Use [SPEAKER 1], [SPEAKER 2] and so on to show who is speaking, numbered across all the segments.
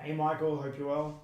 [SPEAKER 1] Hey Michael, hope you're well.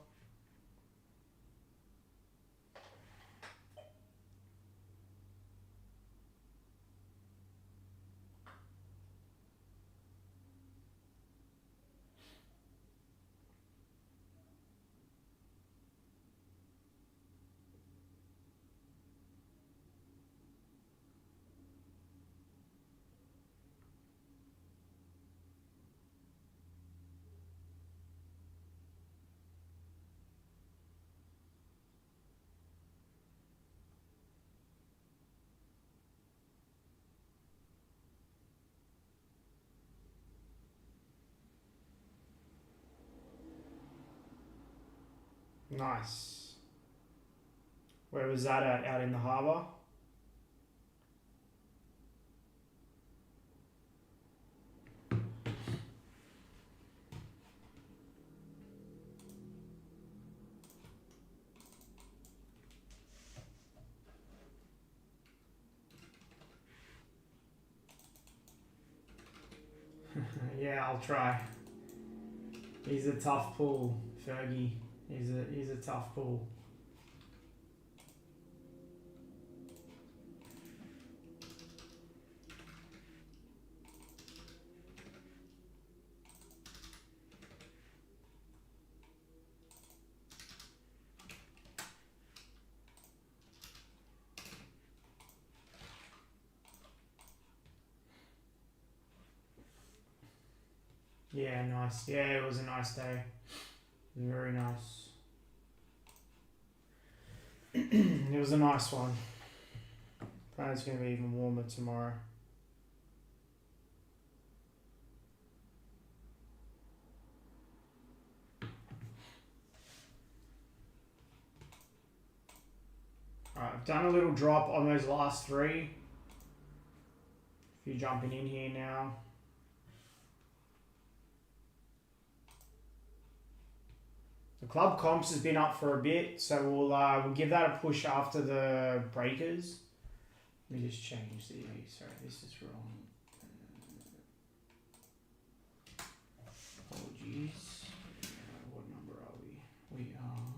[SPEAKER 1] Nice. Where was that at? Out in the harbour? Yeah, I'll try. He's a tough pull, Fergie. He's a tough pull. Yeah, nice. Yeah, it was a nice day. It was very nice. It was a nice one. Probably it's going to be even warmer tomorrow. Alright, I've done a little drop on those last three. If you're jumping in here now. The club comps has been up for a bit, so we'll give that a push after the breakers. Let me just change the. Sorry, this is wrong. Apologies. What number are we? We are.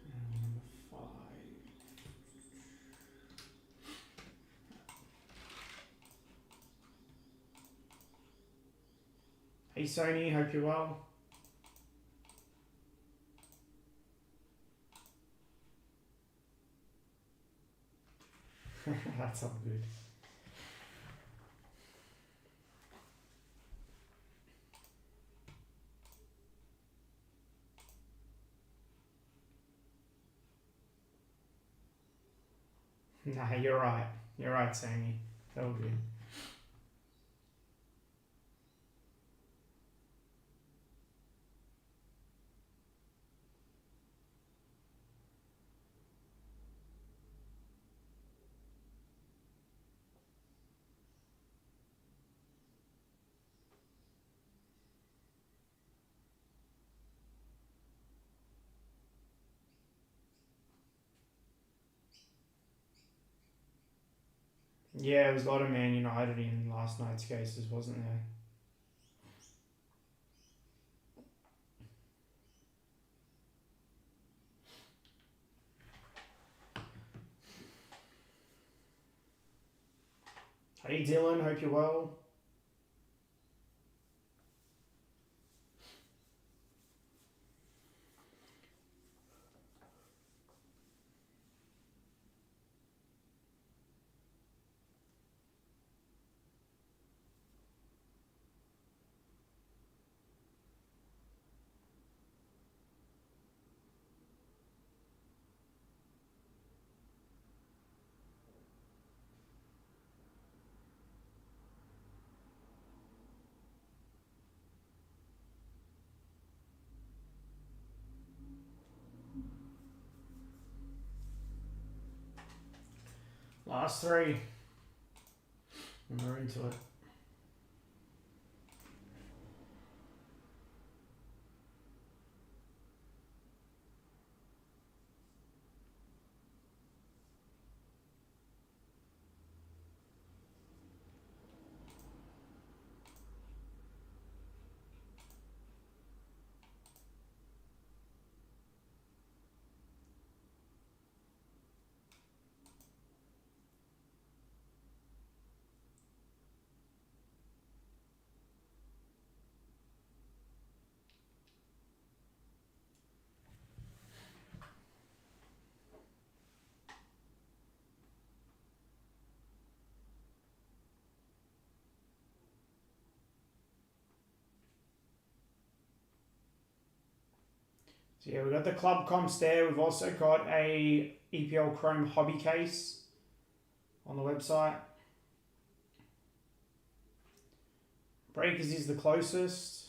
[SPEAKER 1] Number 5. Hey Sony, hope you're well. That's all good. Nah, you're right. You're right, Sammy. All good. Yeah, it was a lot of Man United in last night's cases, wasn't there? Hey Dylan, hope you're well. Last three. And we're into it. So yeah, we've got the club comps there. We've also got a EPL Chrome hobby case on the website. Breakers is the closest.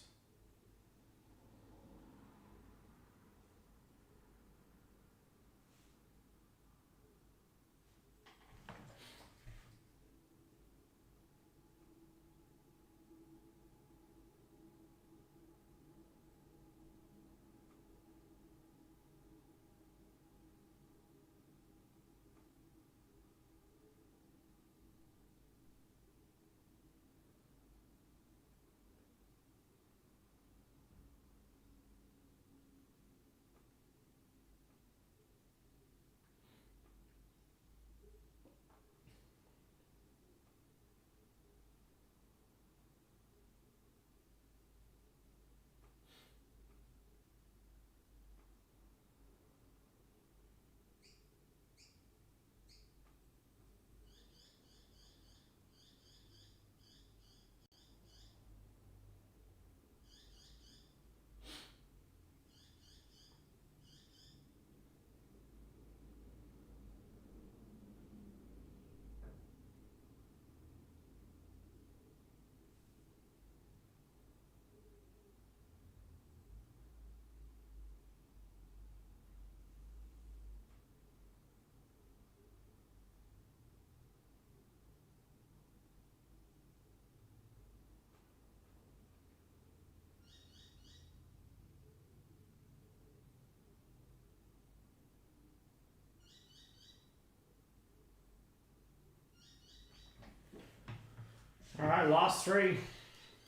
[SPEAKER 1] Alright, last three.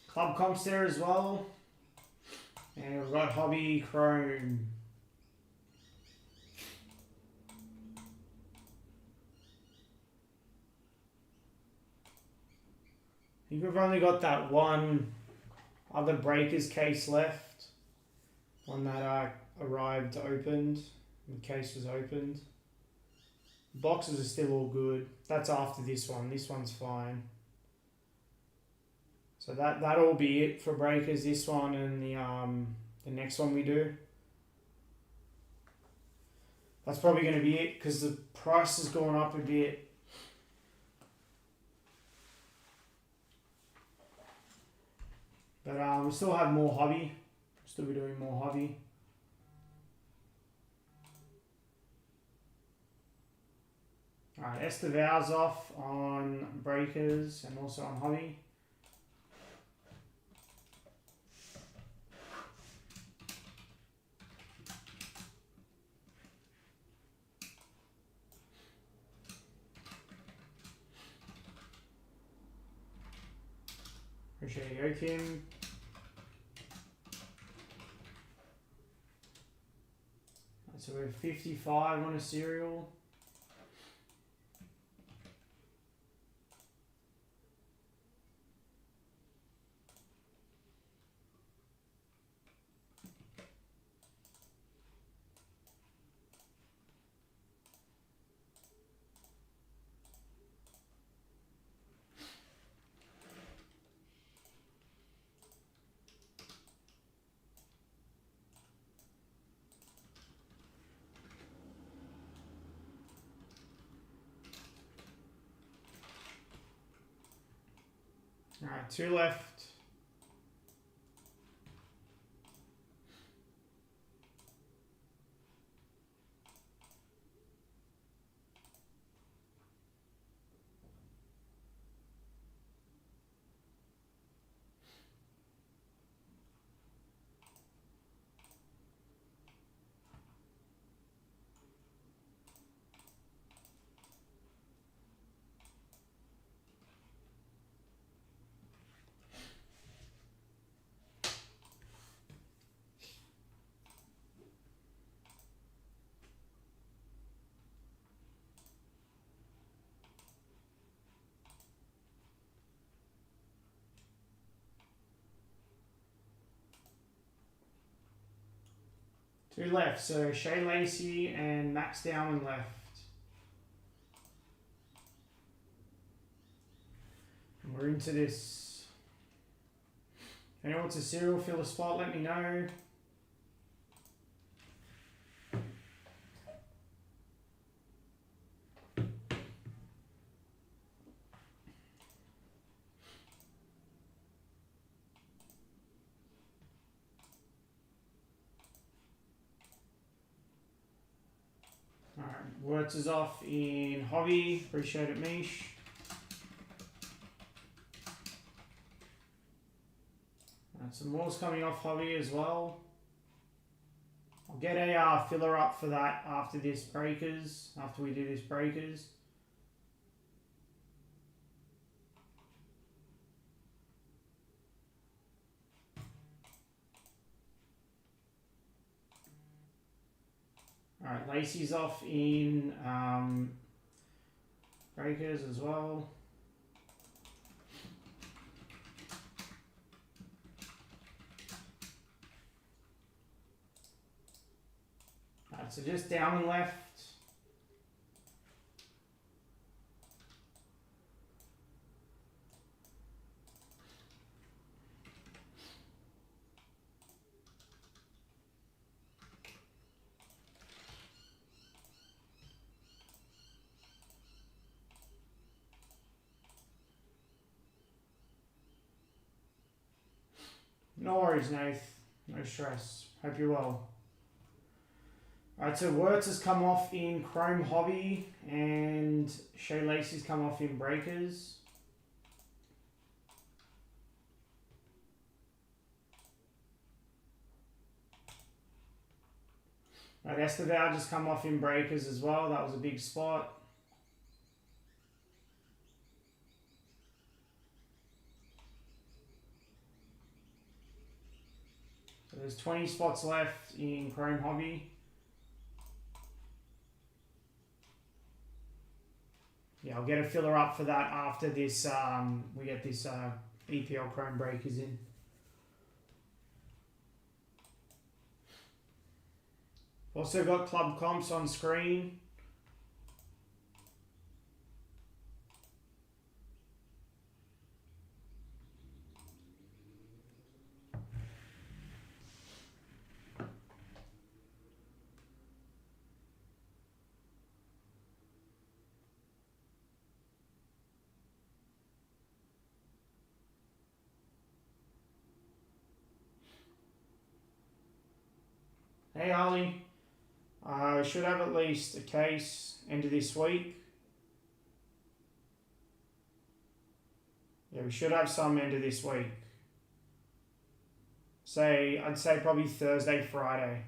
[SPEAKER 1] Club comps there as well. And we've got hobby chrome. I think we've only got that one other breakers case left. One that arrived opened. The case was opened. Boxes are still all good. That's after this one. This one's fine. So that'll be it for breakers. This one and the next one we do. That's probably going to be it because the price has gone up a bit. But we still have more hobby. Still be doing more hobby. Alright, Esteval's off on breakers and also on hobby. Appreciate you, Kim. So we're 55 on a serial. Alright, two left. Two left, so Shea Lacey and Max Dowman left. And we're into this. If anyone wants a serial, fill a spot, let me know. Words is off in hobby. Appreciate it, Mish. And some more's coming off hobby as well. I'll get a filler up for that after this breakers. After we do this breakers. Alright, Lacey's off in breakers as well. Alright, so just down and left. No worries, Nath. No stress. Hope you're well. Alright, so Wirtz has come off in Chrome Hobby and Shay Lacey's come off in Breakers. Right, Esteval just come off in Breakers as well. That was a big spot. So there's 20 spots left in Chrome Hobby. Yeah, I'll get a filler up for that after this. We get this EPL Chrome Breakers in. Also got club comps on screen. Hey Harley, we should have at least a case end of this week. Yeah, we should have some end of this week. I'd say probably Thursday, Friday.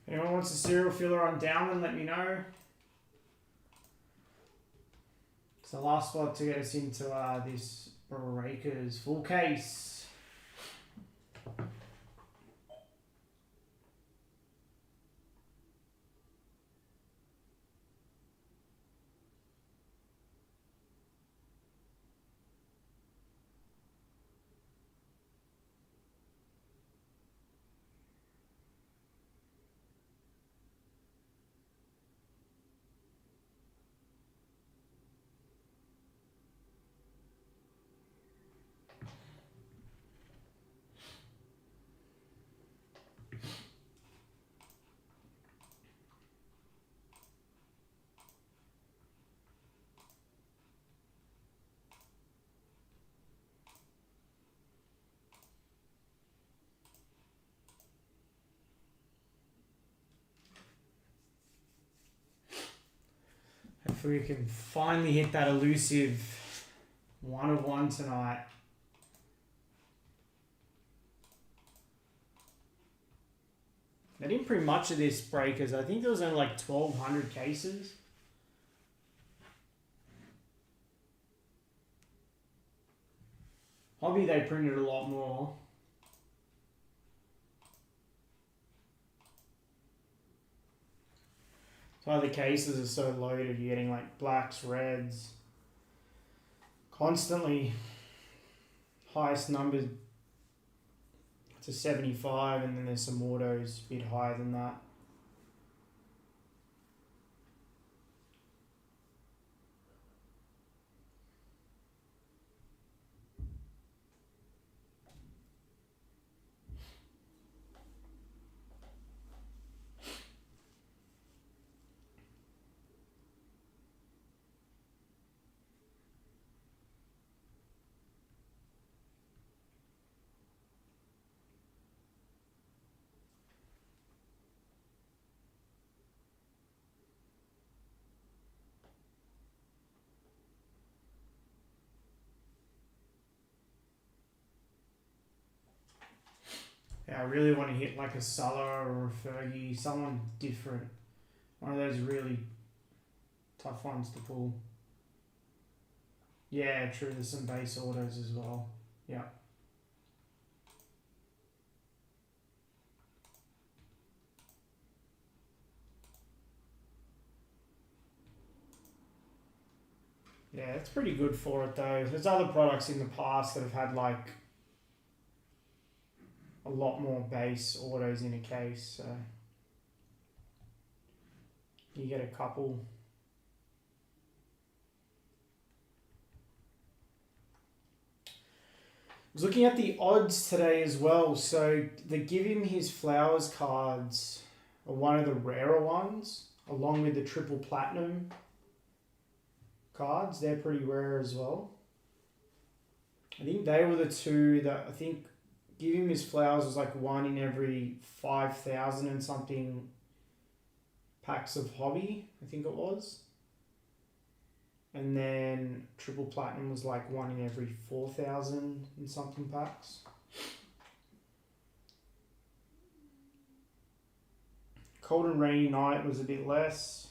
[SPEAKER 1] Anyone wants a serial filler on Downman, let me know. It's the last spot to get us into this Breakers full case. Hopefully we can finally hit that elusive 1 of 1 tonight. They didn't print much of this breakers. I think there was only like 1,200 cases. Hobby, they printed a lot more. So the cases are so loaded, you're getting like blacks, reds. Constantly highest numbers to 75, and then there's some autos a bit higher than that. Yeah, I really want to hit like a Salah or a Fergie, someone different. One of those really tough ones to pull. Yeah, true. There's some base autos as well. Yeah. Yeah, it's pretty good for it though. There's other products in the past that have had like a lot more base autos in a case, so you get a couple. I was looking at the odds today as well. So the Give Him His Flowers cards are one of the rarer ones, along with the triple platinum cards. They're pretty rare as well. I think they were the two that I think Give Him His Flowers was like one in every 5,000 and something packs of hobby, I think it was. And then triple platinum was like one in every 4,000 and something packs. Cold and Rainy Night was a bit less.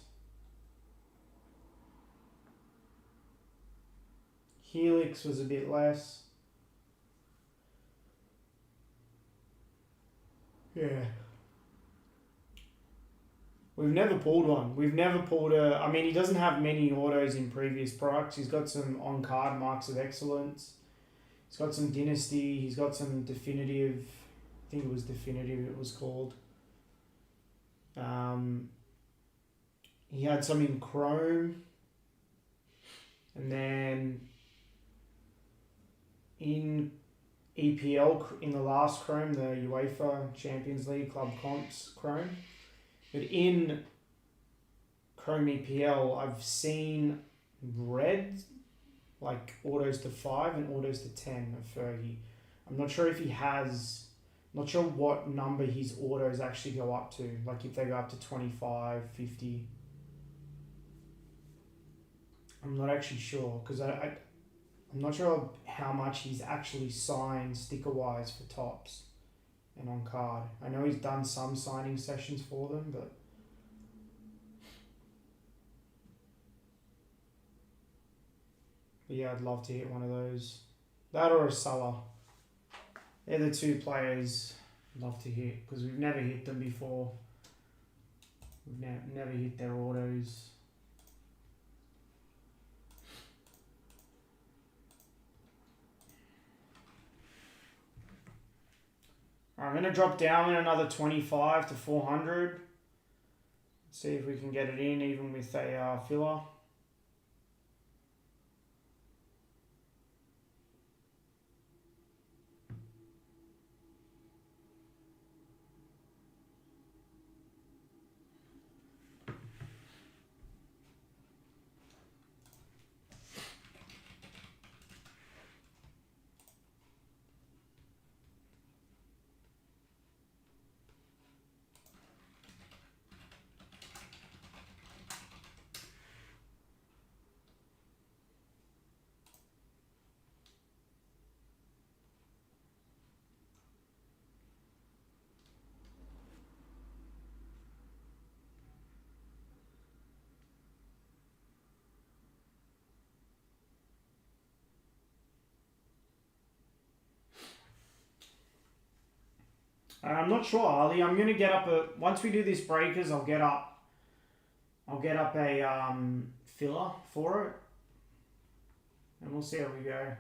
[SPEAKER 1] Helix was a bit less. Yeah. We've never pulled one. We've never pulled a... I mean, he doesn't have many autos in previous products. He's got some on-card marks of excellence. He's got some Dynasty. He's got some Definitive. I think it was Definitive it was called. He had some in Chrome. And then in EPL, in the last Chrome, the UEFA Champions League Club Comps Chrome. But in Chrome EPL, I've seen red, like autos to 5 and autos to 10 of Fergie. I'm not sure if he has, not sure what number his autos actually go up to, like if they go up to 25, 50. I'm not actually sure, because I'm not sure how much he's actually signed sticker-wise for tops and on card. I know he's done some signing sessions for them, but yeah, I'd love to hit one of those. That or a Salah. They're the two players I'd love to hit, because we've never hit them before. We've never hit their autos. I'm going to drop down another 25 to 400. See if we can get it in, even with a filler. I'm not sure, Ali. I'm gonna get up a once we do this breakers. I'll get up a filler for it, and we'll see how we go.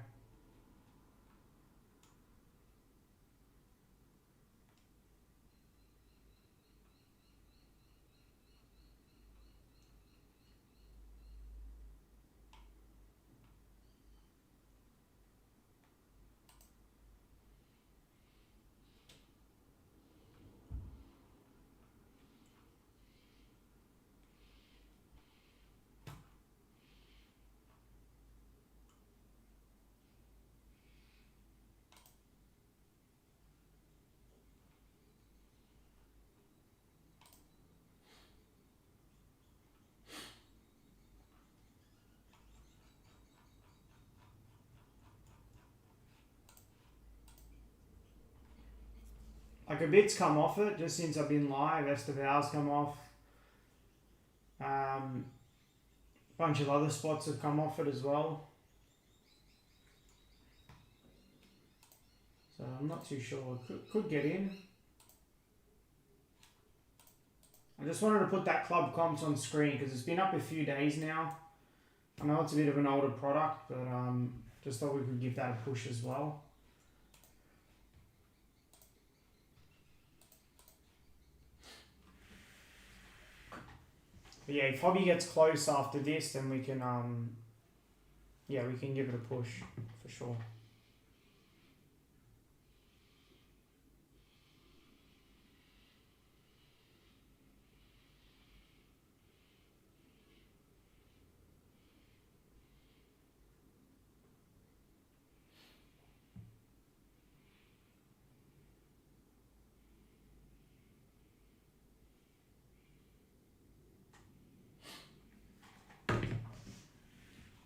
[SPEAKER 1] Like a bit's come off it just since I've been live. Esteval's come off. Bunch of other spots have come off it as well. So I'm not too sure. Could get in. I just wanted to put that club comps on screen because it's been up a few days now. I know it's a bit of an older product, but just thought we could give that a push as well. But yeah, if Hobby gets close after this, then we can yeah, we can give it a push for sure.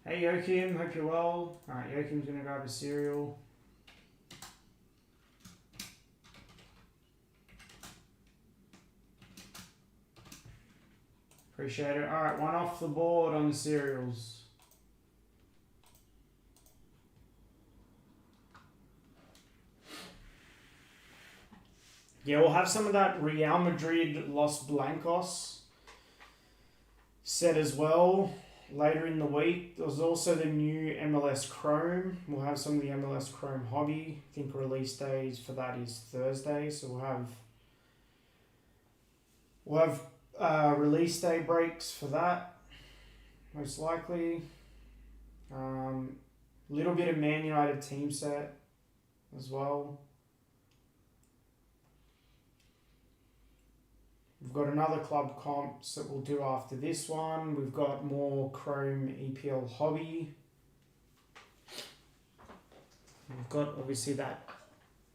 [SPEAKER 1] Hey Joachim, hope you're well. Alright, Joachim's gonna grab a cereal. Appreciate it. Alright, one off the board on the cereals. Yeah, we'll have some of that Real Madrid Los Blancos set as well later in the week. There's also the new MLS Chrome. We'll have some of the MLS Chrome Hobby. I think release days for that is Thursday, so we'll have release day breaks for that, most likely. Little bit of Man United team set as well. We've got another club comps that we'll do after this one. We've got more Chrome EPL Hobby. We've got obviously that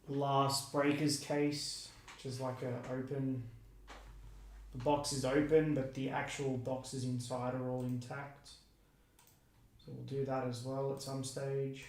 [SPEAKER 1] last Breakers case, which is like a open. The box is open, but the actual boxes inside are all intact. So we'll do that as well at some stage.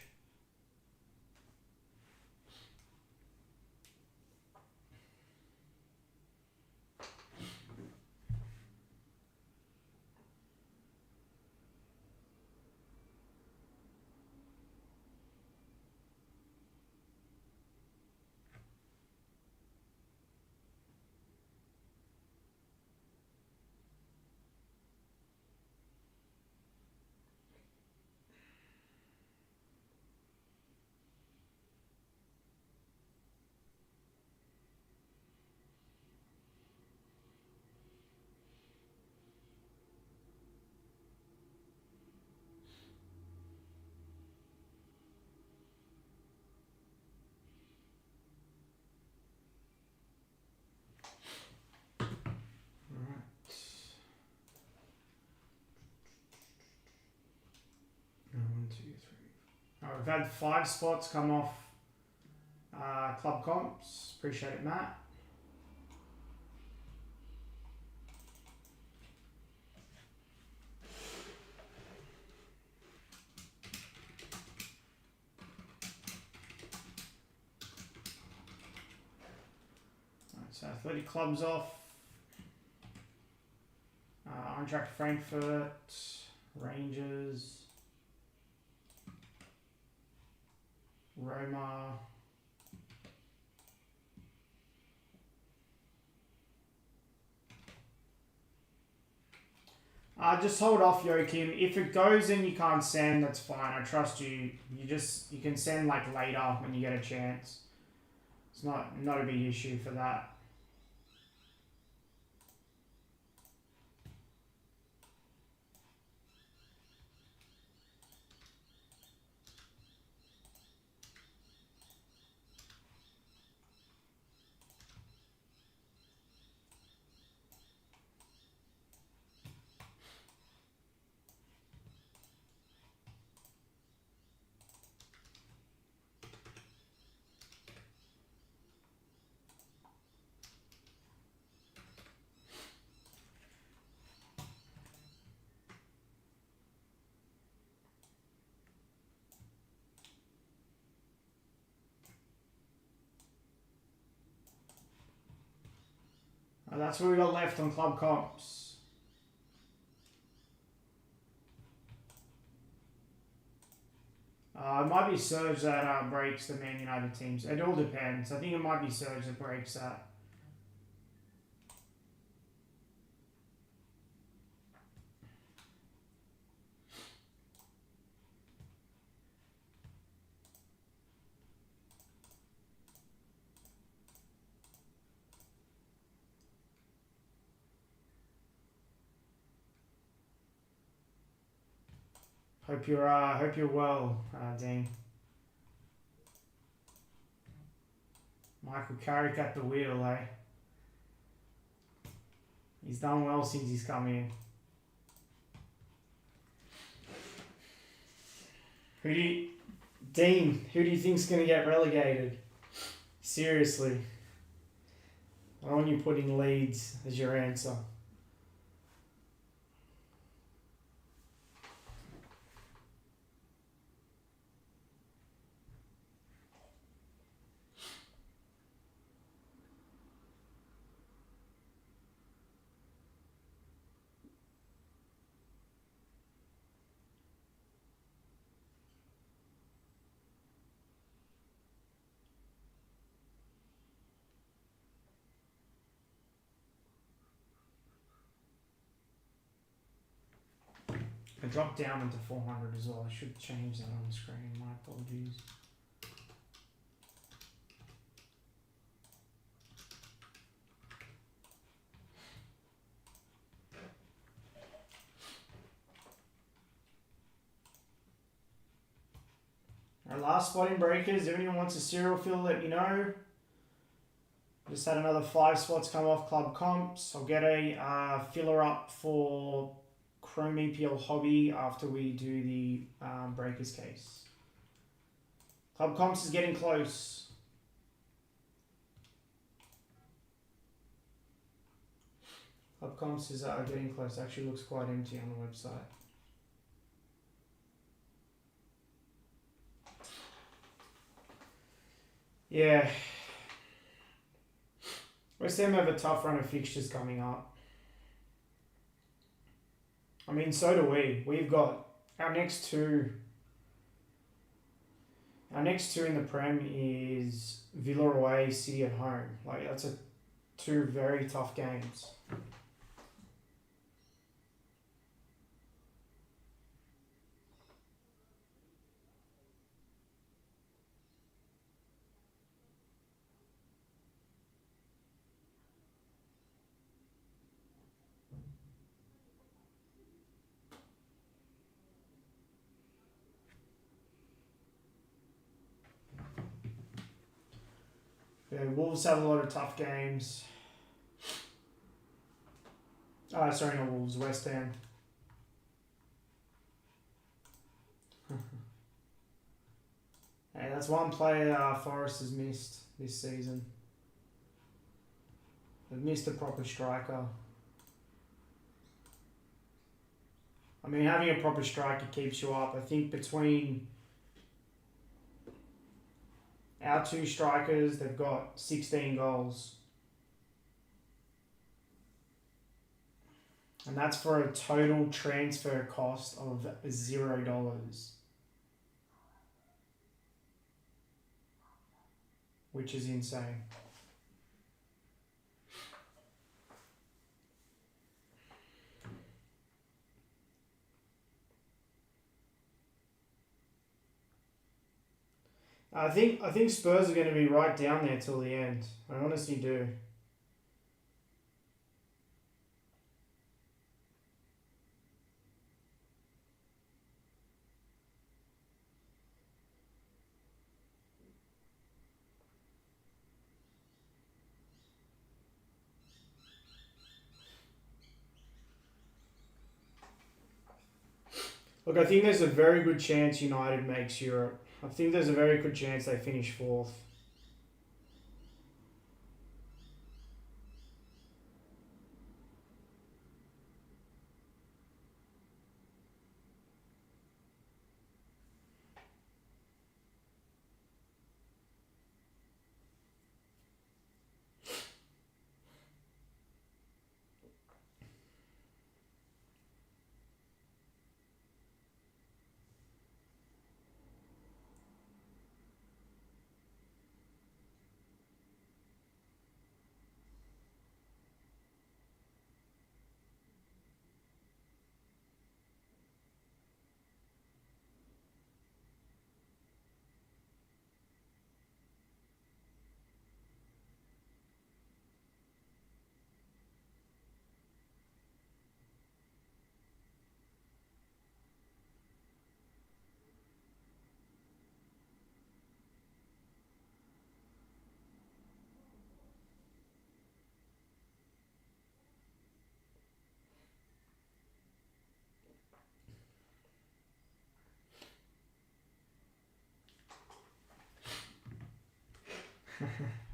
[SPEAKER 1] We've had 5 spots come off club comps. Appreciate it, Matt. Right, so 30 clubs off. Eintracht Frankfurt, Rangers, Roma, Just hold off, Joachim. If it goes and you can't send, that's fine. I trust you. You can send like later when you get a chance. It's not a big issue for that. That's what we got left on club comps. It might be Surge that breaks the Man United teams. It all depends. I think it might be Surge that breaks that. Hope you're well, Dean. Michael Carrick at the wheel, eh? He's done well since he's come in. Dean, who do you think's going to get relegated? Seriously. I don't want you putting Leeds as your answer. I dropped down into 400 as well. I should change that on the screen. My apologies. Our last spot in breakers. If anyone wants a serial fill, let me know. Just had another 5 spots come off club comps. I'll get a filler up for Chrome EPL Hobby after we do the breakers case. Club comps is getting close. Club comps is getting close. Actually looks quite empty on the website. Yeah. West Ham have a tough run of fixtures coming up. I mean, so do we. We've got our next two. Our next two in the Prem is Villa away, City at home. Like, that's 2 very tough games. Yeah, Wolves have a lot of tough games. Sorry, not Wolves, West Ham. Hey, that's one player Forest has missed this season. They've missed a proper striker. I mean, having a proper striker keeps you up. I think between our 2 strikers, they've got 16 goals. And that's for a total transfer cost of $0. Which is insane. I think Spurs are going to be right down there till the end. I honestly do. Look, I think there's a very good chance United makes Europe. I think there's a very good chance they finish fourth.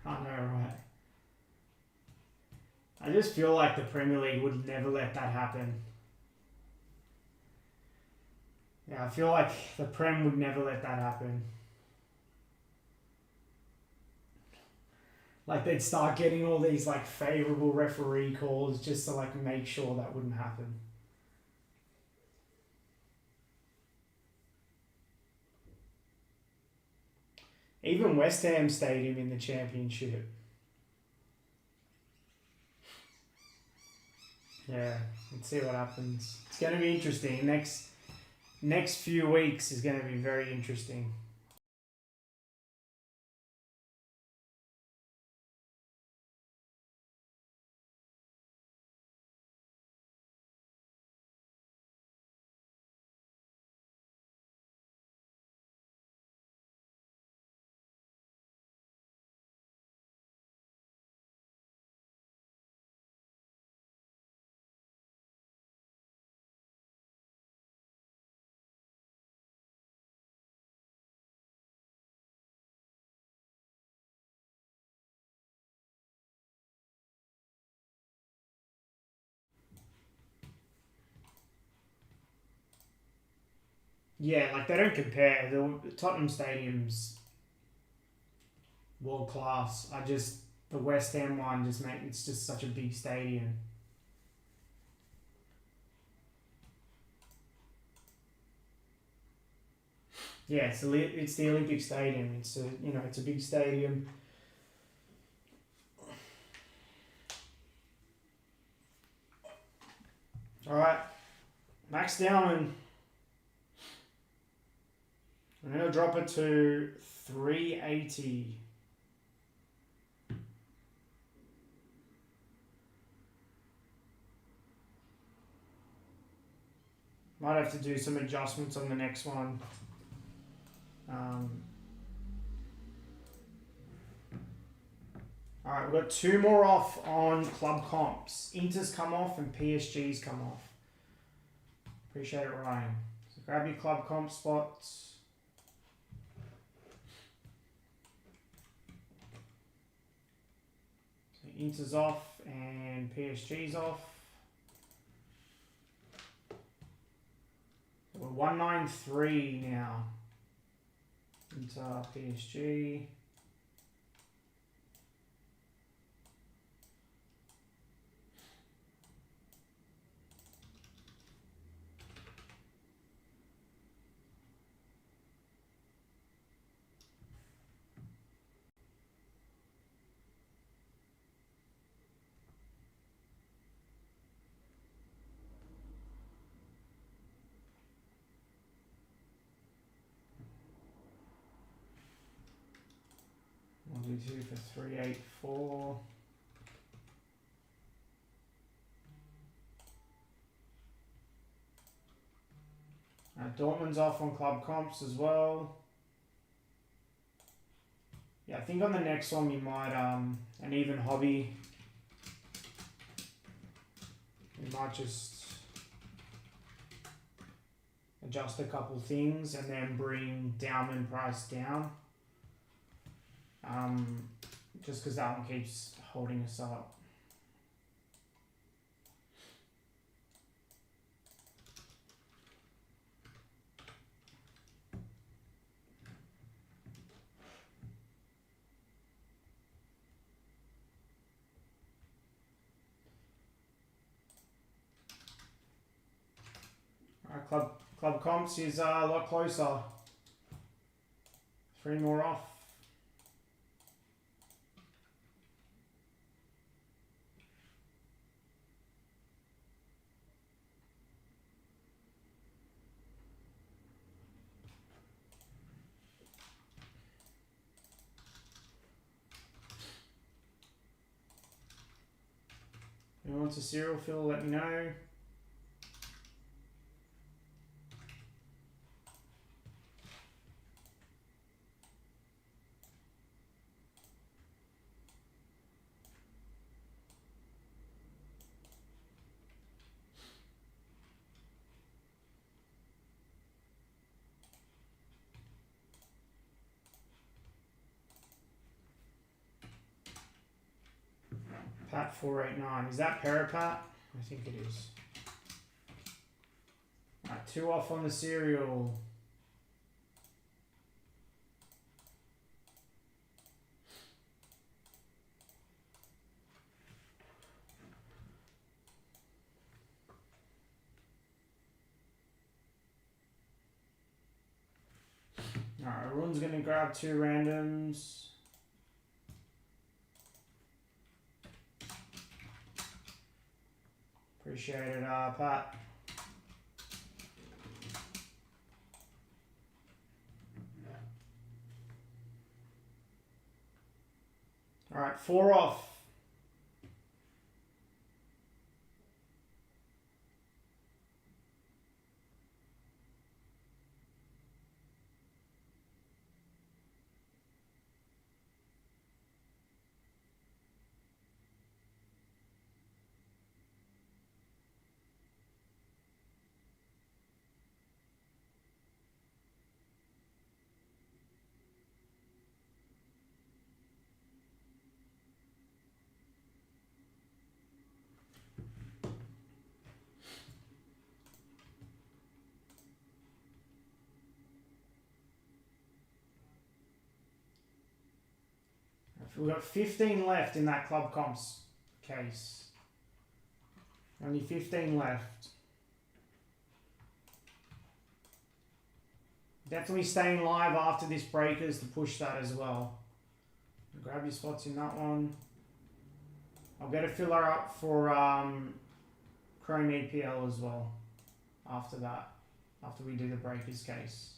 [SPEAKER 1] I know, right? I just feel like the Premier League would never let that happen. Yeah, I feel like the Prem would never let that happen. Like they'd start getting all these like favourable referee calls just to like make sure that wouldn't happen. Even West Ham Stadium in the Championship. Yeah, let's see what happens. It's going to be interesting. Next few weeks is going to be very interesting. Yeah, like they don't compare. The Tottenham Stadium's world class. The West Ham one it's just such a big stadium. Yeah, it's the Olympic Stadium. It's a big stadium. All right, Max Dowman. I'm gonna drop it to 380. Might have to do some adjustments on the next one. All right, we've got two more off on club comps. Inter's come off and PSG's come off. Appreciate it, Ryan. So grab your club comp spots. So Inter's off and PSG's off. So we're 193 now. Inter, PSG. do 2 for 384. Dortmund's off on club comps as well. Yeah, I think on the next one we might, an even hobby. We might just adjust a couple things and then bring Dowman price down. Just because that one keeps holding us up. Club comps is a lot closer. 3 more off. Who wants a serial fill, let me know. Pat 489. Is that Parapat? I think it is. Alright, 2 off on the serial. Alright, Arun's gonna grab 2 randoms. Appreciate it, Pat. Alright, 4 off. We've got 15 left in that club comps case. Only 15 left. Definitely staying live after this breakers to push that as well. Grab your spots in that one. I'll get a filler up for Chrome EPL as well after that, after we do the breakers case.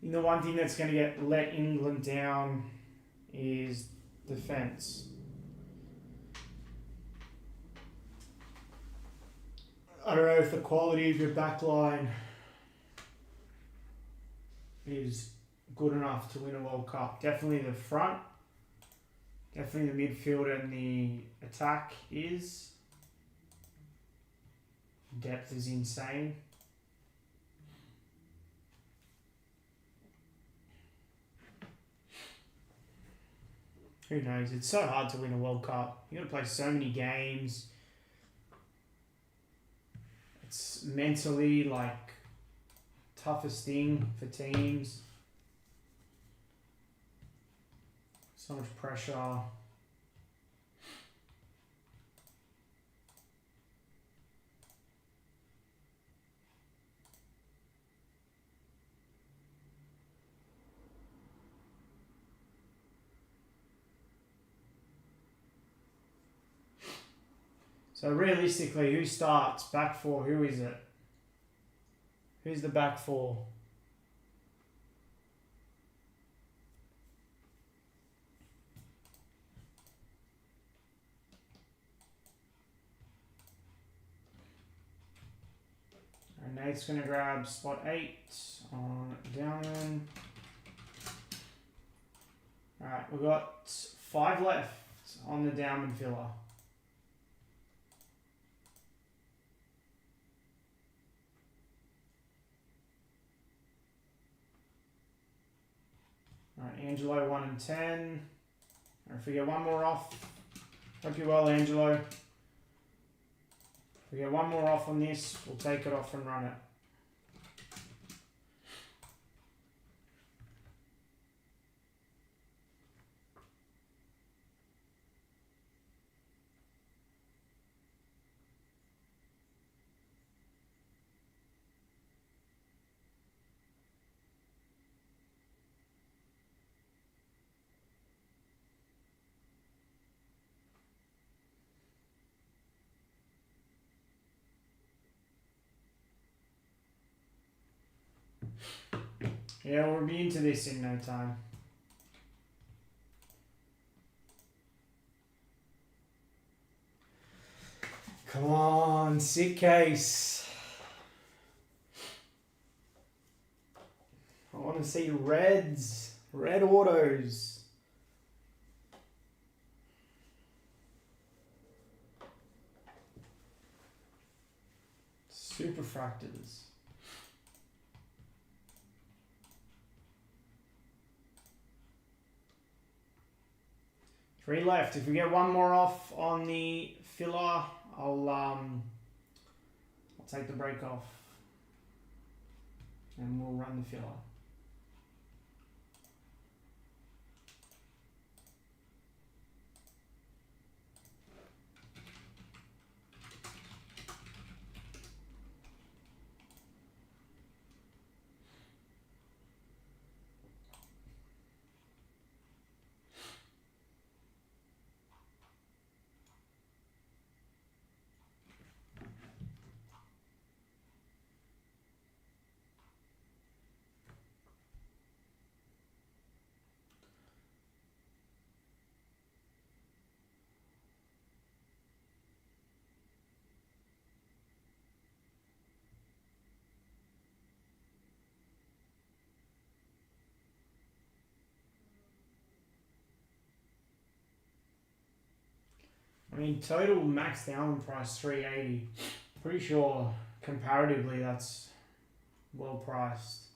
[SPEAKER 1] You know, one thing that's going to let England down is defence. I don't know if the quality of your back line is good enough to win a World Cup. Definitely the front, definitely the midfield and the attack is. Depth is insane. Who knows? It's so hard to win a World Cup. You got to play so many games. It's mentally like toughest thing for teams. So much pressure. So realistically, who starts? Back four, who is it? Who's the back four? And Nate's going to grab spot 8 on Downman. Alright, we've got 5 left on the Downman filler. Alright, Angelo 1 and 10. If we get one more off, hope you're well, Angelo. If we get one more off on this, we'll take it off and run it. Yeah, we'll be into this in no time. Come on, sick case. I want to see reds, red autos. Super fractors. 3 left. If we get one more off on the filler, I'll take the break off and we'll run the filler. I mean, total max down price 380. Pretty sure comparatively that's well priced.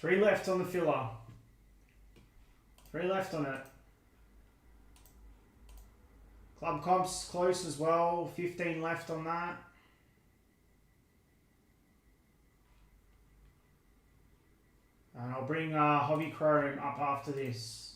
[SPEAKER 1] Three left on the filler. 3 left on it. Club comp's close as well. 15 left on that. And I'll bring Hobby Chrome up after this.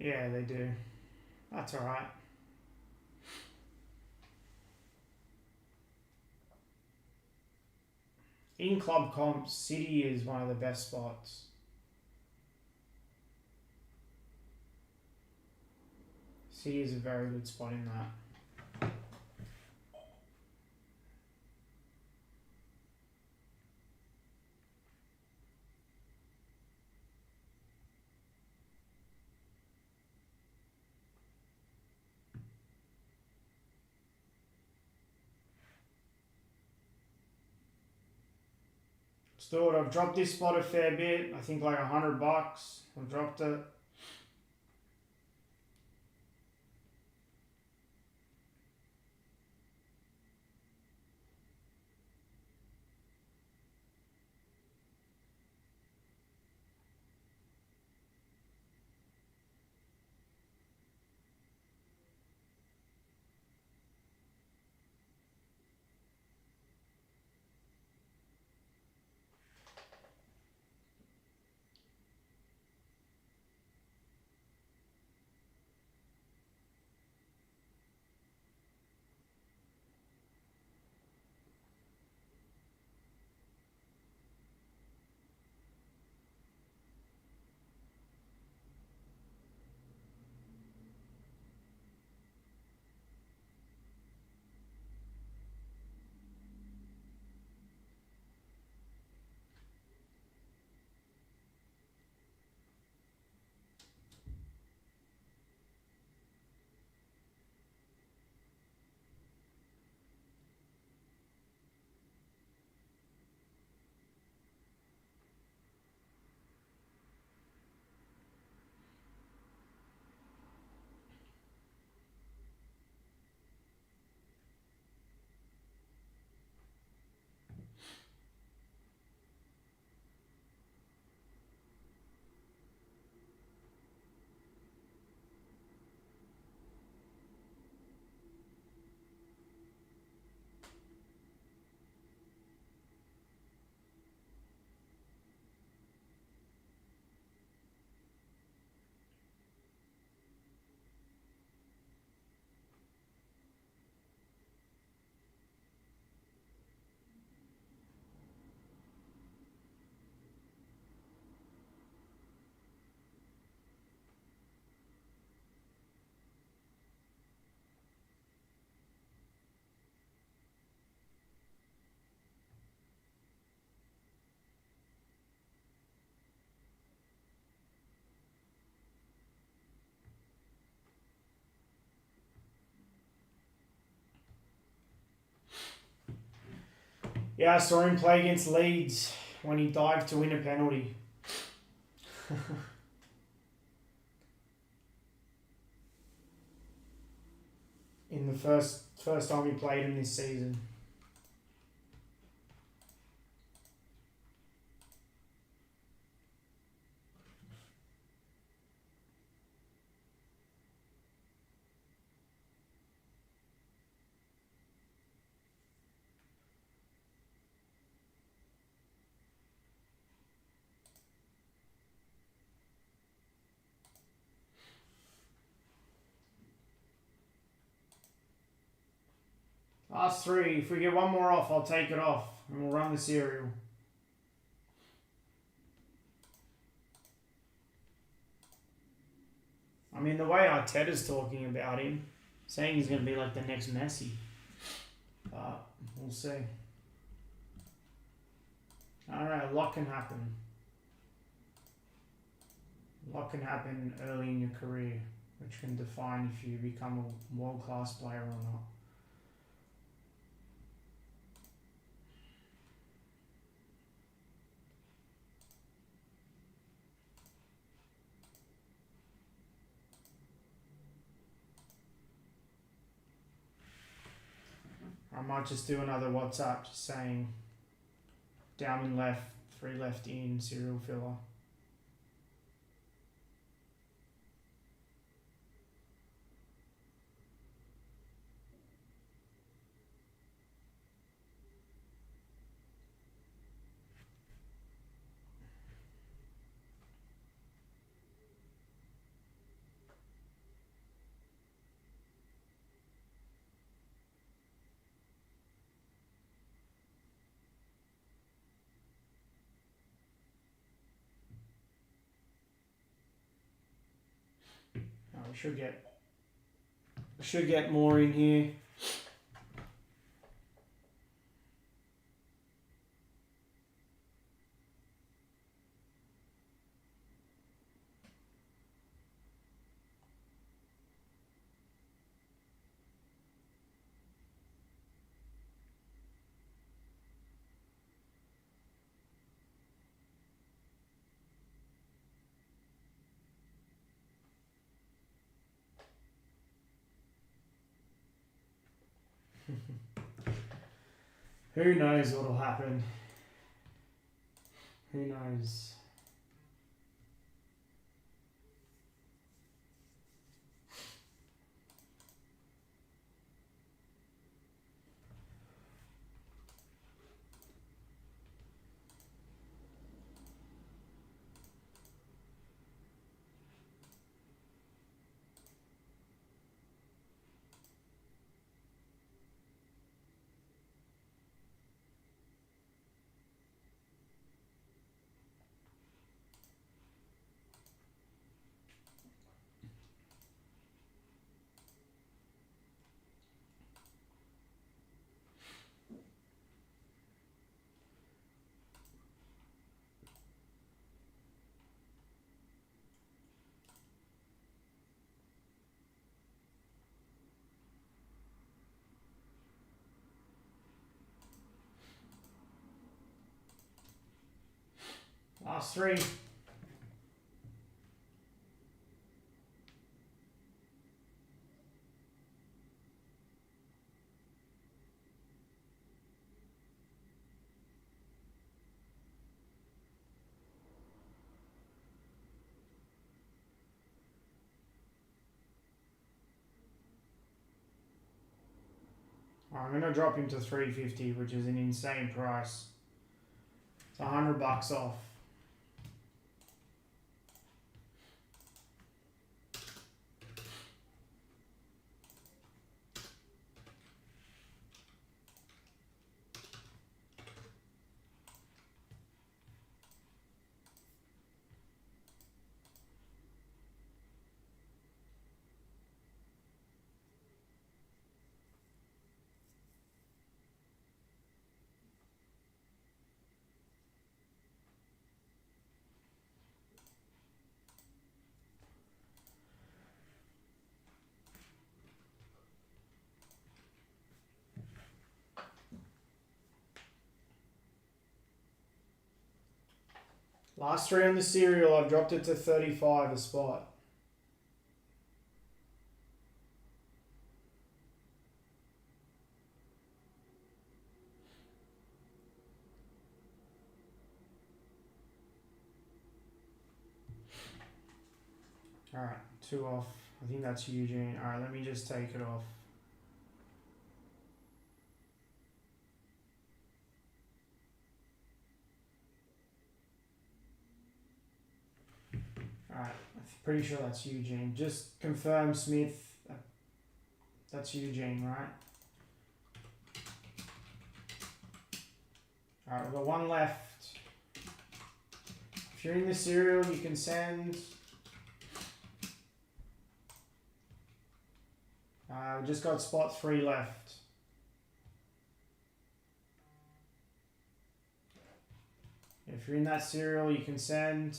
[SPEAKER 1] Yeah, they do. That's alright. In club comps, City is one of the best spots. City is a very good spot in that. Let's do it. I've dropped this spot a fair bit. I think like $100. I've dropped it. Yeah, I saw him play against Leeds when he dived to win a penalty. In the first time he played him this season. Last three. If we get one more off, I'll take it off and we'll run the serial. I mean, the way Arteta's talking about him, saying he's going to be like the next Messi. But we'll see. I don't know, a lot can happen. What can happen early in your career, which can define if you become a world-class player or not. I might just do another WhatsApp just saying Dowman left, 3 left in, serial filler. We should get more in here. Who knows what'll happen? Who knows? Last 3. I'm going to drop him to 350, which is an insane price. It's $100 off. Last 3 on the serial, I've dropped it to 35 a spot. Alright, 2 off. I think that's Eugene. Alright, let me just take it off. Alright, I'm pretty sure that's Eugene. Just confirm Smith. That's Eugene, right? Alright, we've got 1 left. If you're in the serial, you can send. We just got spot 3 left. If you're in that serial, you can send.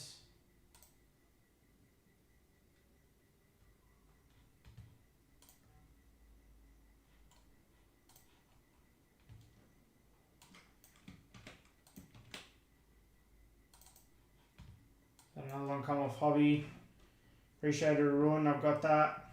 [SPEAKER 1] come off hobby. Appreciate it, Ruin. I've got that.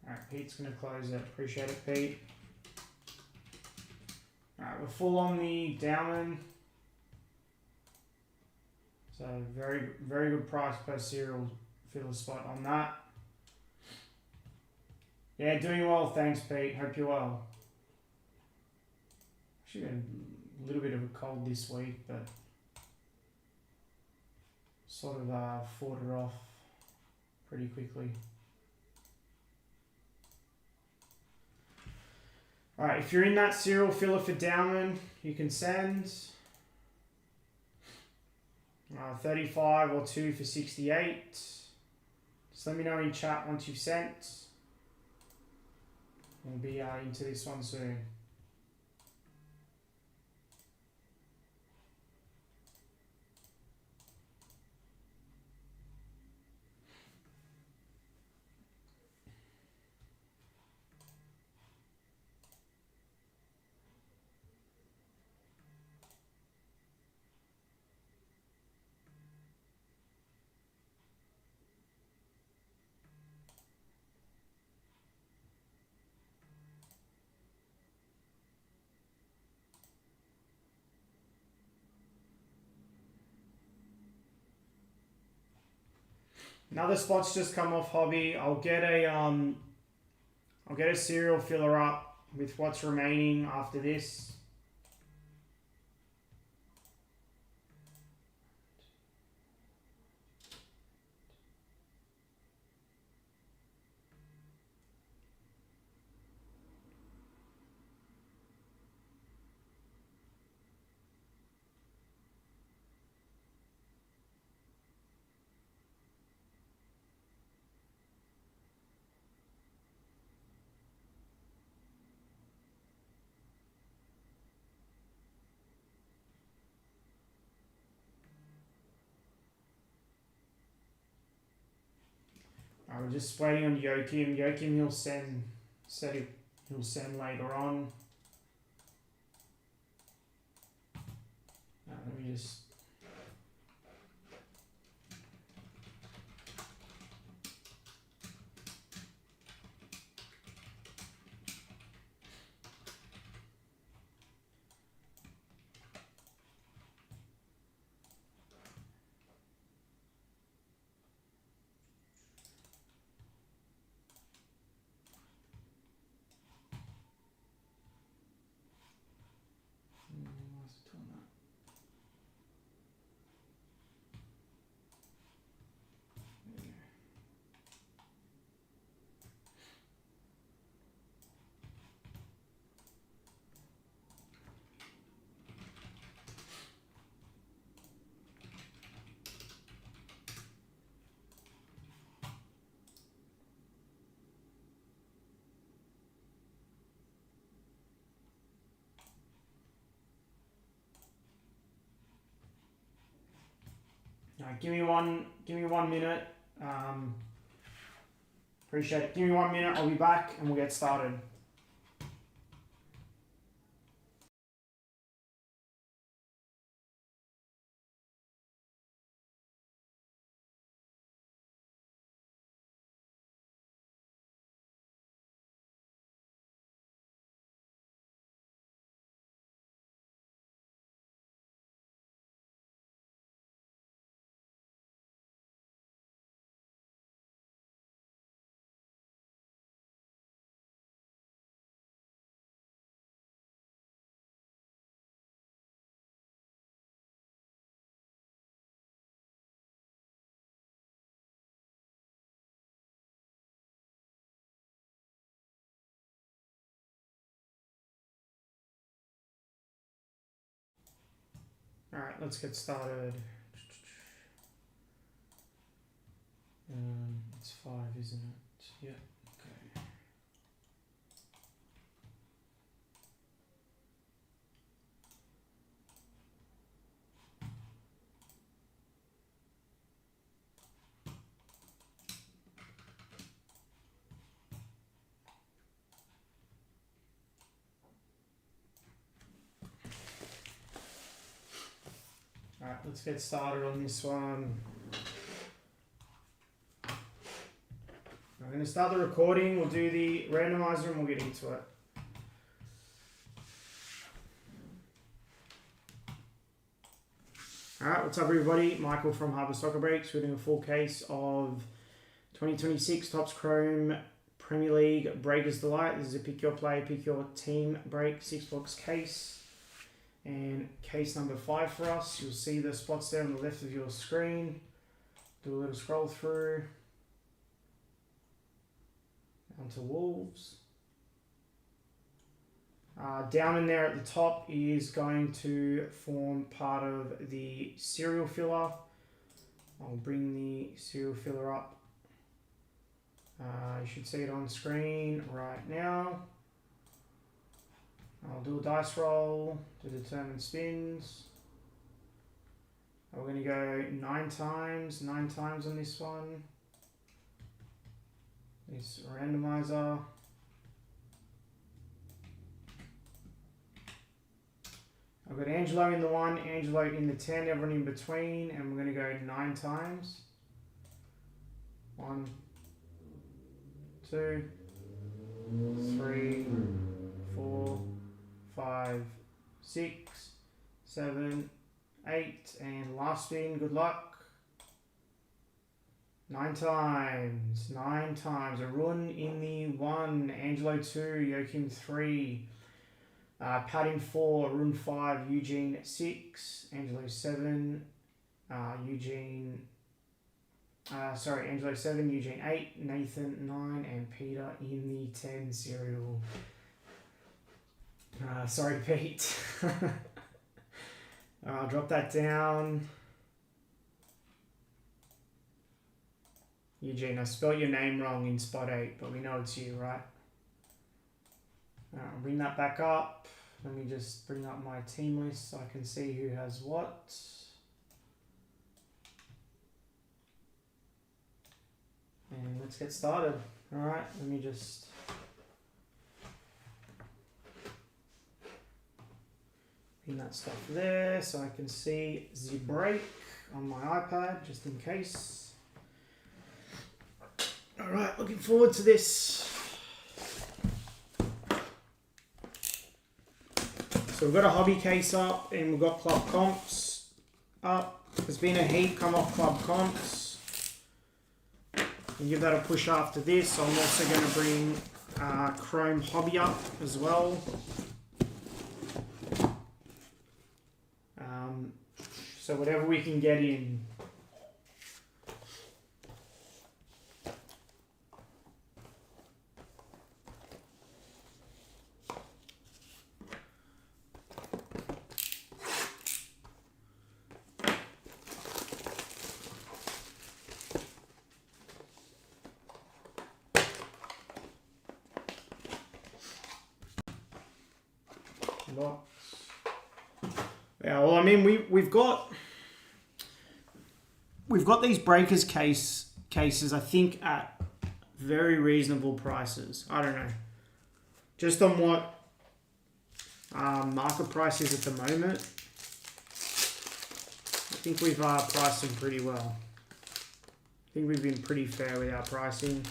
[SPEAKER 1] Alright, Pete's going to close it. Appreciate it, Pete. Alright, we're full on the Dowman. So very, very good price per serial filler spot on that. Yeah, doing well. Thanks, Pete. Hope you're well. Actually been a little bit of a cold this week, but sort of fought it off pretty quickly. Alright, if you're in that serial filler for Dowman, you can send 35 or 2 for 68. Just let me know in chat once you've sent. We'll be into this one soon. Another spot's just come off hobby. I'll get a serial filler up with what's remaining after this. We're just waiting on Joachim. Joachim, he'll send later on. Let me just. Give me 1 minute. Appreciate it. Give me 1 minute. I'll be back and we'll get started. Alright, let's get started. It's 5, isn't it? Yeah, okay. Alright, let's get started on this one. I'm going to start the recording, we'll do the randomizer and we'll get into it. Alright, what's up everybody? Michael from Harbour Soccer Breaks. We're doing a full case of 2026 Topps Chrome Premier League Breakers Delight. This is a pick your play, pick your team break 6-box case. And case number 5 for us. You'll see the spots there on the left of your screen. Do a little scroll through. Onto Wolves. Down in there at the top is going to form part of the serial filler. I'll bring the serial filler up. You should see it on screen right now. I'll do a dice roll to determine spins. We're going to go 9 times on this one. This randomizer. I've got Angelo in the 1, Angelo in the 10, everyone in between, and we're going to go 9 times. 1, 2, 3, 4, 5, 6, 7, 8, and last spin, good luck. 9 times, Arun in the 1, Angelo 2, Joachim 3, Pat in 4, Arun 5, Eugene 6, Angelo 7, Angelo 7, Eugene 8, Nathan 9, and Peter in the 10 serial. Sorry, Pete. I'll drop that down. Eugene, I spelled your name wrong in spot 8, but we know it's you, right? I'll bring that back up. Let me just bring up my team list so I can see who has what. And let's get started. Alright, let me just... bring that stuff there so I can see the break on my iPad, just in case. Alright, looking forward to this. So we've got a hobby case up and we've got club comps up. There's been a heap come off club comps. I'll give that a push after this. I'm also going to bring Chrome Hobby up as well. So whatever we can get in. Yeah, well, I mean, we've got these breakers cases, I think, at very reasonable prices. I don't know, just on what market price is at the moment. I think we've priced them pretty well. I think we've been pretty fair with our pricing.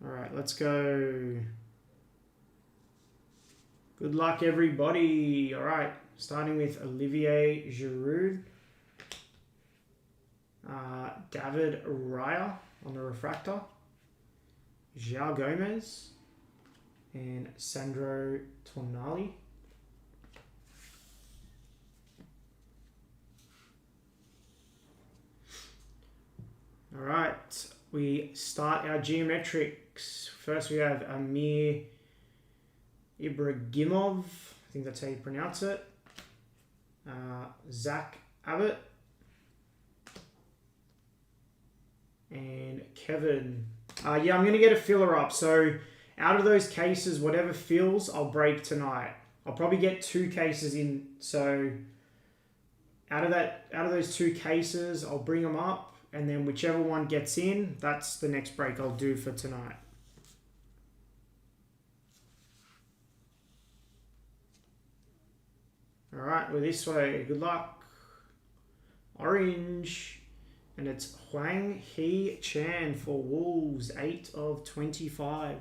[SPEAKER 1] Alright, let's go. Good luck, everybody. Alright, starting with Olivier Giroud. David Raya on the refractor. João Gomez. And Sandro Tonali. Alright, we start our geometrics. First we have Amir Ibrahimov, I think that's how you pronounce it. Zach Abbott. And Kevin. Yeah, I'm going to get a filler up. So out of those cases, whatever fills, I'll break tonight. I'll probably get 2 cases in. So out of those 2 cases, I'll bring them up. and then whichever one gets in, that's the next break I'll do for tonight. Alright, we're this way. Good luck. Orange. And it's Huang He Chan for Wolves. 8 of 25.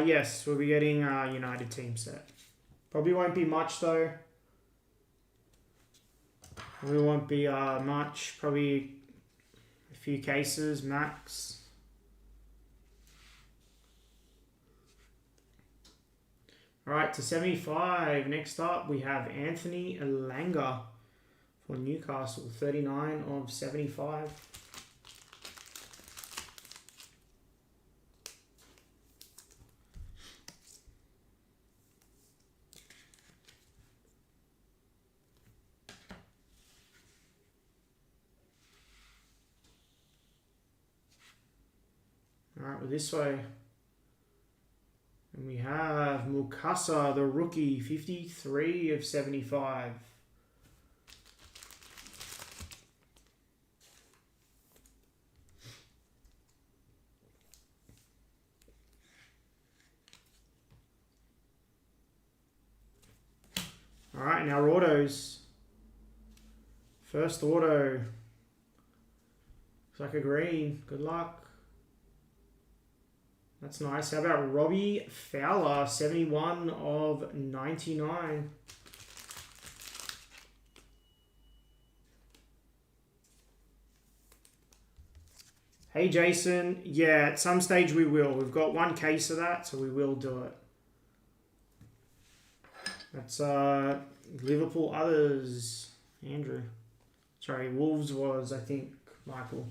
[SPEAKER 1] Yes, we'll be getting a United team set. Probably won't be much though. Probably won't be much. Probably a few cases max. Alright, to 75. Next up we have Anthony Elanga for Newcastle. 39 of 75. Alright, we're this way. And we have Mukasa, the rookie, 53 of 75. Alright, and our autos. First auto. Looks like a green. Good luck. That's nice. How about Robbie Fowler, 71 of 99. Hey, Jason. Yeah, at some stage we will. We've got one case of that, so we will do it. That's Liverpool others. Andrew. Sorry, Wolves was, I think, Michael.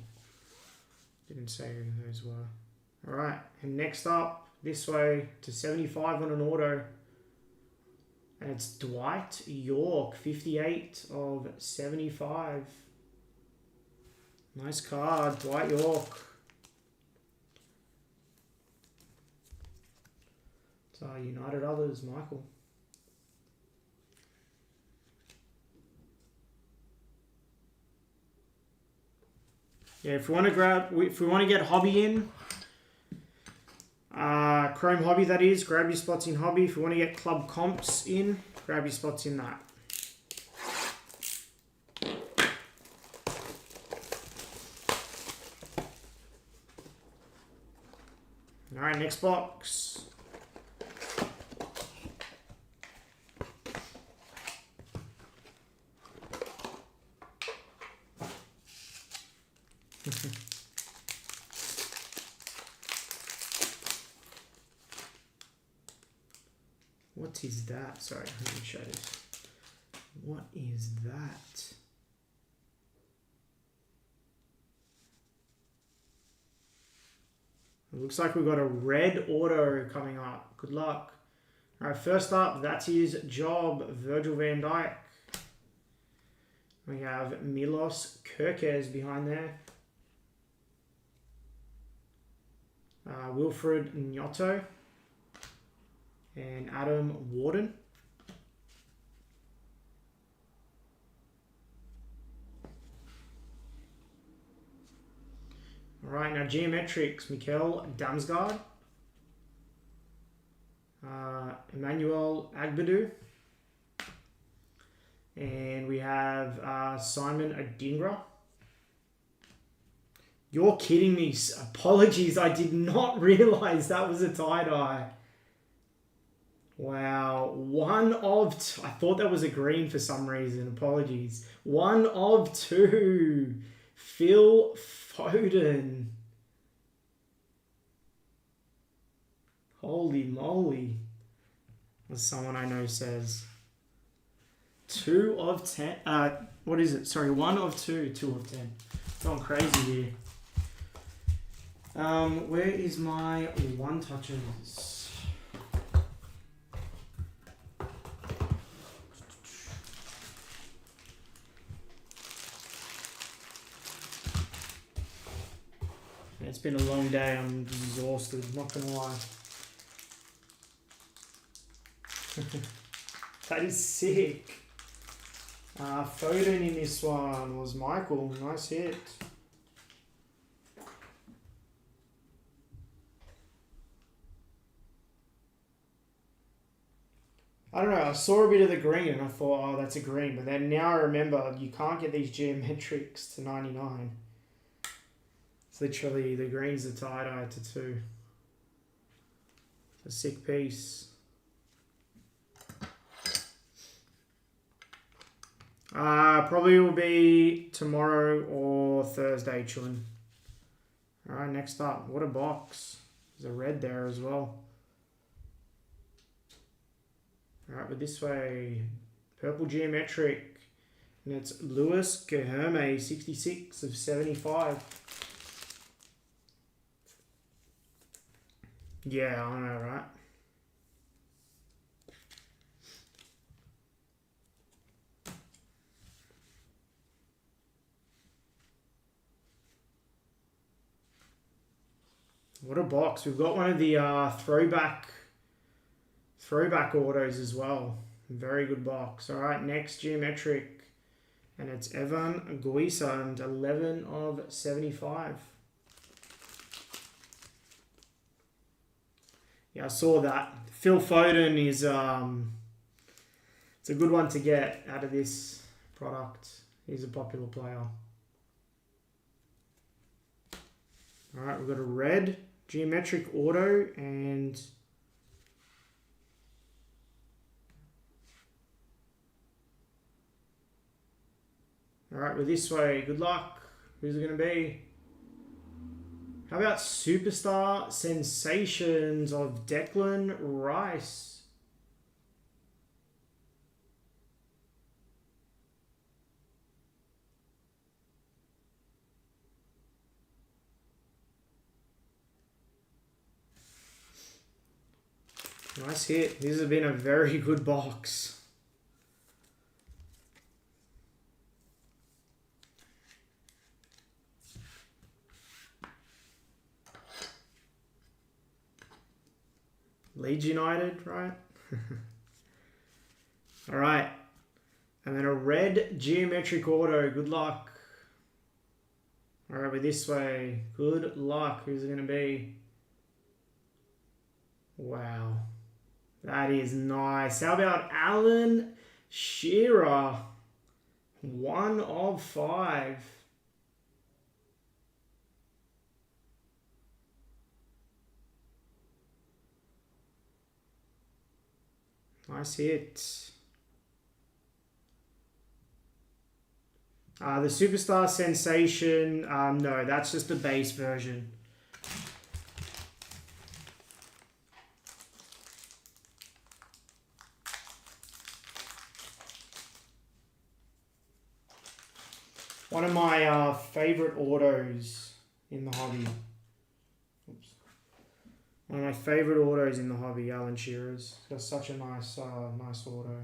[SPEAKER 1] Didn't say who those were. Alright, and next up, this way to 75 on an auto. And it's Dwight York, 58 of 75. Nice card, Dwight York. It's United others, Michael. Yeah, if we want to get hobby in, Chrome Hobby that is, grab your spots in Hobby. If you want to get Club Comps in, grab your spots in that. Alright, next box. What is that? Sorry, let me show this. What is that? It looks like we've got a red auto coming up. Good luck. Alright, first up, that's his job, Virgil van Dijk. We have Milos Kerkez behind there. Wilfred Gnotto. And Adam Warden. Alright, now Geometrics, Mikel Damsgaard. Emmanuel Agbadou. And we have Simon Adingra. You're kidding me. Apologies, I did not realize that was a tie-dye. Wow. One of two. I thought that was a green for some reason. Apologies. 1 of 2. Phil Foden. Holy moly. As someone I know says. 2 of 10. What is it? Sorry, 1 of 2. 2 of 10. Going crazy here. Where is my one touches? it's been a long day. I'm exhausted, not gonna lie. That is sick. Foden in this one was Michael. Nice hit. I don't know, I saw a bit of the green and I thought, oh, that's a green. But then now I remember you can't get these geometrics to 99. It's literally, the green's the tie-dye to 2. It's a sick piece. Probably will be tomorrow or Thursday, chillin'. Alright, next up. What a box. There's a red there as well. Alright, but this way, purple geometric, and it's Lewis Guilherme, 66 of 75. Yeah, I know, right? What a box. We've got one of the throwback autos as well. Very good box. All right, next geometric, and it's Evan Guisa, 11 of 75. Yeah, I saw that. Phil Foden is it's a good one to get out of this product. He's a popular player. All right, we've got a red geometric auto and all right, we're this way. Good luck. Who's it going to be? How about Superstar Sensations of Declan Rice? Nice hit. This has been a very good box. Leeds United, right? All right. And then a red geometric auto. Good luck. All right, we're this way. Good luck. Who's it going to be? Wow. That is nice. How about Alan Shearer? 1 of 5. Nice hit. The Superstar Sensation, no, that's just the base version. One of my favorite autos in the hobby. Oops. One of my favorite autos in the hobby, Alan Shearer's. Got such a nice auto.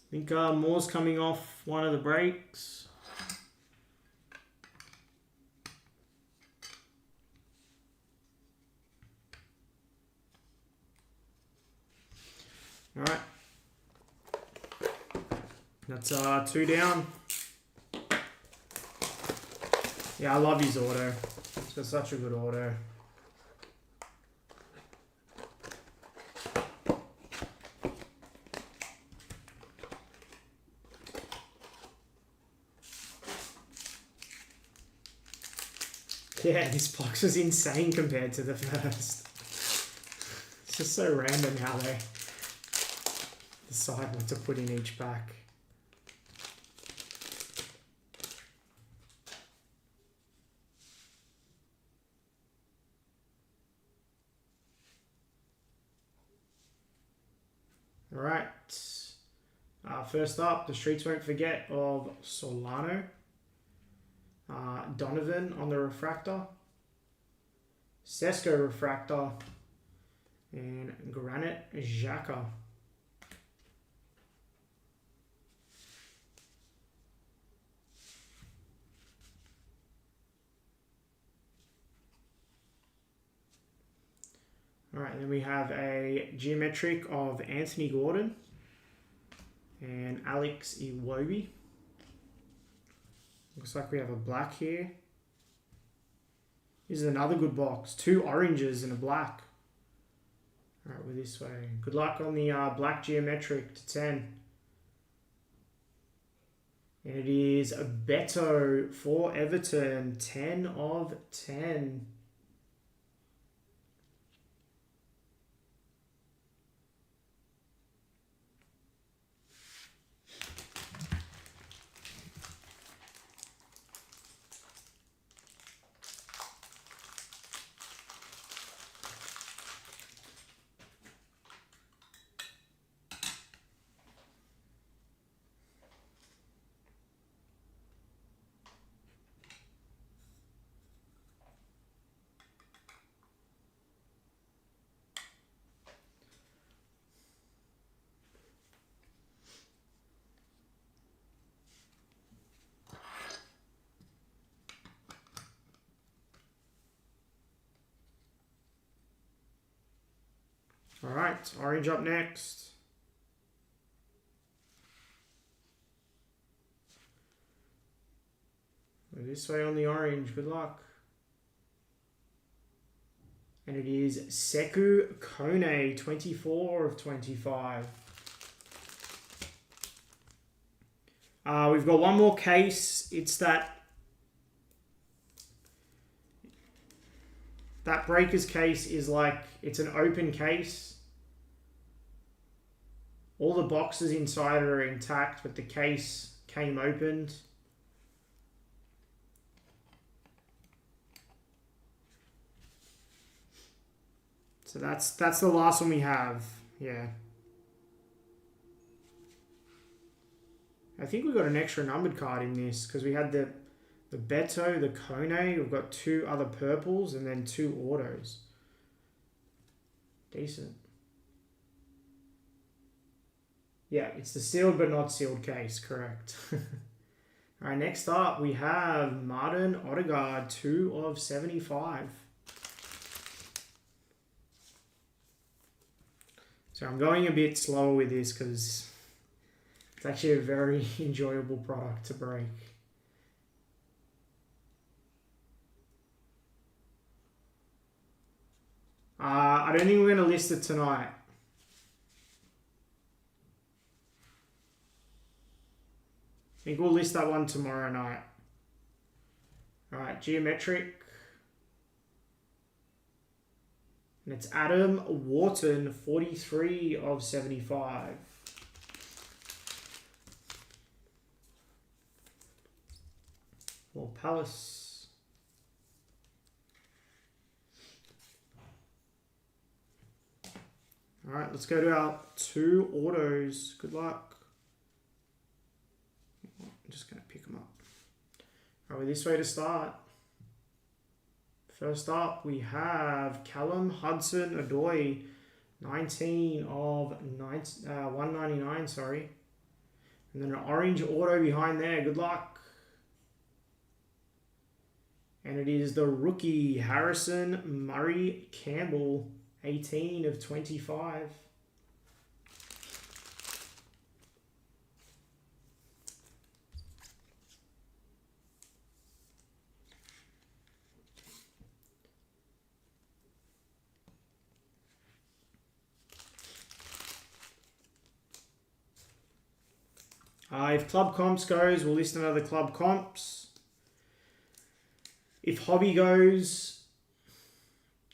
[SPEAKER 1] I think Moore's coming off one of the breaks. All right. That's 2 down. Yeah, I love his auto. It's got such a good auto. Yeah, this box was insane compared to the first. It's just so random how they decide what to put in each pack. All right. First up, the Streets Won't Forget of Solano. Donovan on the refractor. Sesko refractor. And Granit Xhaka. Alright, then we have a geometric of Anthony Gordon and Alex Iwobi. Looks like we have a black here. This is another good box. 2 oranges and a black. Alright, we're this way. Good luck on the black geometric to 10. And it is a Beto for Everton. 10 of 10. Alright, orange up next. We're this way on the orange. Good luck. And it is Sekou Kone, 24 of 25. We've got one more case. It's that Breakers case is like, it's an open case. All the boxes inside are intact, but the case came opened. So that's the last one we have. Yeah. I think we got an extra numbered card in this because we had the Beto, the Kone. We've got 2 other purples and then 2 autos. Decent. Yeah, it's the sealed but not sealed case, correct. All right, next up we have Martin Odegaard, 2 of 75. So I'm going a bit slower with this because it's actually a very enjoyable product to break. I don't think we're going to list it tonight. I think we'll list that one tomorrow night. Alright, geometric. And it's Adam Wharton, 43 of 75. Or Palace. Alright, let's go to our 2 autos. Good luck. Just going to pick them up. All right, this way to start. First up, we have Callum Hudson-Odoi, 19 of 199, sorry. And then an orange auto behind there. Good luck. And it is the rookie, Harrison Murray Campbell, 18 of 25. If Club Comps goes, we'll list another Club Comps. If Hobby goes,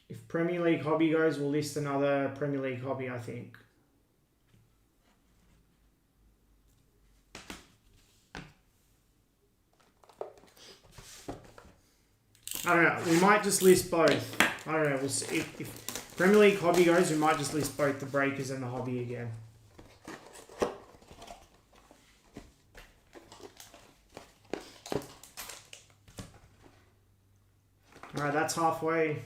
[SPEAKER 1] if Premier League Hobby goes, we'll list another Premier League Hobby, I think. I don't know. We might just list both. I don't know. We'll see. If Premier League Hobby goes, we might just list both the Breakers and the Hobby again. Alright, that's halfway.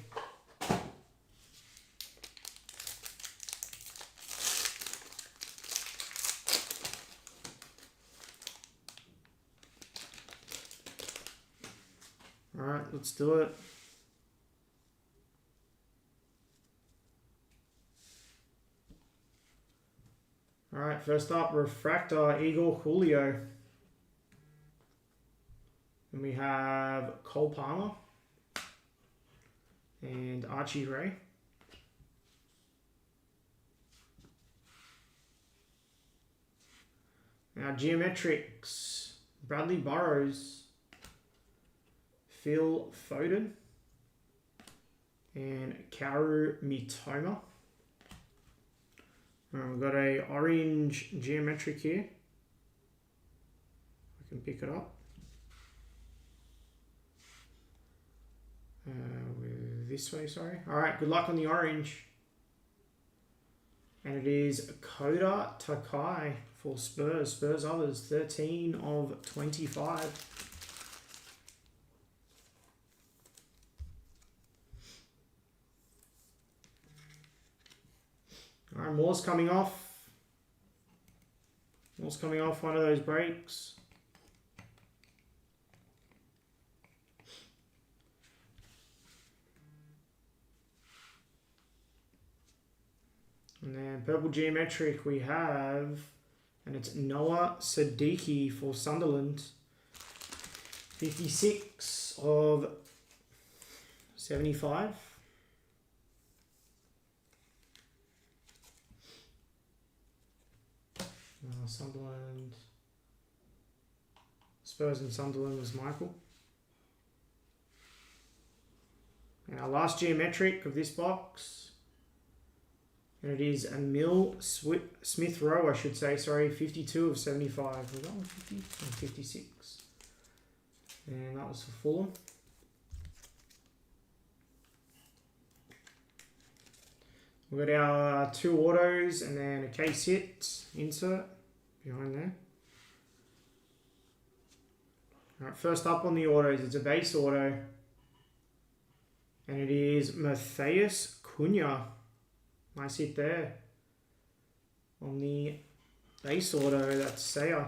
[SPEAKER 1] Alright, let's do it. Alright, first up, Refractor, Igor Julio. And we have Cole Palmer and Archie Ray. Now, Geometrics, Bradley Burrows, Phil Foden, and Kaoru Mitoma. We've got a orange geometric here. I can pick it up. This way, sorry. Alright, good luck on the orange. And it is Koda Takai for Spurs. Spurs others, 13 of 25. Alright, more's coming off. More's coming off one of those breaks. And then purple geometric we have, and it's Noah Siddiqui for Sunderland. 56 of 75. Sunderland. Spurs and Sunderland was Michael. And our last geometric of this box. And it is Emil Smith Rowe, I should say, sorry, 52 of 75. Was that one 50? No, 56. And that was for Fulham. We've got our 2 autos and then a case hit insert behind there. Alright, first up on the autos, it's a base auto. And it is Matheus Cunha. Nice hit there. On the base auto, that's Saya.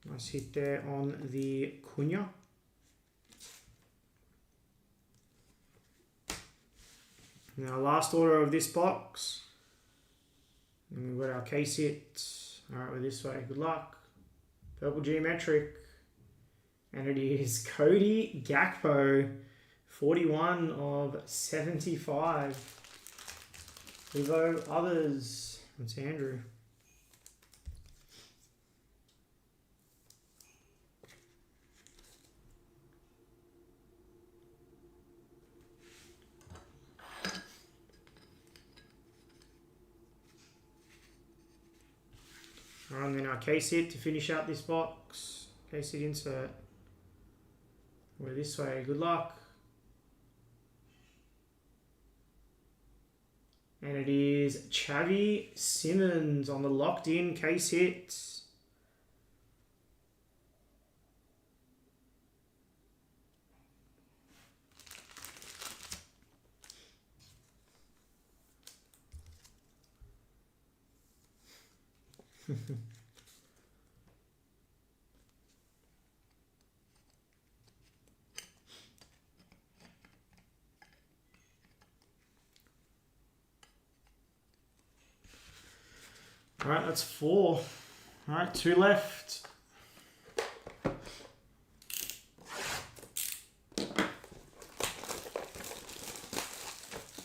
[SPEAKER 1] Nice hit there on the Cunha. Now, last order of this box. And we've got our case hit. Alright, we're this way. Good luck. Purple geometric. And it is Cody Gakpo. 41 of 75. Levo others. That's Andrew. Alright, and then our case hit to finish out this box. Case hit insert. We're this way. Good luck. And it is Xavi Simmons on the locked in case hit. All right, that's 4. All right, 2 left.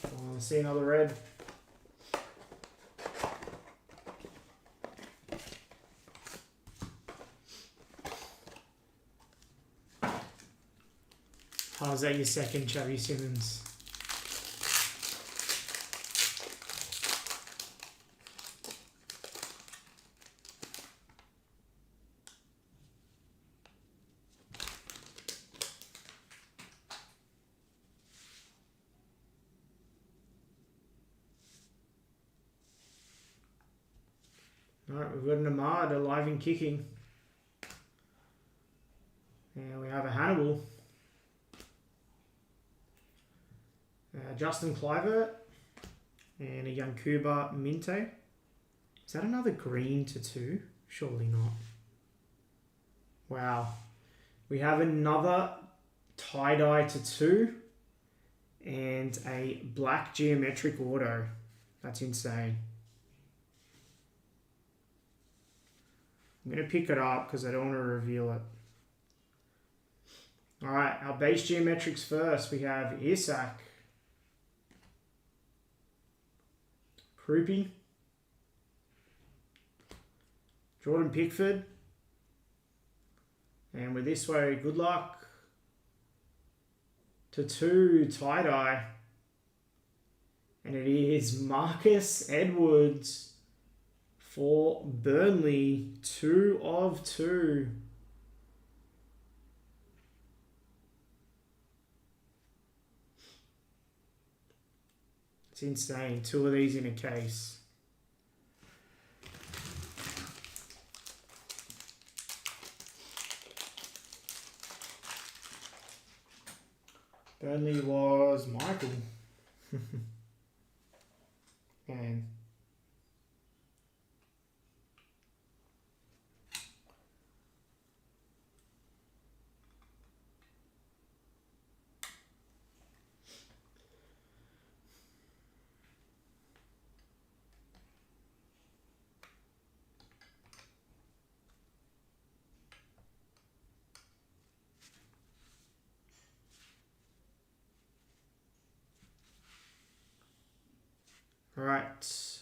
[SPEAKER 1] Oh, see another red. Oh, is that your second, Xavi Simmons? Alright, we've got an Ahmad alive and kicking. And we have a Hannibal. Justin Clivert. And a Yankuba Minte. Is that another green to 2? Surely not. Wow. We have another tie-dye to 2. And a black geometric auto. That's insane. I'm going to pick it up because I don't want to reveal it. Alright, our base geometrics first. We have Isak. Krupi. Jordan Pickford. And with this way, good luck. To 2, tie-dye. And it is Marcus Edwards for Burnley. 2 of 2. It's insane. 2 of these in a case. Burnley was Michael. Man. Alright,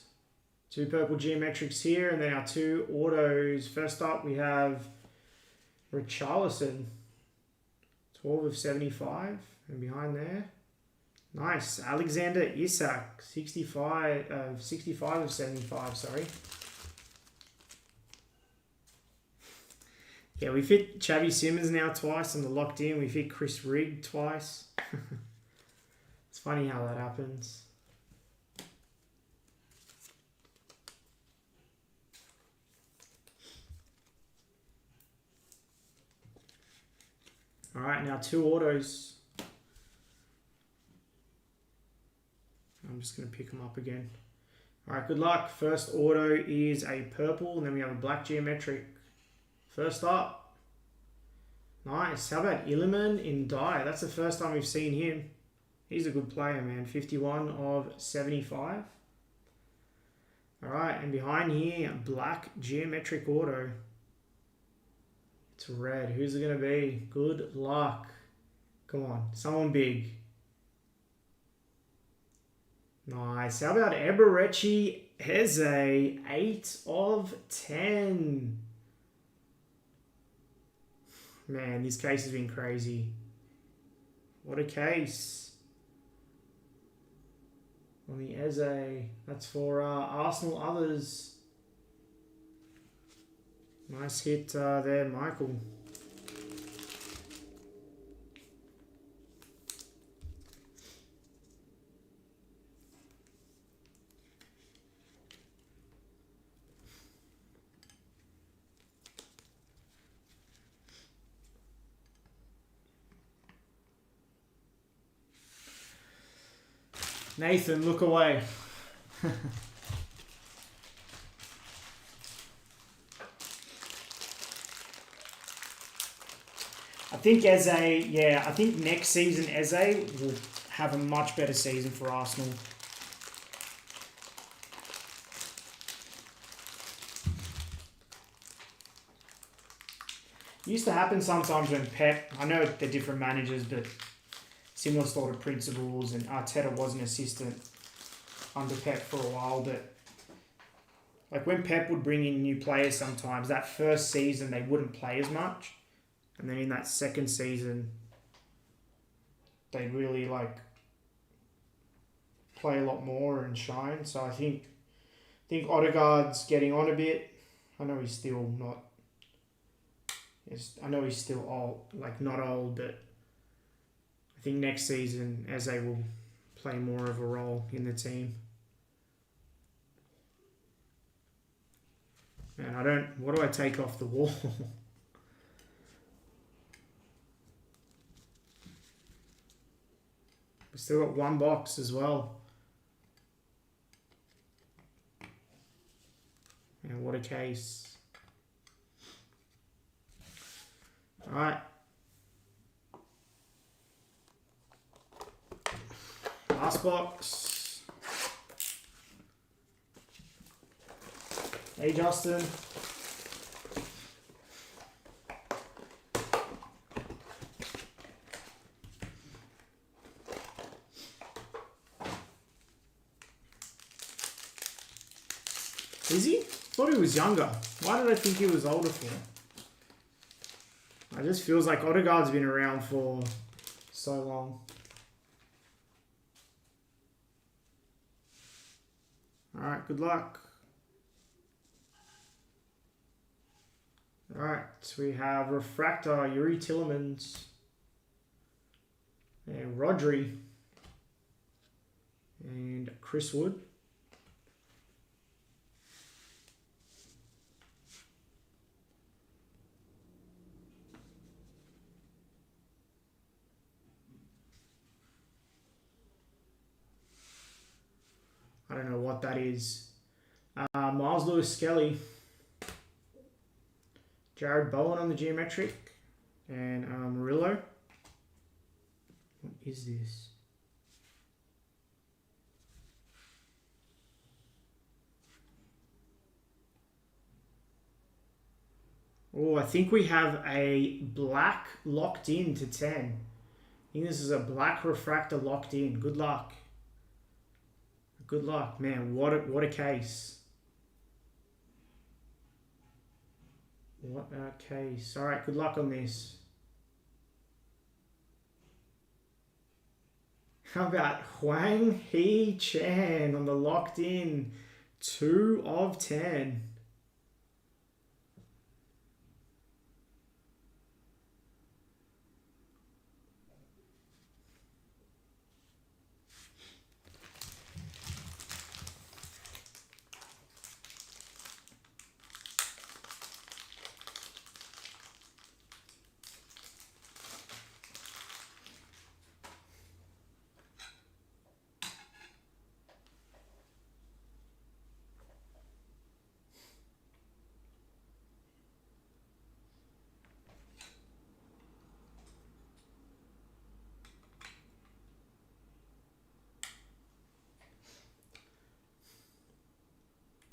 [SPEAKER 1] 2 purple geometrics here, and then our 2 autos. First up, we have Richarlison, 12 of 75, and behind there, nice, Alexander Isak, 65 of 75, sorry. Yeah, we fit Xavi Simons now twice on the locked in. We fit Chris Rigg twice. It's funny how that happens. All right, now 2 autos. I'm just going to pick them up again. All right, good luck. First auto is a purple, and then we have a black geometric. First up. Nice. How about Illiman in dye? That's the first time we've seen him. He's a good player, man. 51 of 75. All right, and behind here, black geometric auto. It's red. Who's it going to be? Good luck. Come on. Someone big. Nice. How about Eberechi Eze? 8 of 10. Man, this case has been crazy. What a case. On the Eze. That's for Arsenal others. Nice hit there, Michael. Nathan, look away. I think Eze, yeah, I think next season Eze will have a much better season for Arsenal. It used to happen sometimes when Pep, I know they're different managers, but similar sort of principles, and Arteta was an assistant under Pep for a while, but like when Pep would bring in new players sometimes, that first season they wouldn't play as much. And then in that second season, they really like play a lot more and shine. So I think Odegaard's getting on a bit. I know he's still not. I know he's still old, like not old, but I think next season Eze will play more of a role in the team. Man, what do I take off the wall? We still got one box as well. And what a case. Alright. Last box. Hey, Justin. Is he? Thought he was younger. Why did I think he was older for? It just feels like Odegaard's been around for so long. Alright, good luck. Alright, we have Refractor, Yuri Tillemans, and Rodri, and Chris Wood. I don't know what that is. Miles Lewis Skelly. Jared Bowen on the geometric. And Murillo. What is this? Oh, I think we have a black locked in to 10. I think this is a black refractor locked in. Good luck. Good luck, man. What a case. What a case. All right, good luck on this. How about Huang He Chan on the locked in 2 of 10.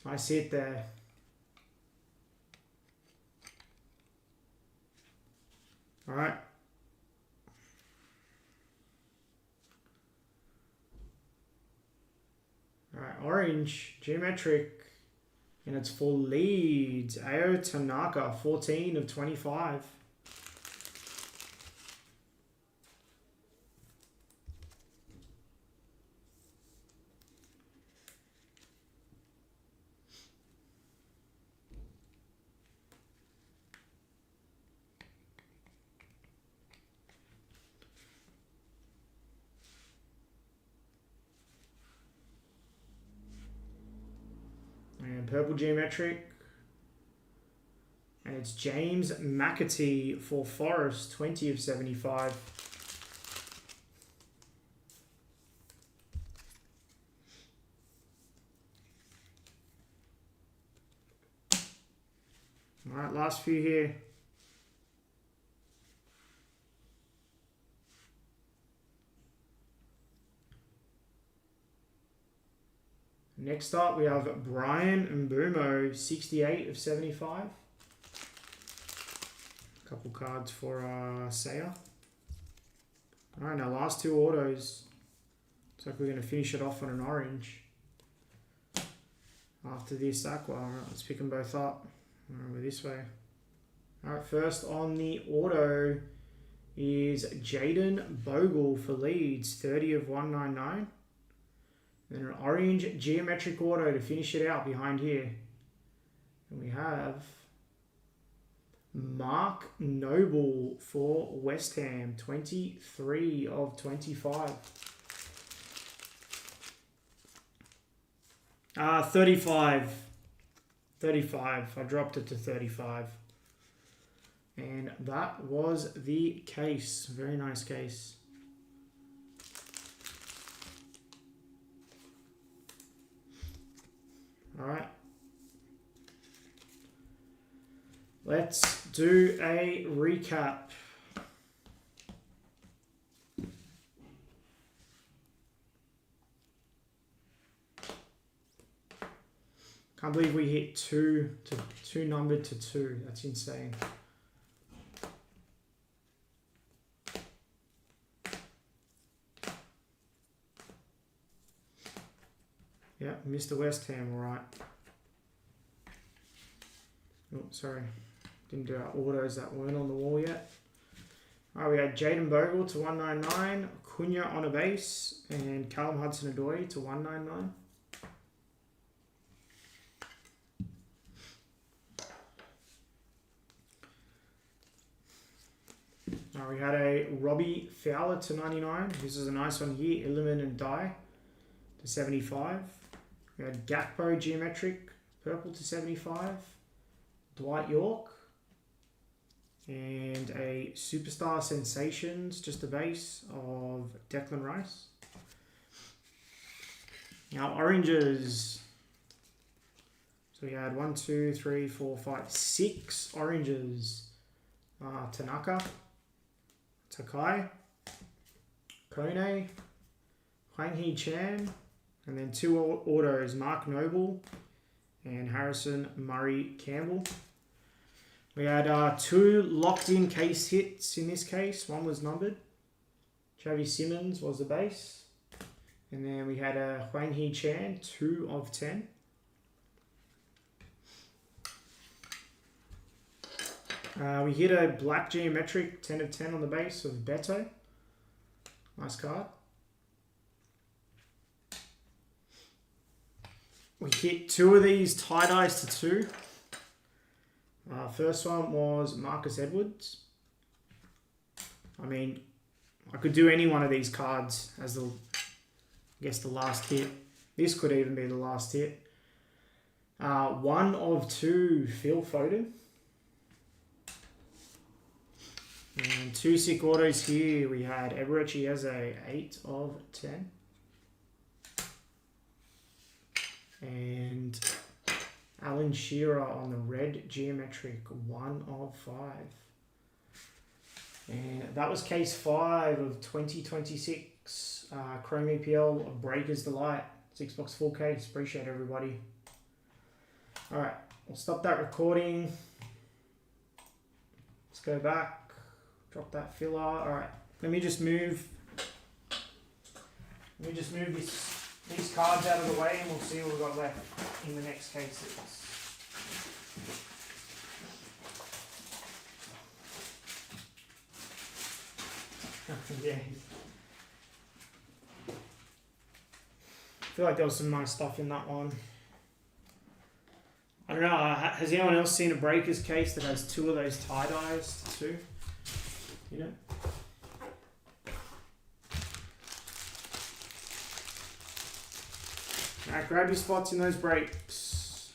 [SPEAKER 1] I see it there. All right. All right, orange, geometric, and it's for Leeds. Ao Tanaka, 14 of 25. And purple geometric. And it's James McAtee for Forest, 20 of 75. All right, last few here. Next up, we have Brian Mbumo, 68 of 75. A couple cards for Saya. All right, now last 2 autos. Looks like we're going to finish it off on an orange. After this aqua, all right, let's pick them both up. Over this way. All right, first on the auto is Jaden Bogle for Leeds, 30 of 199. Then an orange geometric auto to finish it out behind here. And we have Mark Noble for West Ham, 23 of 25. 35. 35. I dropped it to 35. And that was the case. Very nice case. Alright. Let's do a recap. Can't believe we hit two numbered to 2. That's insane. Yeah, Mr. West Ham, all right. Oh, sorry. Didn't do our autos that weren't on the wall yet. All right, we had Jaden Bogle to 199, Cunha on a base, and Callum Hudson-Odoi to 199. We had a Robbie Fowler to 99. This is a nice one here. Illiman and Dye to 75. We had Gakpo Geometric Purple to 75. Dwight York. And a Superstar Sensations, just a base of Declan Rice. Now oranges. So we had 1, 2, 3, 4, 5, 6 oranges. Tanaka. Takai, Kone, Hwang Hee Chan, and then 2 autos, Mark Noble and Harrison Murray Campbell. We had 2 locked-in case hits in this case. One was numbered. Travis Simmons was the base. And then we had a Hwang Hee Chan, 2 of 10. We hit a black geometric 10 of 10 on the base of Beto. Nice card. We hit 2 of these tie-dyes to 2. First one was Marcus Edwards. I mean, I could do any one of these cards as the, I guess, the last hit. This could even be the last hit. 1 of 2 Phil Foden. And 2 sick autos here. We had Eberechi as a 8 of 10. And Alan Shearer on the red geometric 1 of 5. And that was case 5 of 2026 Chrome EPL Breakers Delight. 6-box full case. Appreciate everybody. Alright, we'll stop that recording. Let's go back. Drop that filler. Alright, let me just move these cards out of the way and we'll see what we've got left in the next cases. Yeah. I feel like there was some nice stuff in that one. I don't know, has anyone else seen a Breakers case that has 2 of those tie-dyes too? You know? Alright, grab your spots in those breaks.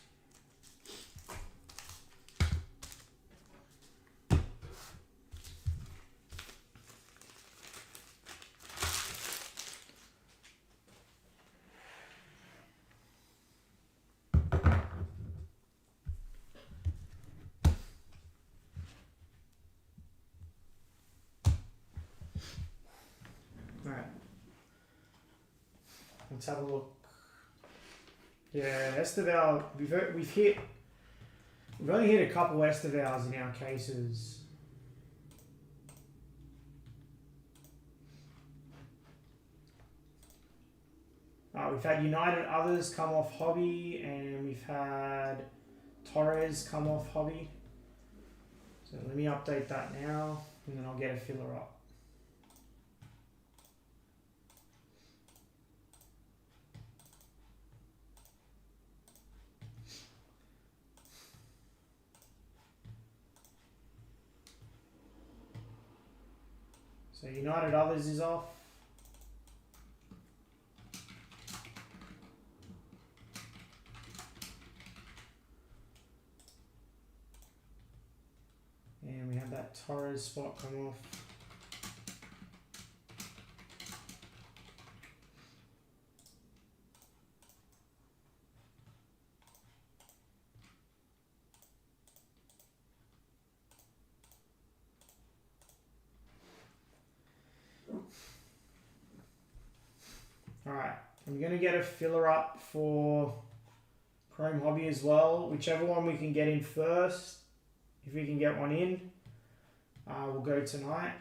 [SPEAKER 1] Alright. Let's have a look. Yeah, Esteval, we've only hit a couple Estevals in our cases. We've had United Others come off hobby, and we've had Torres come off hobby. So let me update that now, and then I'll get a filler up. So United Others is off. And we have that Torres spot come off. I'm going to get a filler up for Chrome Hobby as well. Whichever one we can get in first, if we can get one in, we'll go tonight.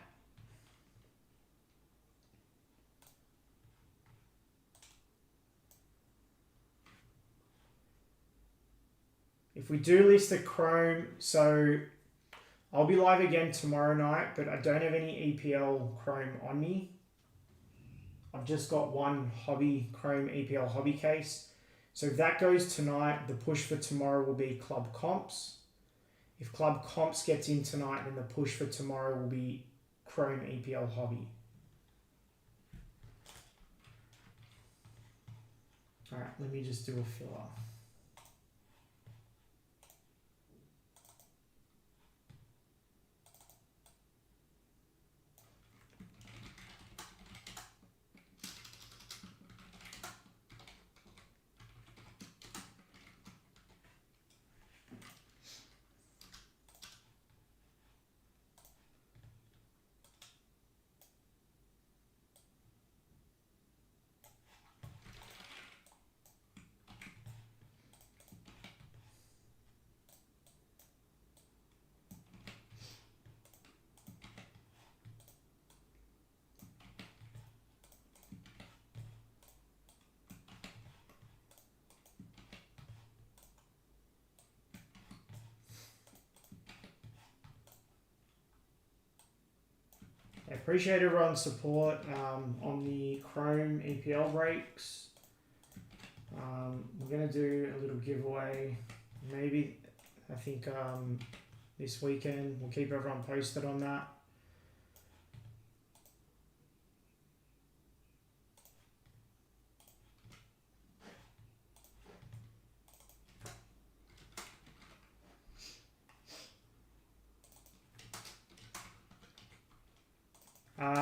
[SPEAKER 1] If we do list a Chrome, so I'll be live again tomorrow night, but I don't have any EPL Chrome on me. I've just got one hobby Chrome EPL hobby case. So if that goes tonight, the push for tomorrow will be Club Comps. If Club Comps gets in tonight, then the push for tomorrow will be Chrome EPL hobby. All right, let me just do a filler. I appreciate everyone's support on the Chrome EPL breaks. We're going to do a little giveaway. Maybe, I think this weekend. We'll keep everyone posted on that.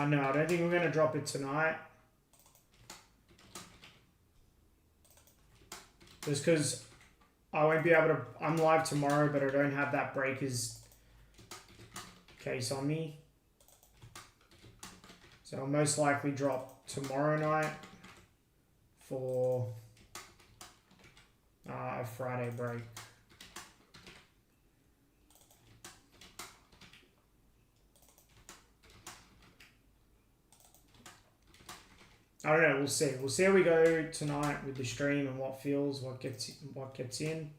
[SPEAKER 1] No, I don't think we're going to drop it tonight. Just because I won't be able to... I'm live tomorrow, but I don't have that breakers case on me. So I'll most likely drop tomorrow night for a Friday break. I don't know. We'll see. We'll see how we go tonight with the stream and what feels, what gets in.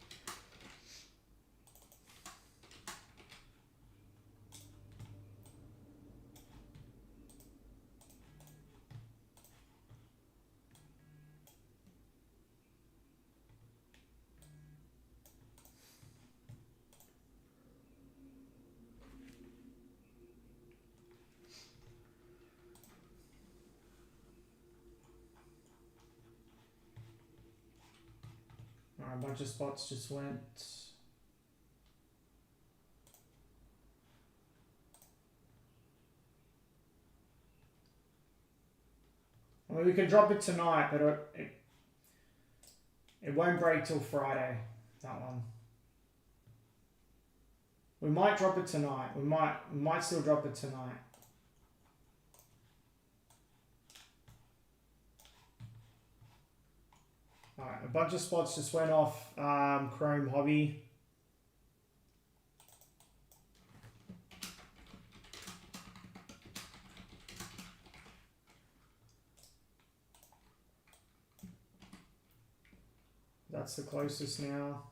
[SPEAKER 1] A bunch of spots just went. I mean, we can drop it tonight, but it won't break till Friday, that one. We might drop it tonight. We might still drop it tonight. Alright, a bunch of spots just went off Chrome Hobby. That's the closest now.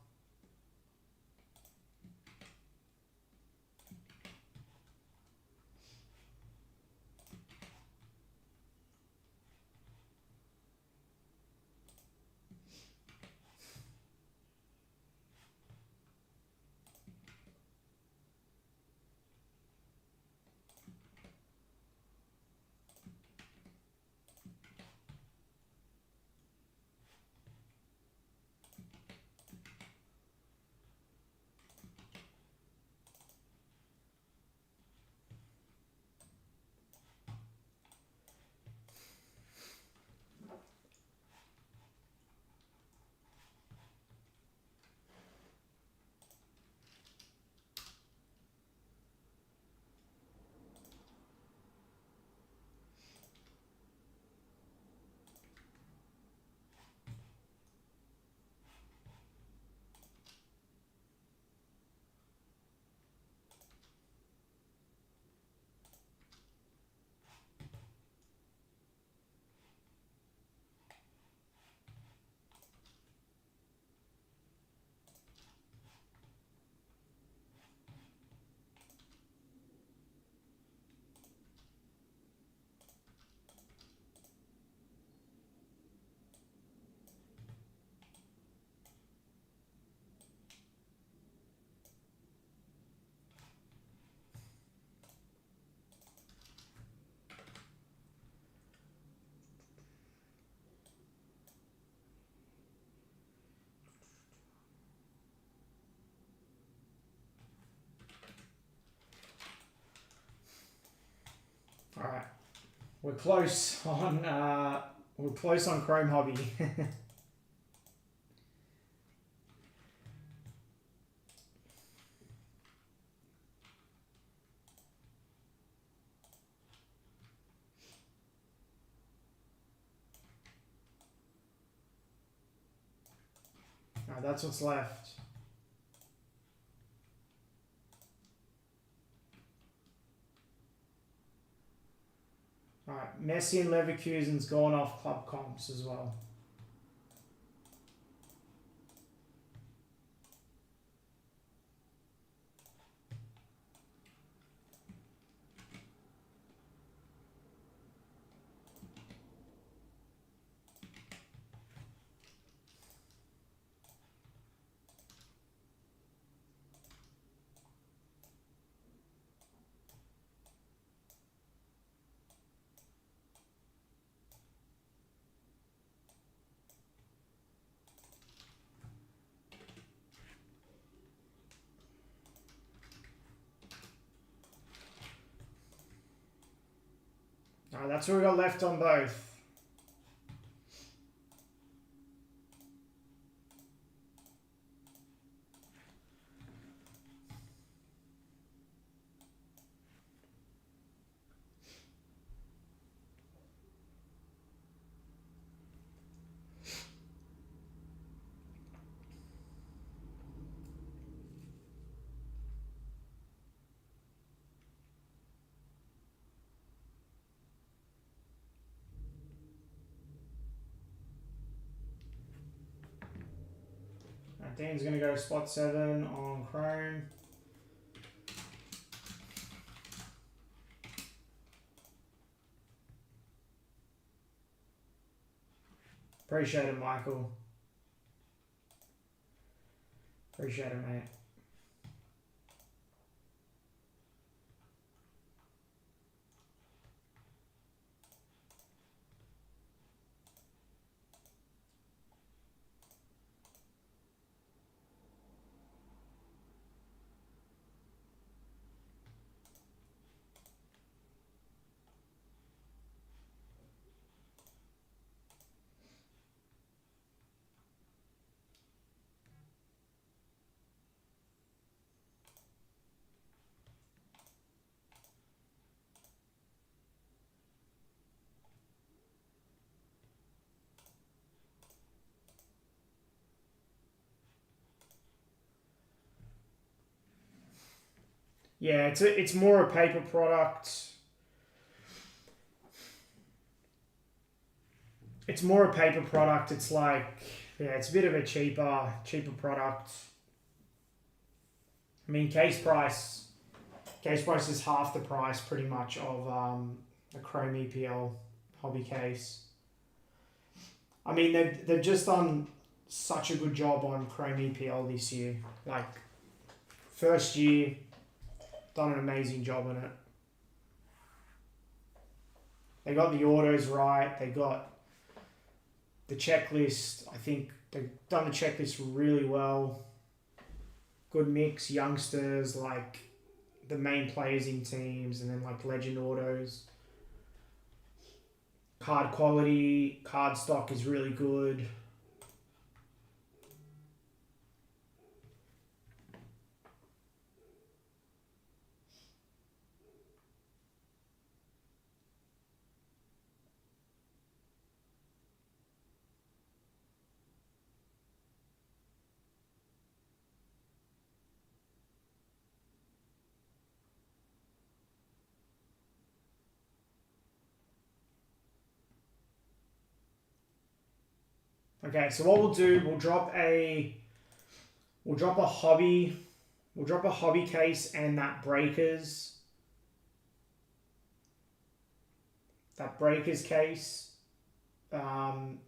[SPEAKER 1] Alright. We're close on Chrome Hobby. Alright, that's what's left. Alright, Messi and Leverkusen's gone off club comps as well. Alright, that's what we got left on both. Dean's going to go spot 7 on Chrome. Appreciate it, Michael. Appreciate it, mate. Yeah, it's more a paper product. It's more a paper product. It's like, yeah, it's a bit of a cheaper product. I mean, case price is half the price pretty much of a Chrome EPL hobby case. I mean, they've just done such a good job on Chrome EPL this year. Like, first year, done an amazing job on it. They got the autos right. They got the checklist. I think they've done the checklist really well. Good mix, youngsters, like the main players in teams, and then like legend autos. Card quality, card stock is really good. Okay, so what we'll do, we'll drop a hobby case and that breakers case. We'll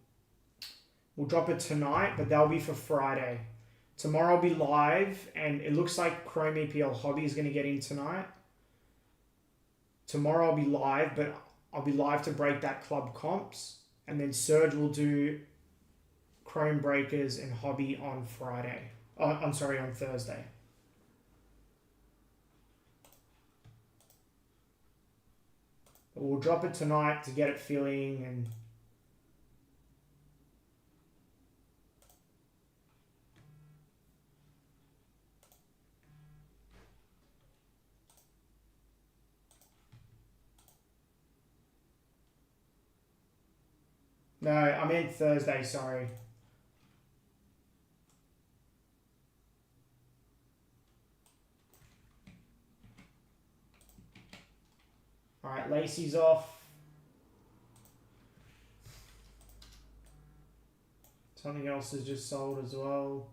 [SPEAKER 1] drop it tonight, but that'll be for Friday. Tomorrow I'll be live, and it looks like Chrome EPL Hobby is going to get in tonight. Tomorrow I'll be live, but I'll be live to break that club comps, and then Serge will do Chrome Breakers and Hobby on Friday. On Thursday. We'll drop it tonight to get it filling and. No, I meant Thursday, sorry. Alright, Lacey's off. Something else is just sold as well.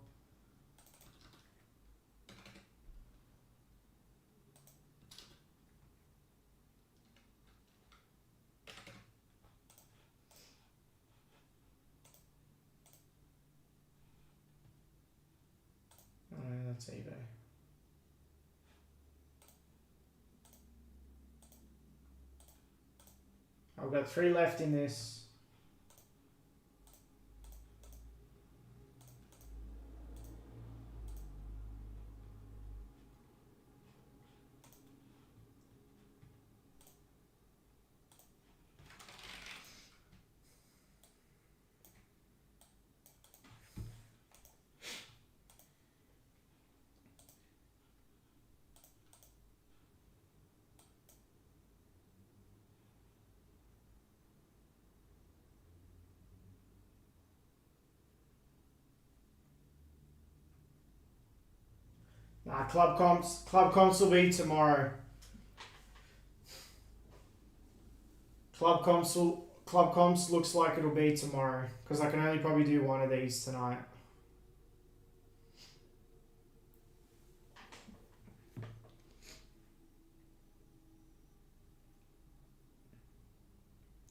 [SPEAKER 1] That's eBay. I've got 3 left in this. Nah, club comps will be tomorrow. Club comps looks like it'll be tomorrow because I can only probably do one of these tonight.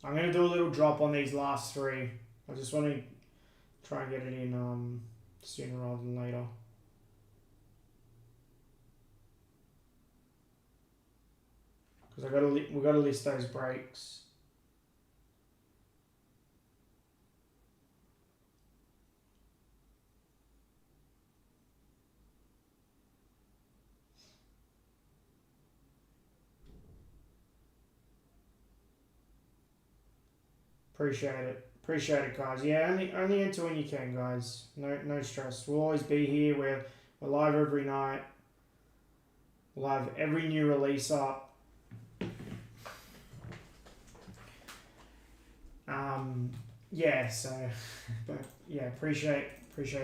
[SPEAKER 1] I'm gonna do a little drop on these last 3. I just want to try and get it in sooner rather than later. Because we got to list those breaks. Appreciate it, guys. Yeah, only enter when you can, guys. No stress. We'll always be here. We're live every night. We'll have every new release up. Yeah, so, but yeah, appreciate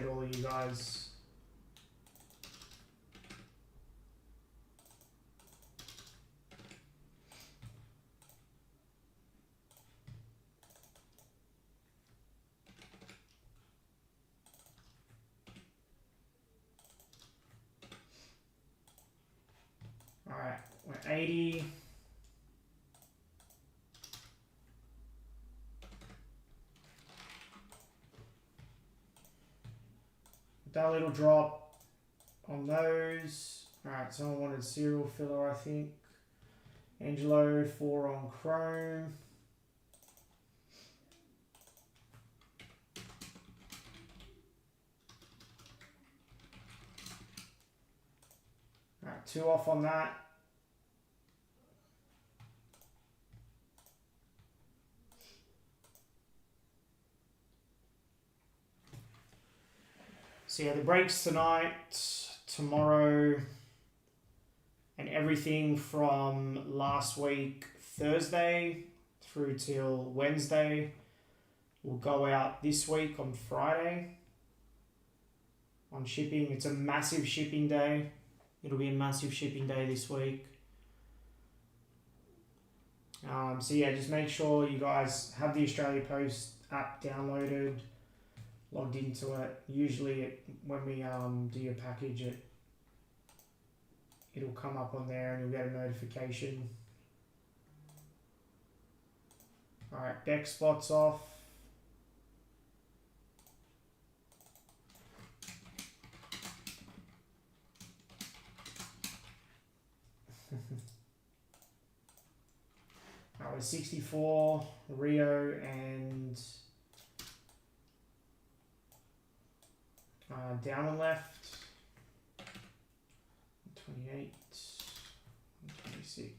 [SPEAKER 1] all of you guys. All right, we're 80. That little drop on those. Alright, someone wanted serial filler, I think. Angelo, 4 on Chrome. Alright, 2 off on that. So yeah, the breaks tonight, tomorrow, and everything from last week, Thursday, through till Wednesday, will go out this week on Friday on shipping. It's a massive shipping day. It'll be a massive shipping day this week. So yeah, just make sure you guys have the Australia Post app downloaded, logged into it. Usually when we do your package, it'll come up on there and you'll get a notification. Alright, Beck spots off. Alright, 64, Rio and down and left, 28, 26,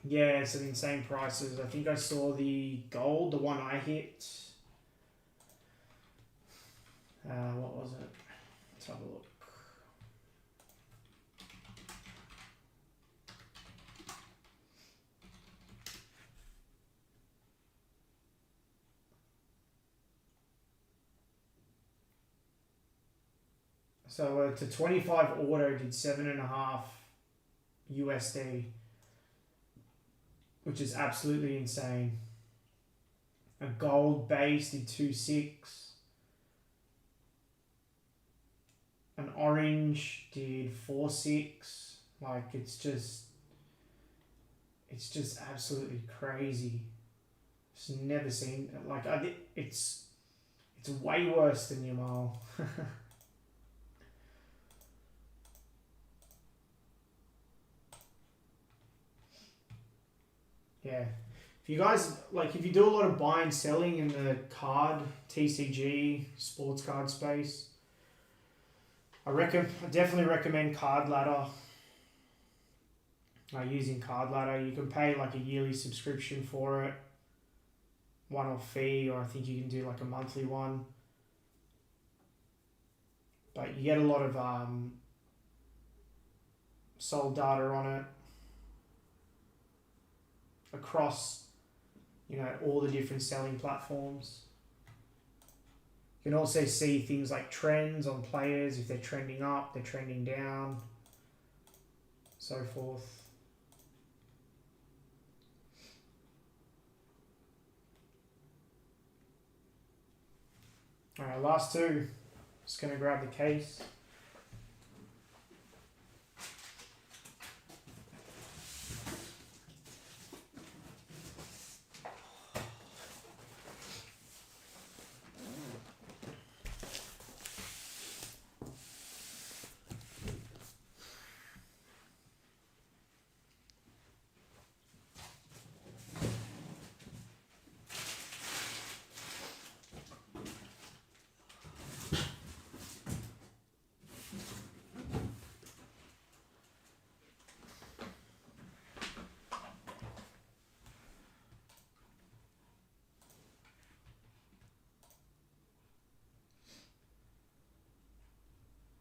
[SPEAKER 1] Yeah, it's an insane prices. I think I saw the gold, the one I hit. What was it? Let's have a look. So to 25 auto did 7.5 USD, which is absolutely insane. A gold base did 2.6. An orange did 4.6. Like it's just absolutely crazy. Just never seen like it's way worse than Yamal. Yeah. If you guys like, if you do a lot of buying selling in the card TCG sports card space, I definitely recommend Card Ladder. Using Card Ladder, you can pay like a yearly subscription for it, one-off fee, or I think you can do like a monthly one. But you get a lot of sold data on it across, all the different selling platforms. You can also see things like trends on players, if they're trending up, they're trending down, so forth. Alright, last two. Just going to grab the case.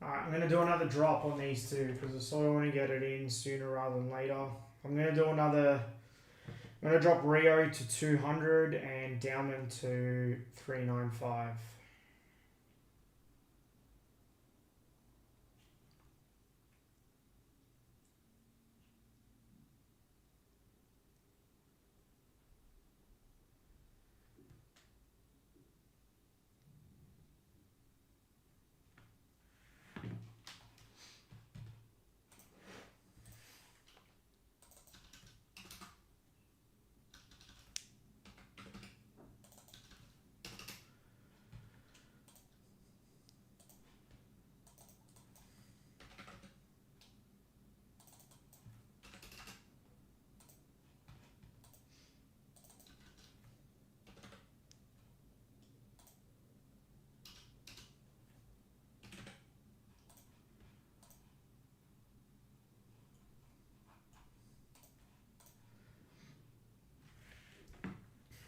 [SPEAKER 1] Alright, I'm going to do another drop on these two because I sort of want to get it in sooner rather than later. I'm going to do another. I'm going to drop Rio to 200 and Dowman to 395.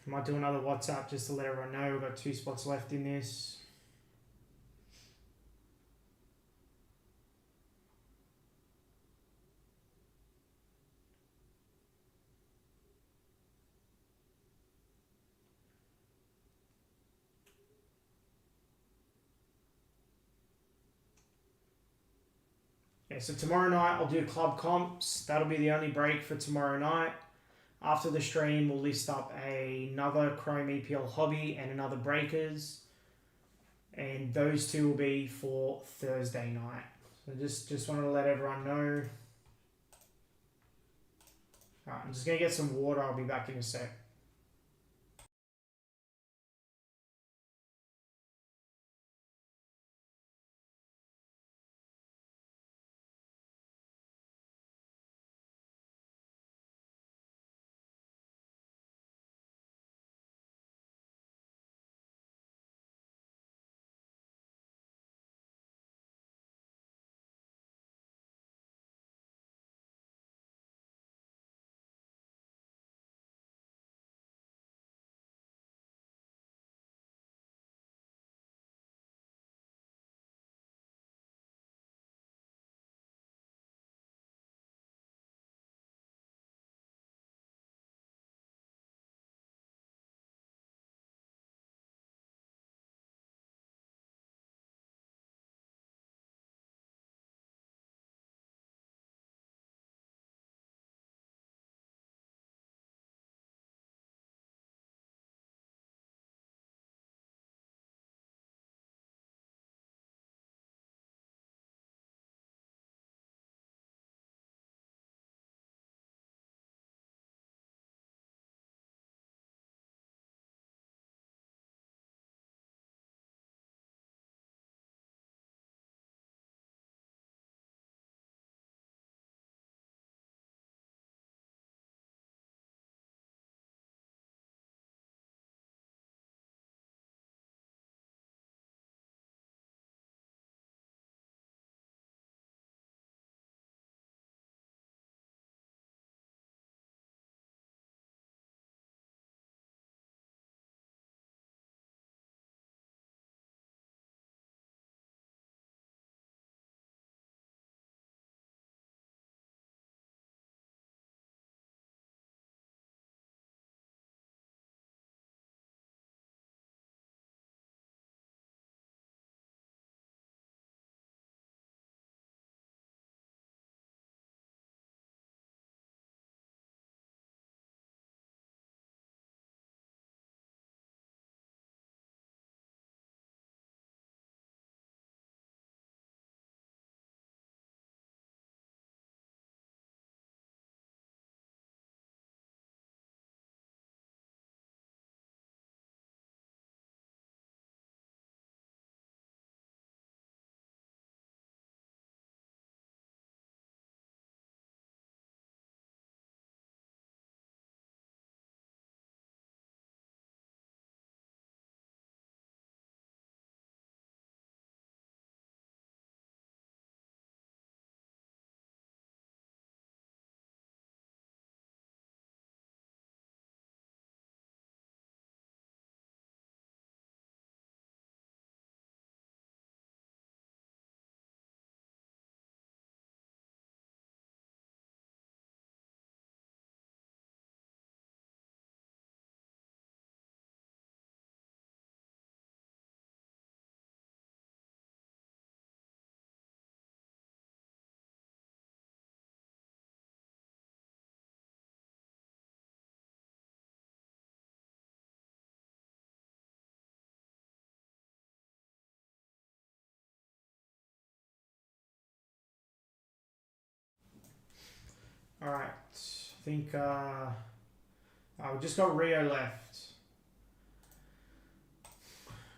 [SPEAKER 1] Might do another WhatsApp just to let everyone know we've got 2 spots left in this. Yeah, so tomorrow night I'll do club comps. That'll be the only break for tomorrow night. After the stream, we'll list up another Chrome EPL hobby and another breakers. And those two will be for Thursday night. So just wanted to let everyone know. Alright, I'm just going to get some water. I'll be back in a sec. Alright, I think we just got Rio left.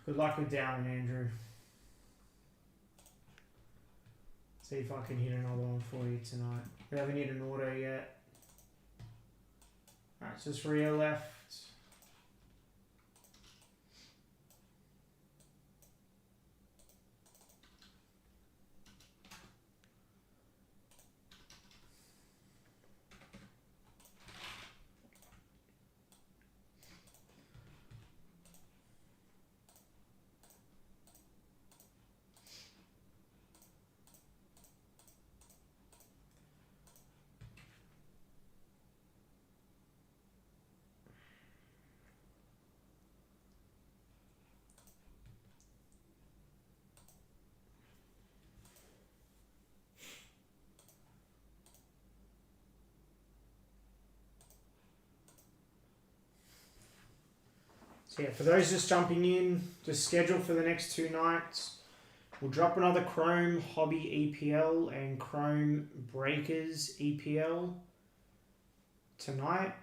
[SPEAKER 1] Good luck with Down, Andrew. See if I can hit another one for you tonight. We haven't hit an auto yet. Alright, it's just Rio left. So yeah, for those just jumping in, just schedule for the next 2 nights. We'll drop another Chrome Hobby EPL and Chrome Breakers EPL tonight.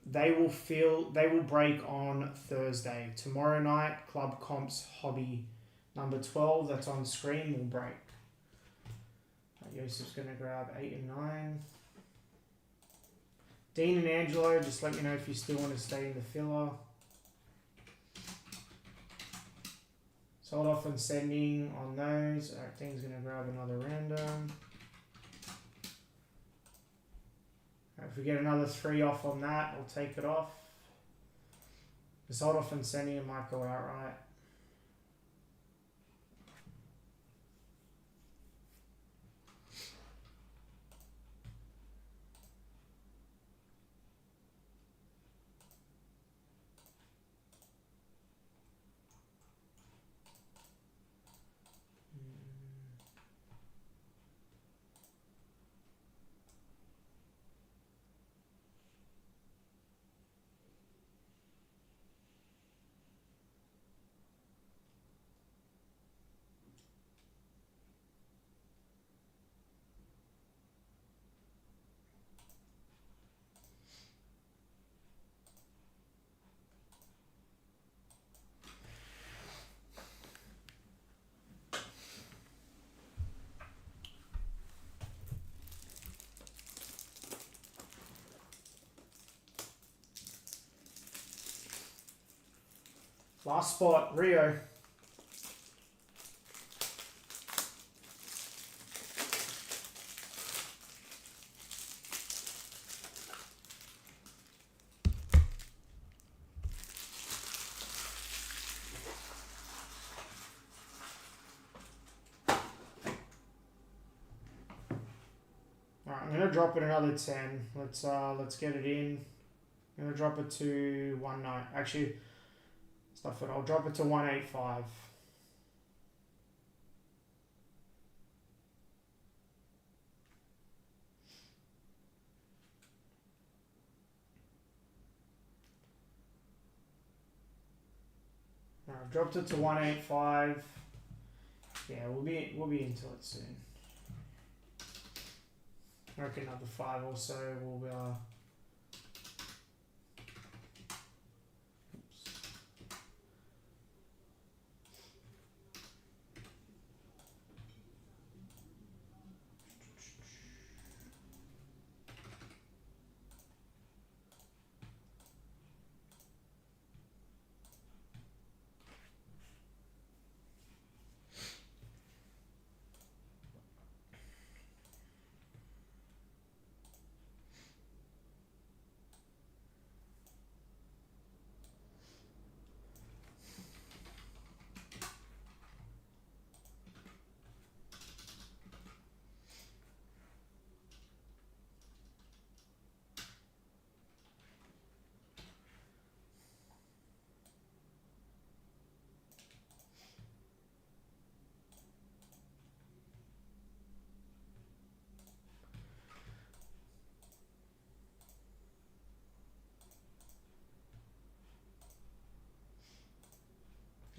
[SPEAKER 1] They will break on Thursday. Tomorrow night, Club Comps Hobby number 12, that's on screen, will break. Yosef's going to grab 8 and 9. Dean and Angelo, just let me know if you still want to stay in the filler. Sold off on sending on those. Alright, Dean's going to grab another random. If we get another 3 off on that, I'll take it off. The sold off on sending, it might go outright. Last spot, Rio. Alright, I'm gonna drop it another 10. Let's get it in. I'm gonna drop it to 19. Actually, stuff it. I'll drop it to 185. Alright, I've dropped it to 185. Yeah, we'll be into it soon. I reckon another 5 or so will be.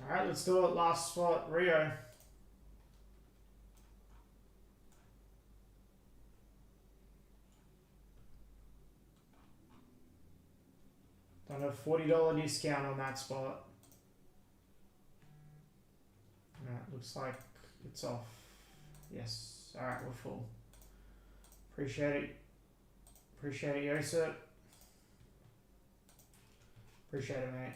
[SPEAKER 1] Alright, let's do it. Last spot, Rio. Got a $40 discount on that spot. Alright, looks like it's off. Yes. Alright, we're full. Appreciate it. Appreciate it, Yosef. Appreciate it, mate.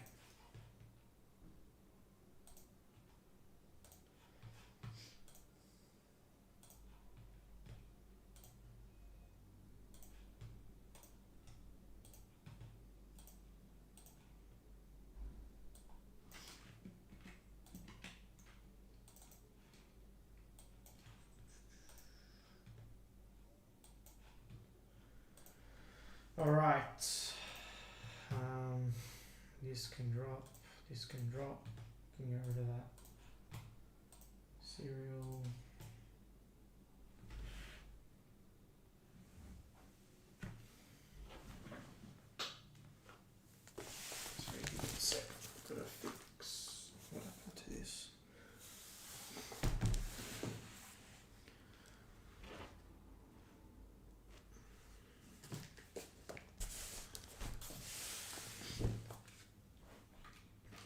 [SPEAKER 1] Alright. This can drop. This can drop. Can get rid of that. Cereal. Sorry, give me a sec. Gotta fix what happened to this.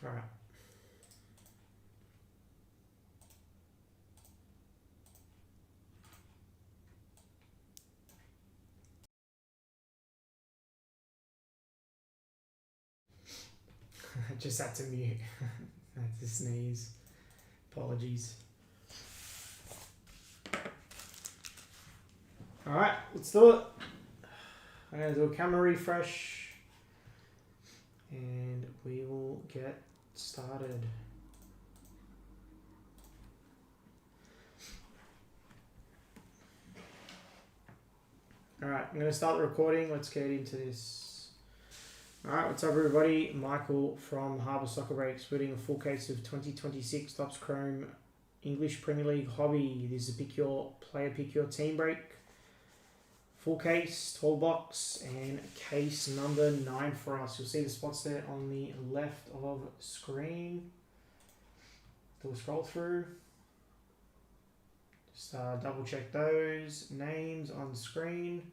[SPEAKER 1] Alright. I just had to mute. I had to sneeze. Apologies. Alright, let's do it. I'm going to do a camera refresh. And we will get started. Alright, I'm going to start the recording. Let's get into this. Alright, what's up everybody? Michael from Harbour Soccer Break, splitting a full case of 2026 Topps Chrome English Premier League Hobby. This is a pick your player, pick your team break. Full case, tall box, and case number 9 for us. You'll see the spots there on the left of screen. Do a scroll through. Just double check those names on screen.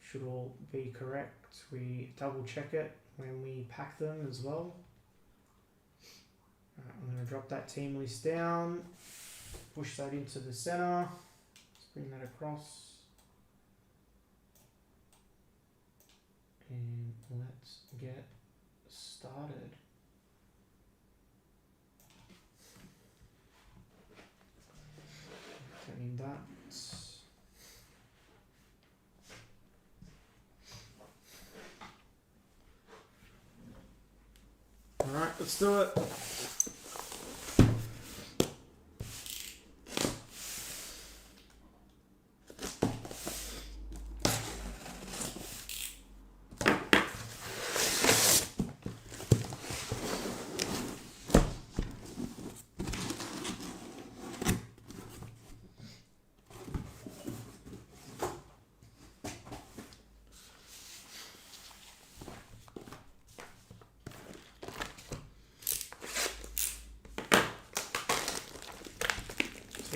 [SPEAKER 1] Should all be correct. We double check it when we pack them as well. I'm going to drop that team list down. Push that into the center. Let's bring that across. And let's get started. Don't need that. Alright, let's do it.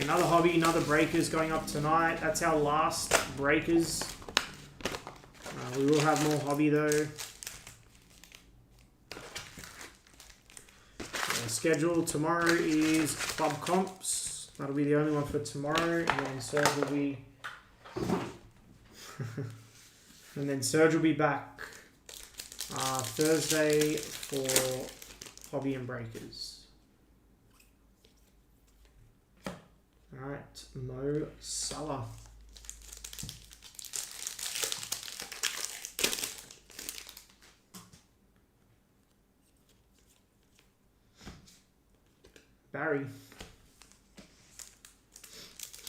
[SPEAKER 1] Another hobby, another breakers going up tonight. That's our last breakers. We will have more hobby though. Schedule tomorrow is club comps. That'll be the only one for tomorrow, and then Serge will be and then Serge will be back Thursday for hobby and breakers. Alright, Mo Salah. Barry.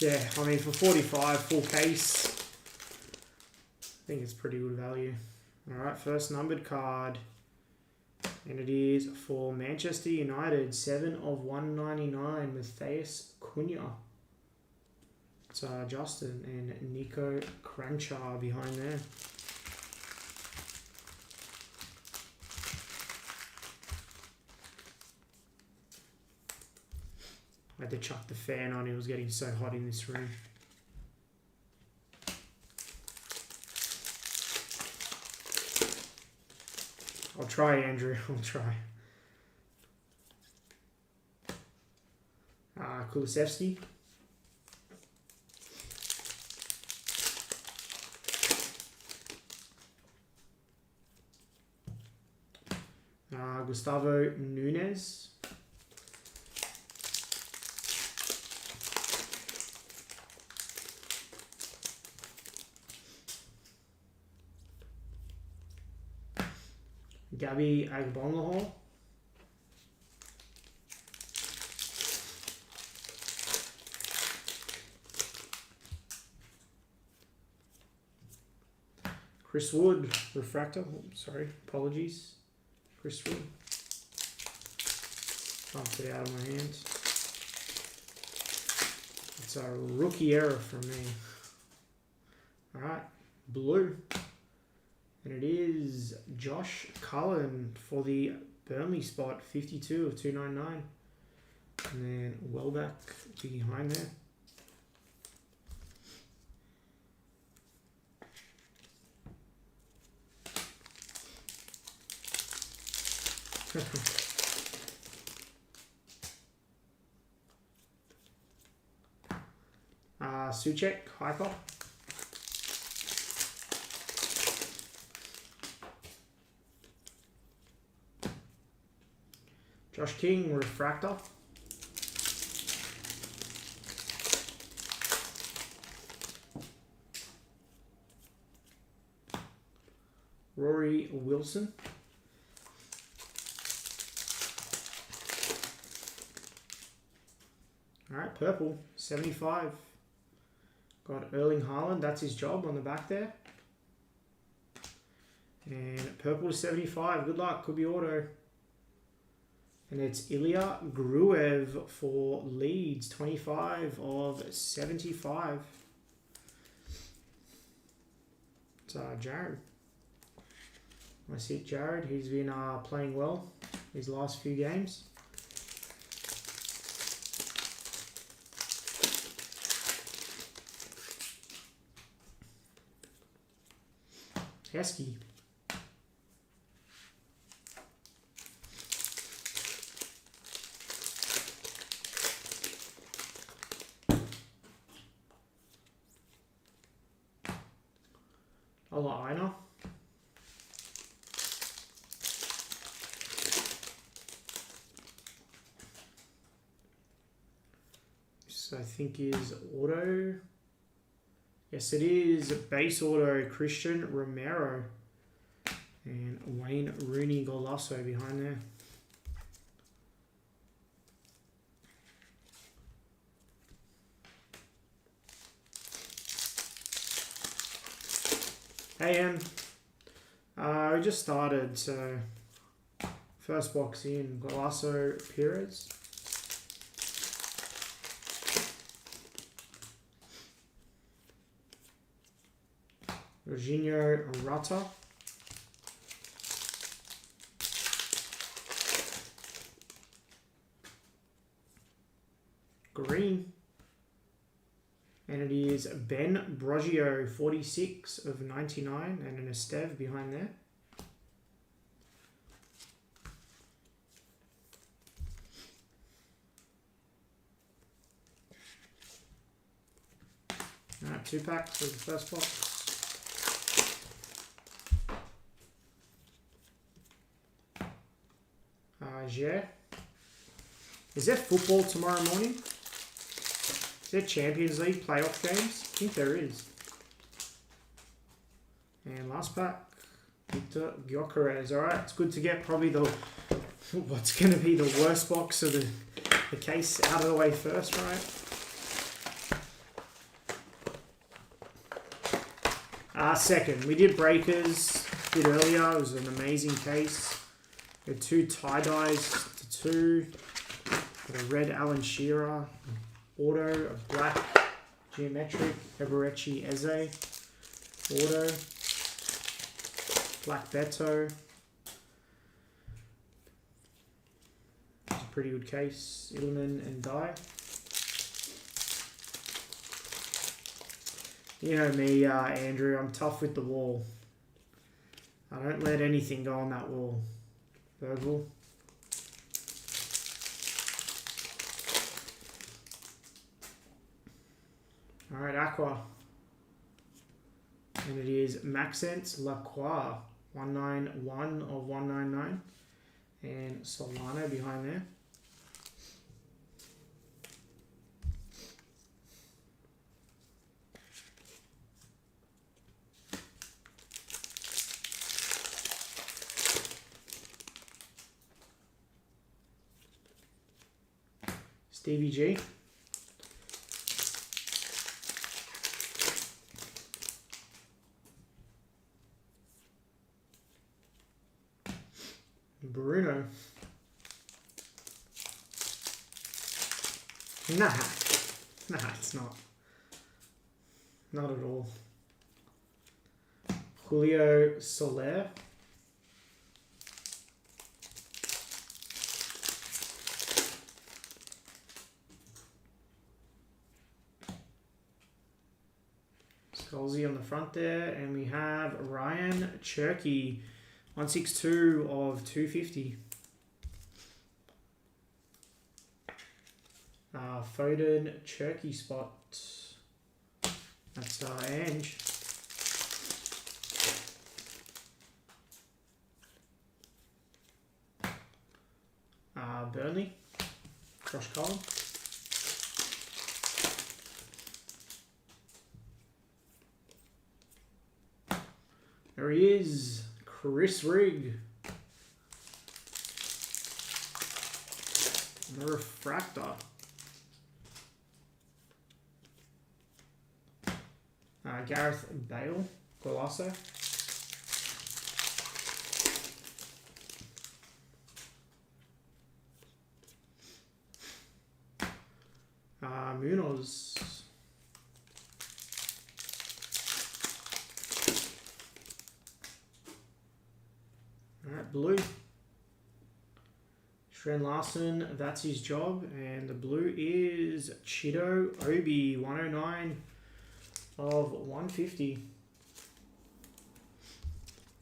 [SPEAKER 1] Yeah, I mean for 45 full case, I think it's pretty good value. Alright, first numbered card. And it is for Manchester United, 7 of 199, Matthias Cunha. It's Justin and Nico Cranchar behind there. I had to chuck the fan on, it was getting so hot in this room. I'll try, Andrew. I'll try. Kulusevski. Gustavo Nunes. Gabby Agbonlahor. Chris Wood, refractor. Oh, sorry, apologies. Chris Wood. Bumped it out of my hands. It's a rookie error from me. Alright, blue. And it is Josh Cullen for the Burnley spot, 52 of 299. And then Welbeck behind there. Suchek, hyper. Josh King, refractor. Rory Wilson. Alright, purple, 75. Got Erling Haaland, that's his job on the back there. And purple to 75, good luck, could be auto. And it's Ilya Gruev for Leeds, 25 of 75. It's Jared. I see it, Jared. He's been playing well these last few games. Heskey. Ola Aina. This I think is auto. Yes, it is base auto Christian Romero and Wayne Rooney Golasso behind there. Hey, we just started, so first box in Golasso Perez. Jorginho Rata. Green. And it is Ben Broggio, 46 of 99, and an Esteve behind there. Alright, 2 packs for the first box. Yeah. Is there football tomorrow morning? Is there Champions League playoff games? I think there is. And last pack, Victor Gyökeres. Alright, it's good to get probably the what's going to be the worst box of the case out of the way first, right? Second, we did breakers a bit earlier. It was an amazing case. We had 2 tie-dyes to 2. Got a red Alan Shearer, auto, a black geometric Eberechi Eze, auto, black Beto. It's a pretty good case. Ilman and Dye. You know me, Andrew, I'm tough with the wall. I don't let anything go on that wall. Virgil. Alright, Aqua. And it is Maxence Lacroix. 191 of 199. And Solano behind there. Stevie G. Bruno. Nah. Nah, it's not. Not at all. Julio Soler. Scalzi on the front there. And we have Ryan Cherky. 162 of 250. Foden Cherky spot. That's Ange. Burnley. Josh Cole. There he is. Chris Rigg. The refractor. Gareth Bale. Golasso. Munoz. Alright, blue. Shren Larson, that's his job. And the blue is Chido Obi, 109 of 150.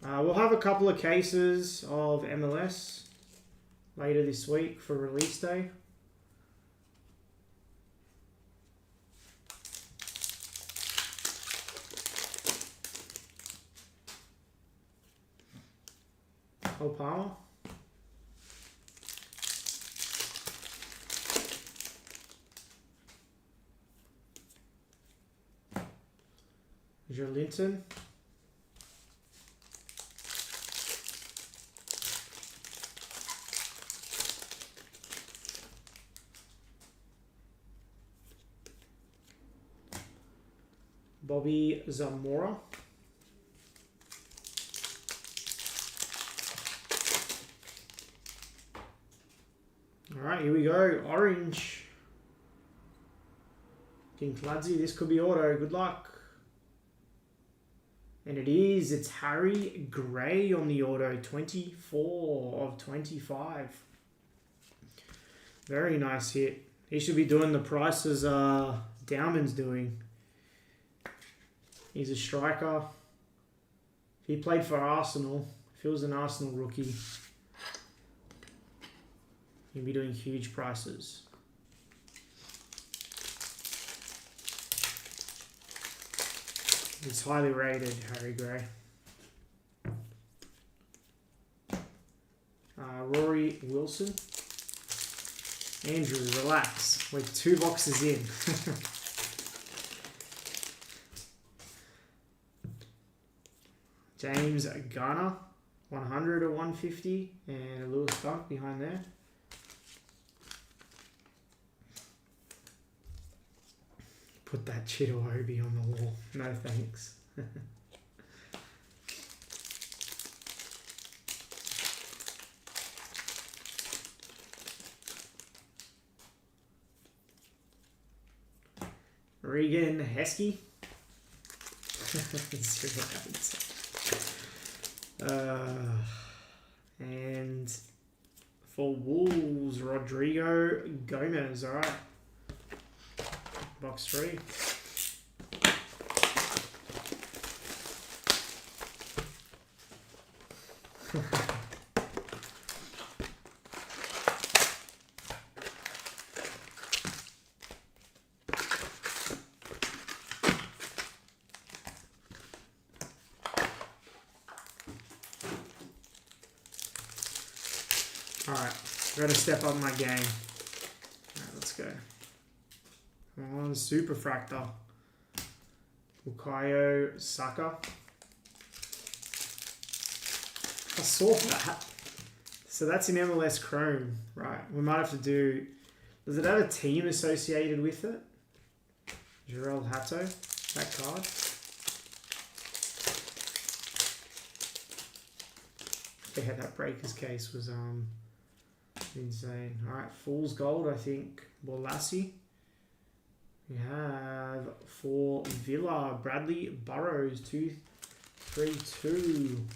[SPEAKER 1] We'll have a couple of cases of MLS later this week for release day. Palmer. Jolinton. Bobby Zamora. Alright, here we go. Orange. King Fladzy, this could be auto. Good luck. And it is. It's Harry Gray on the auto. 24 of 25. Very nice hit. He should be doing the prices Dowman's doing. He's a striker. If he played for Arsenal, if he was an Arsenal rookie, he'd be doing huge prices. He's highly rated, Harry Gray. Rory Wilson. Andrew, relax. We're 2 boxes in. James Garner, 100 or 150, and a Lewis Dunk behind there. Put that Chido Obi on the wall. No thanks. Regan Heskey. Let's see what happens. And for Wolves, Rodrigo Gomez. All right. Box 3. Alright, I've got to step up my game. Alright, let's go. Come on, Super Fractor. Bukayo Saka. I saw that. So that's in MLS Chrome. Right, we might have to do... Does it have a team associated with it? Jarell Hato, that card. Yeah, that Breakers case was insane. Alright, Fool's Gold, I think. Bolassi. We have for Villa, Bradley Burrows, 232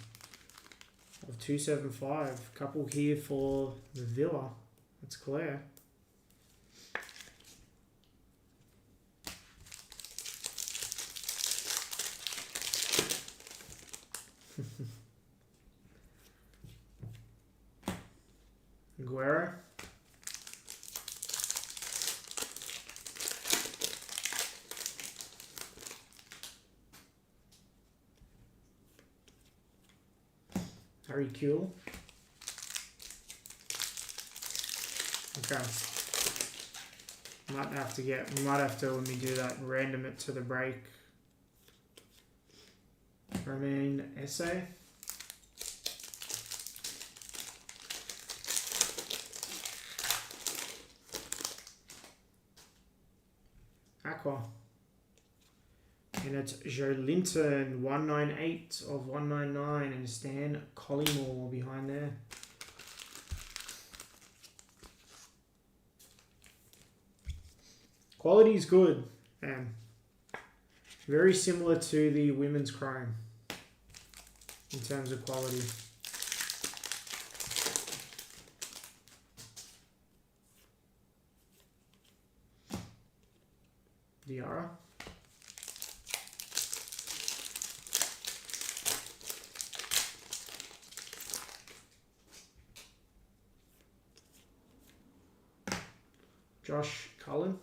[SPEAKER 1] of 275. Couple here for the Villa. That's clear. Guerra. Harry Kuehl. Okay. We might have to, when we do that, random it to the break. Romain Essay. Aqua. And it's Joe Linton, 198 of 199, and Stan Collymore behind there. Quality is good, and very similar to the women's Chrome in terms of quality. Diarra. Josh Cullen.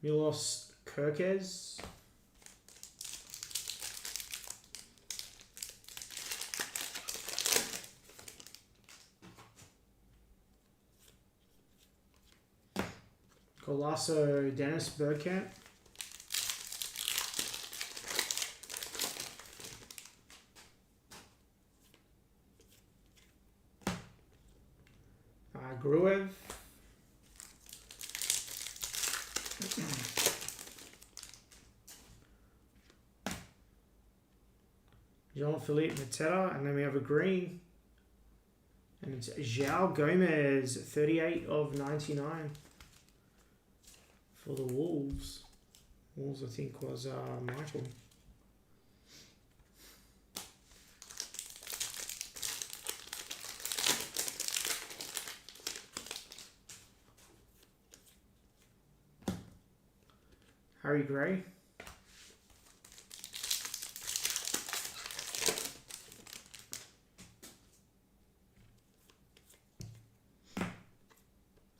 [SPEAKER 1] Milos Kerkez. Golasso Dennis Bergkamp. Gruev. Jean-Philippe Mateta, and then we have a green. And it's João Gomez, 38 of 99 for the Wolves. Wolves, I think, was Michael. Harry Gray.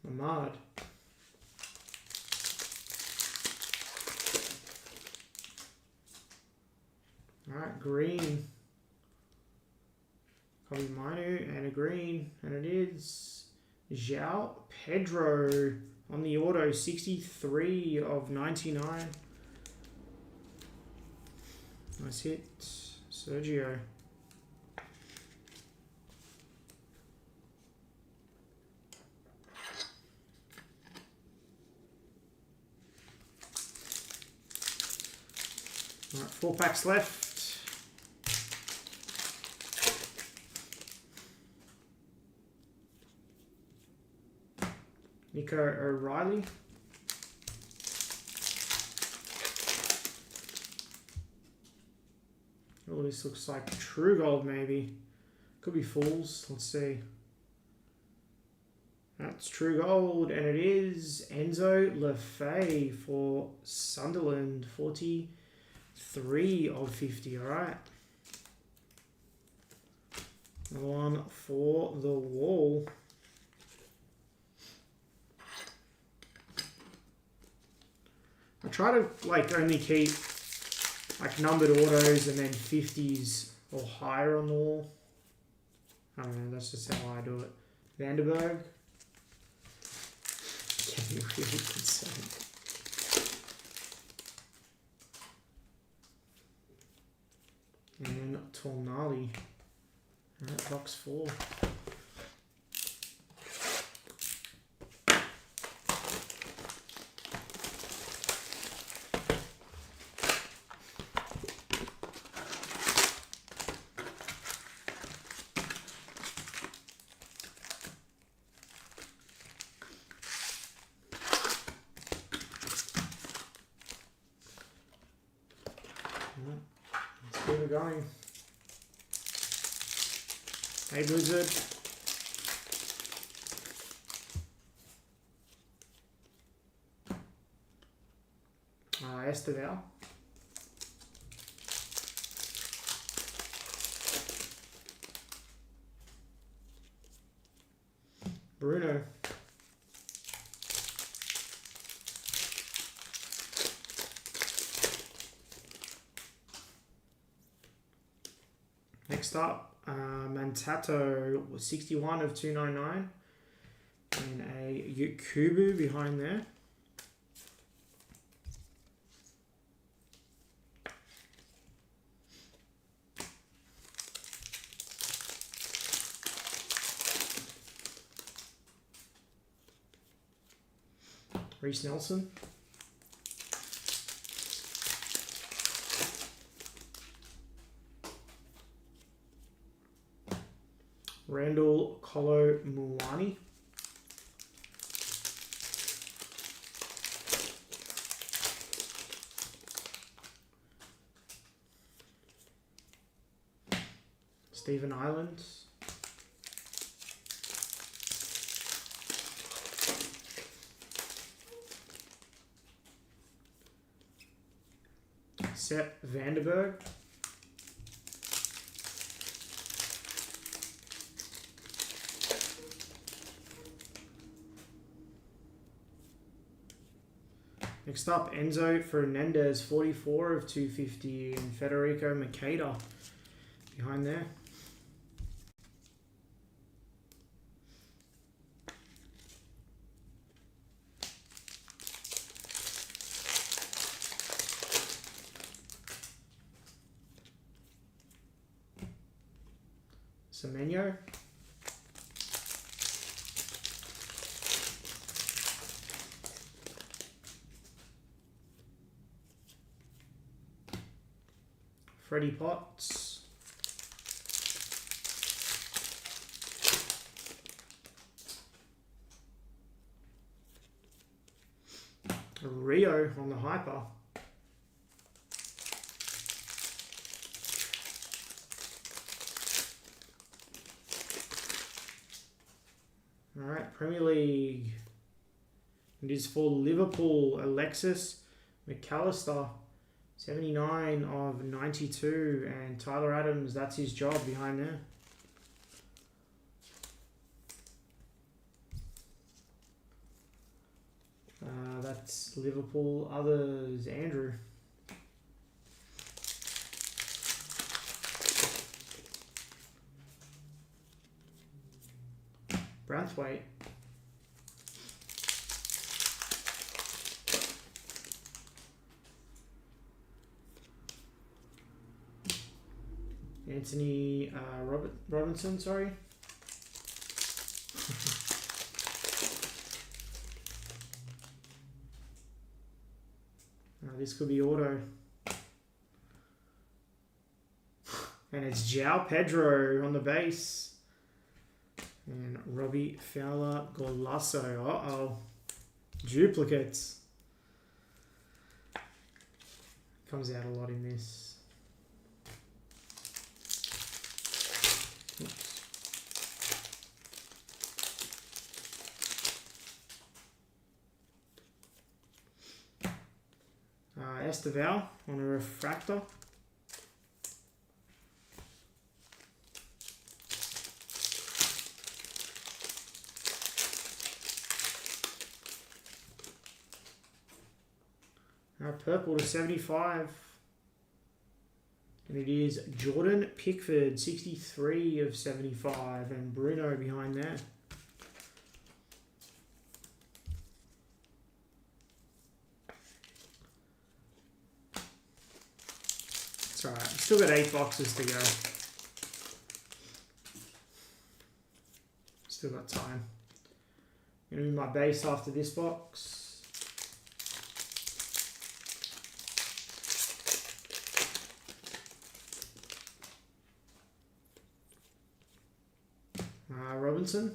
[SPEAKER 1] Ahmad. Alright, green. Kobe Manu and a green. And it is João Pedro on the auto, 63 of 99. Nice hit, Sergio. Alright, 4 packs left. Nico O'Reilly. Oh, this looks like True Gold maybe. Could be Fools. Let's see. That's true gold, and it is Enzo Lefebvre for Sunderland, 43 of 50. All right. Another one for the wall. I try to only keep numbered autos and then 50s or higher on the wall. I don't know, that's just how I do it. Vandenberg. Getting really concerned. And Tornali. Alright, box 4. Let's keep it going. Hey, Blizzard. Estevao. Bruno. Next up, Mantato was 61 of 299. And a Yukubu behind there. Reece Nelson. Randall Colo Muani. Stephen Ireland. Sepp Vandenberg. Next up, Enzo Fernandez, 44 of 250, and Federico Makeda behind there. Semenyo. Freddie Potts. Rio on the hyper. Alright, Premier League. It is for Liverpool, Alexis McAllister. 79 of 92, and Tyler Adams, that's his job behind there. That's Liverpool. Others, Andrew. Branthwaite. Anthony Robinson, sorry. This could be auto. And it's João Pedro on the base. And Robbie Fowler Golasso. Uh-oh. Duplicates. Comes out a lot in this. Esteval on a refractor. Purple to 75. And it is Jordan Pickford, 63 of 75. And Bruno behind there. It's alright. Still got 8 boxes to go. Still got time. I'm going to move my base after this box. Robinson.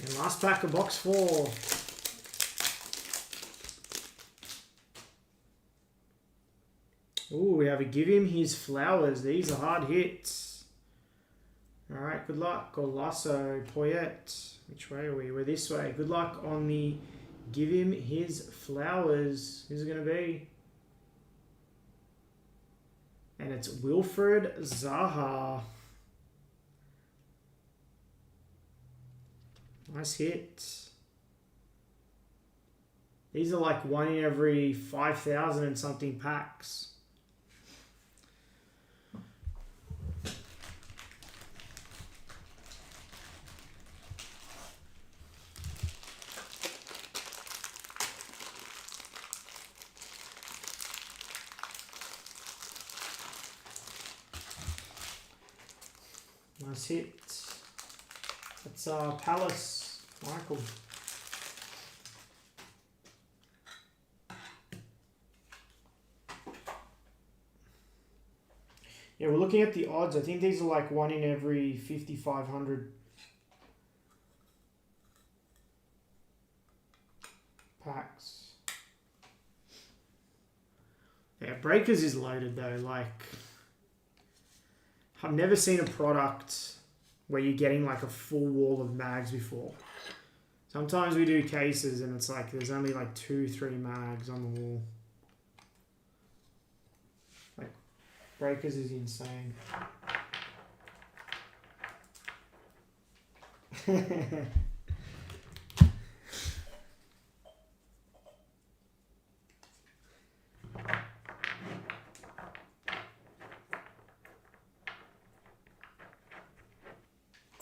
[SPEAKER 1] And last pack of box 4. Ooh, we have a give him his flowers. These are hard hits. Alright, good luck. Golasso, Poyet. Which way are we? We're this way. Good luck on the give him his flowers. Who's it going to be? And it's Wilfred Zaha. Nice hit. These are like 1 in every 5,000 and something packs. Nice hit. It's Palace, Michael. Yeah, we're looking at the odds. I think these are like 1 in every 5,500 packs. Yeah, Breakers is loaded though. Like, I've never seen a product where you're getting like a full wall of mags before. Sometimes we do cases and it's like there's only like 2-3 mags on the wall. Like, Breakers is insane.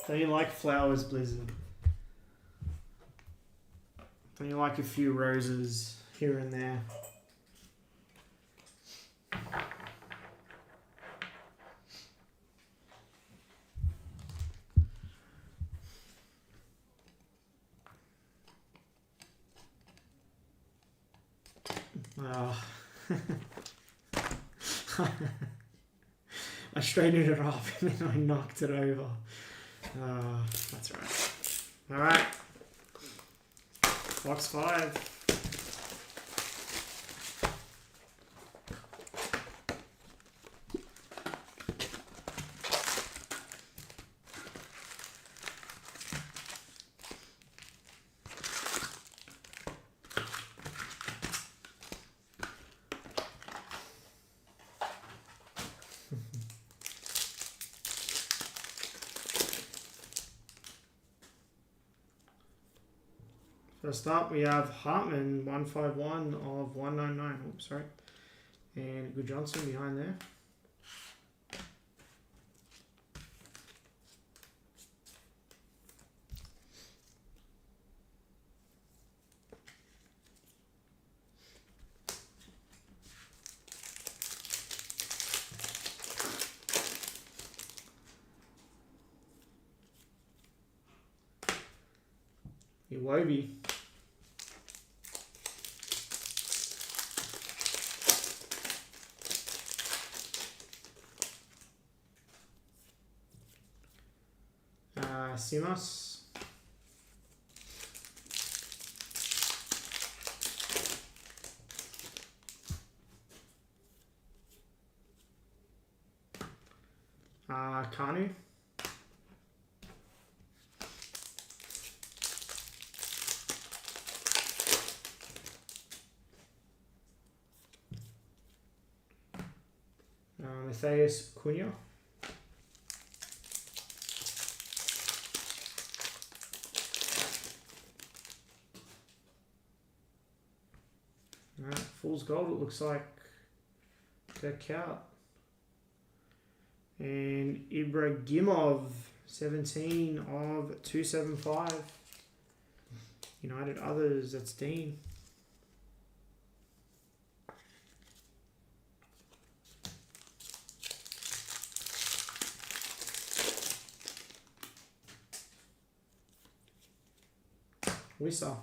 [SPEAKER 1] Don't you like flowers, Blizzard? Don't you like a few roses here and there? Oh. I straightened it up and then I knocked it over. That's right. Alright. Box 5. First up, we have Hartman, 151 of 199. Oops, sorry. And Good Johnson behind there. Iwobi. Simas. Kanu. Matthias Cunha. Alright, fool's gold, it looks like deck out. And Ibrahimov, 17 of 275. United others, that's Dean. Wissa.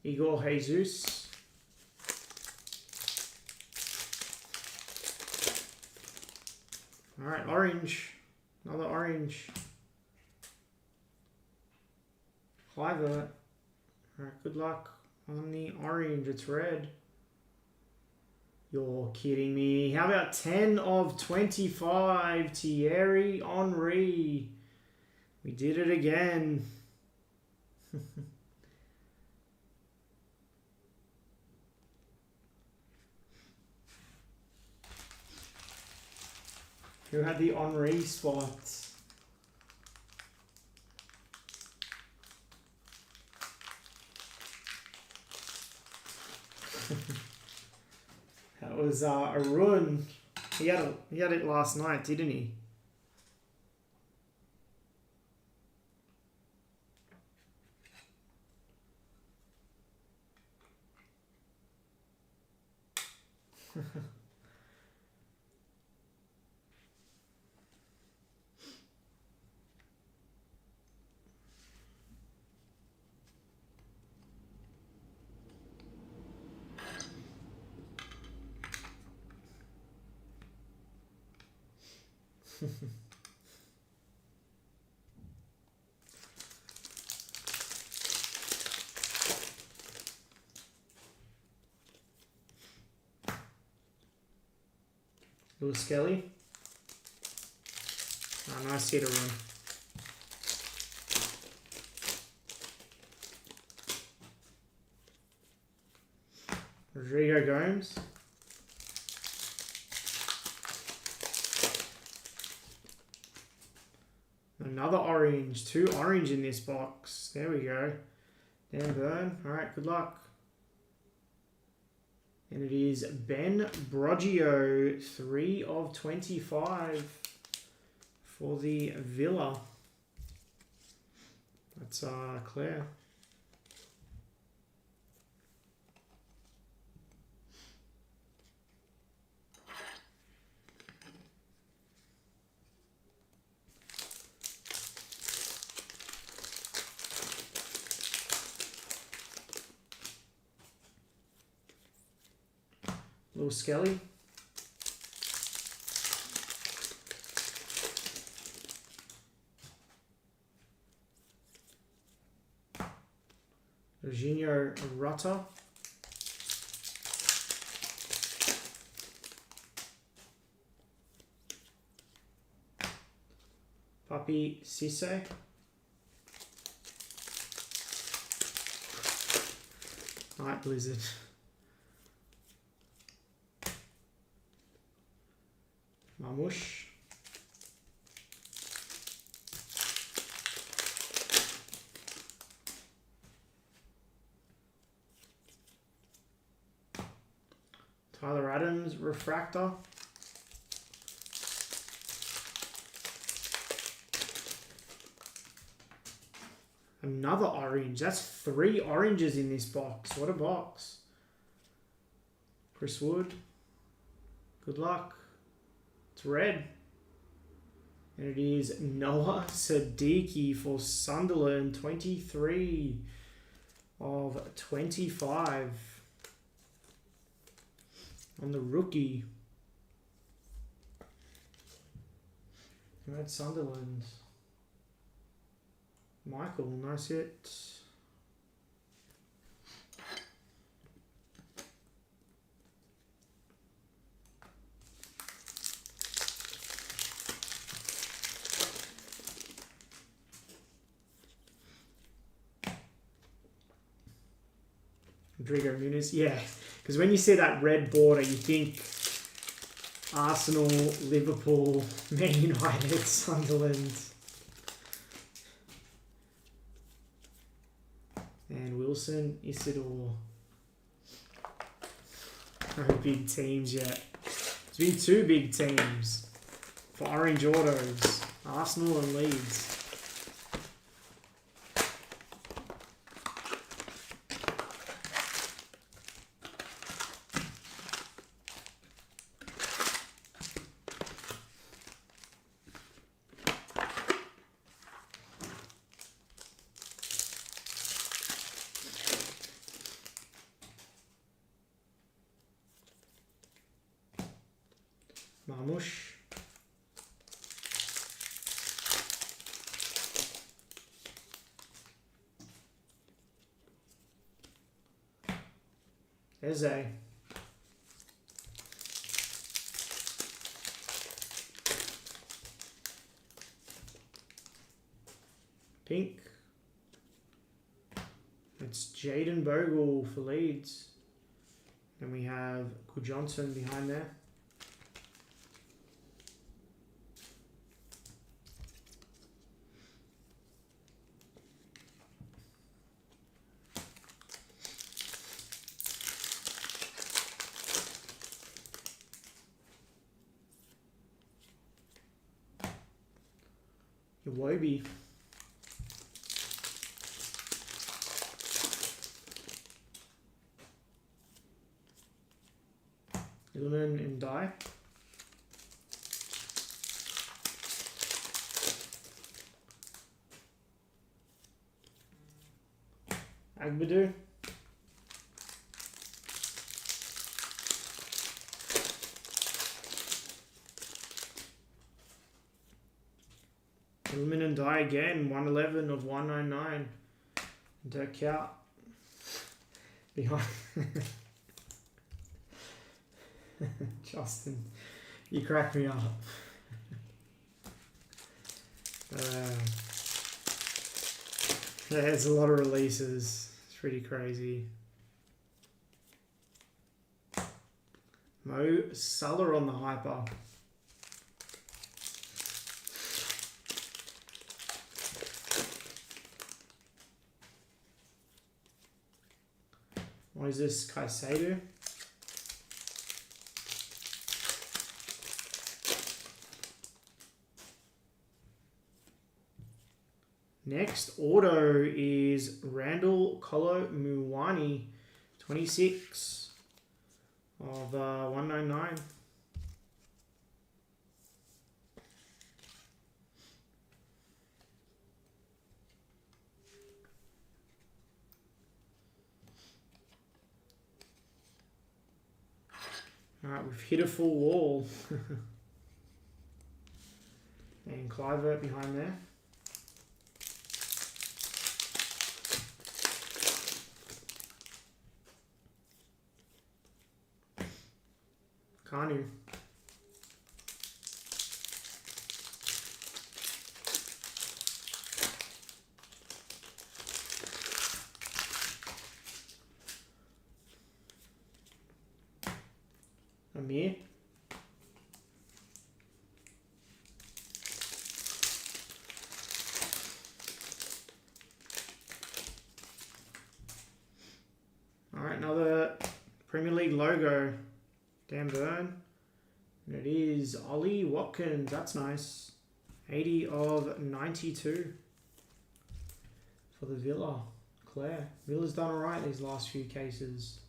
[SPEAKER 1] Igor Jesus. Alright, orange. Another orange. Clivert. Alright, good luck on the orange. It's red. You're kidding me. How about 10 of 25? Thierry Henry. We did it again. Who had the Henry spots? That was Arun. He had it last night, didn't he? Lewis Skelly. Oh, nice hit run. Rodrigo Gomes. Another orange. 2 orange in this box. There we go. Dan Burn. Alright, good luck. And it is Ben Broggio, 3 of 25 for the Villa. That's Claire. Little Skelly. Eugenio Rutter. Papi Cisse. Night Blizzard. Mamush. Tyler Adams, Refractor. Another orange. That's 3 oranges in this box. What a box. Chris Wood. Good luck. It's red. And it is Noah Sadiki for Sunderland. 23 of 25 on the rookie. Red Sunderland. Michael, nice hit. Rodrigo Muniz. Yeah, because when you see that red border, you think Arsenal, Liverpool, Man United, Sunderland. And Wilson, Isidore. No big teams yet. It's been 2 big teams for Orange Autos, Arsenal and Leeds. Marmoush. Eze. Pink. It's Jaden Bogle for Leeds. Then we have Johnson behind there. Iwobi. Ilman and Die. Agbadu. Ilman and Die again. 111 of 199. Dirk out. Behind. Justin, you crack me up. There's a lot of releases. It's pretty crazy. Mo Salah on the hyper. What is this? Caicedo? Next auto is Randall Kolo Muwani, 26 of 199. Alright, we've hit a full wall. And Clivert behind there. Kanu. Amir. Alright, another Premier League logo. Dan Burn. And it is Ollie Watkins. That's nice. 80 of 92 for the Villa. Claire. Villa's done alright these last few cases.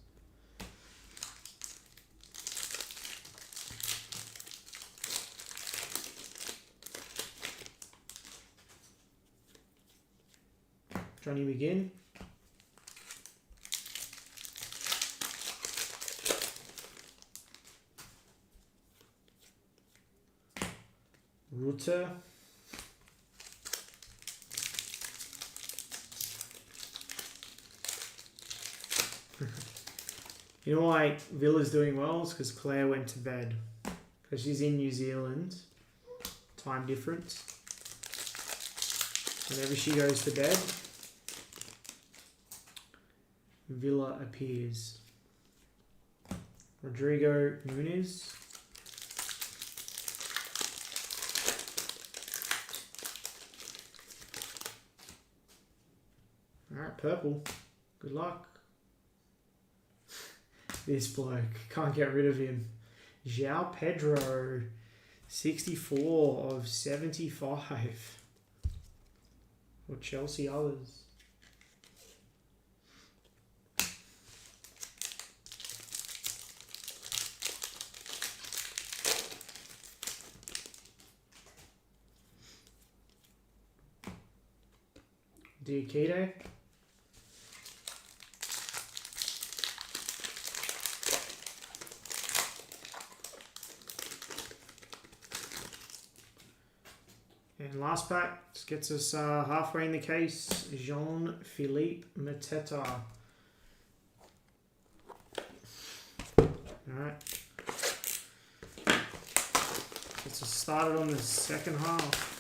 [SPEAKER 1] Johnny McGinn. Rutter. You know why Villa's doing well? It's because Claire went to bed. Because she's in New Zealand. Time difference. Whenever she goes to bed, Villa appears. Rodrigo Muniz. Alright, purple. Good luck. This bloke. Can't get rid of him. João Pedro. 64 of 75. For Chelsea others. Diakite. And last pack just gets us halfway in the case. Jean-Philippe Mateta. Alright. Gets us started on the second half.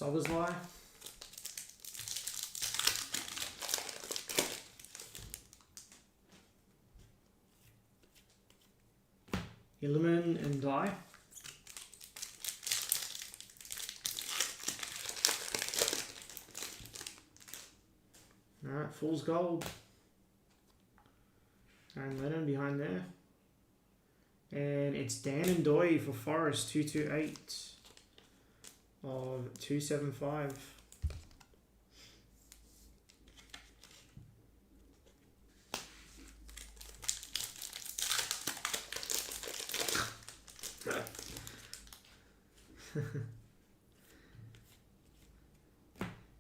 [SPEAKER 1] Sobersley. Illumin and Die. Alright, Fool's Gold. Aaron Lennon behind there. And it's Dan and Doy for Forest, 228 of 275.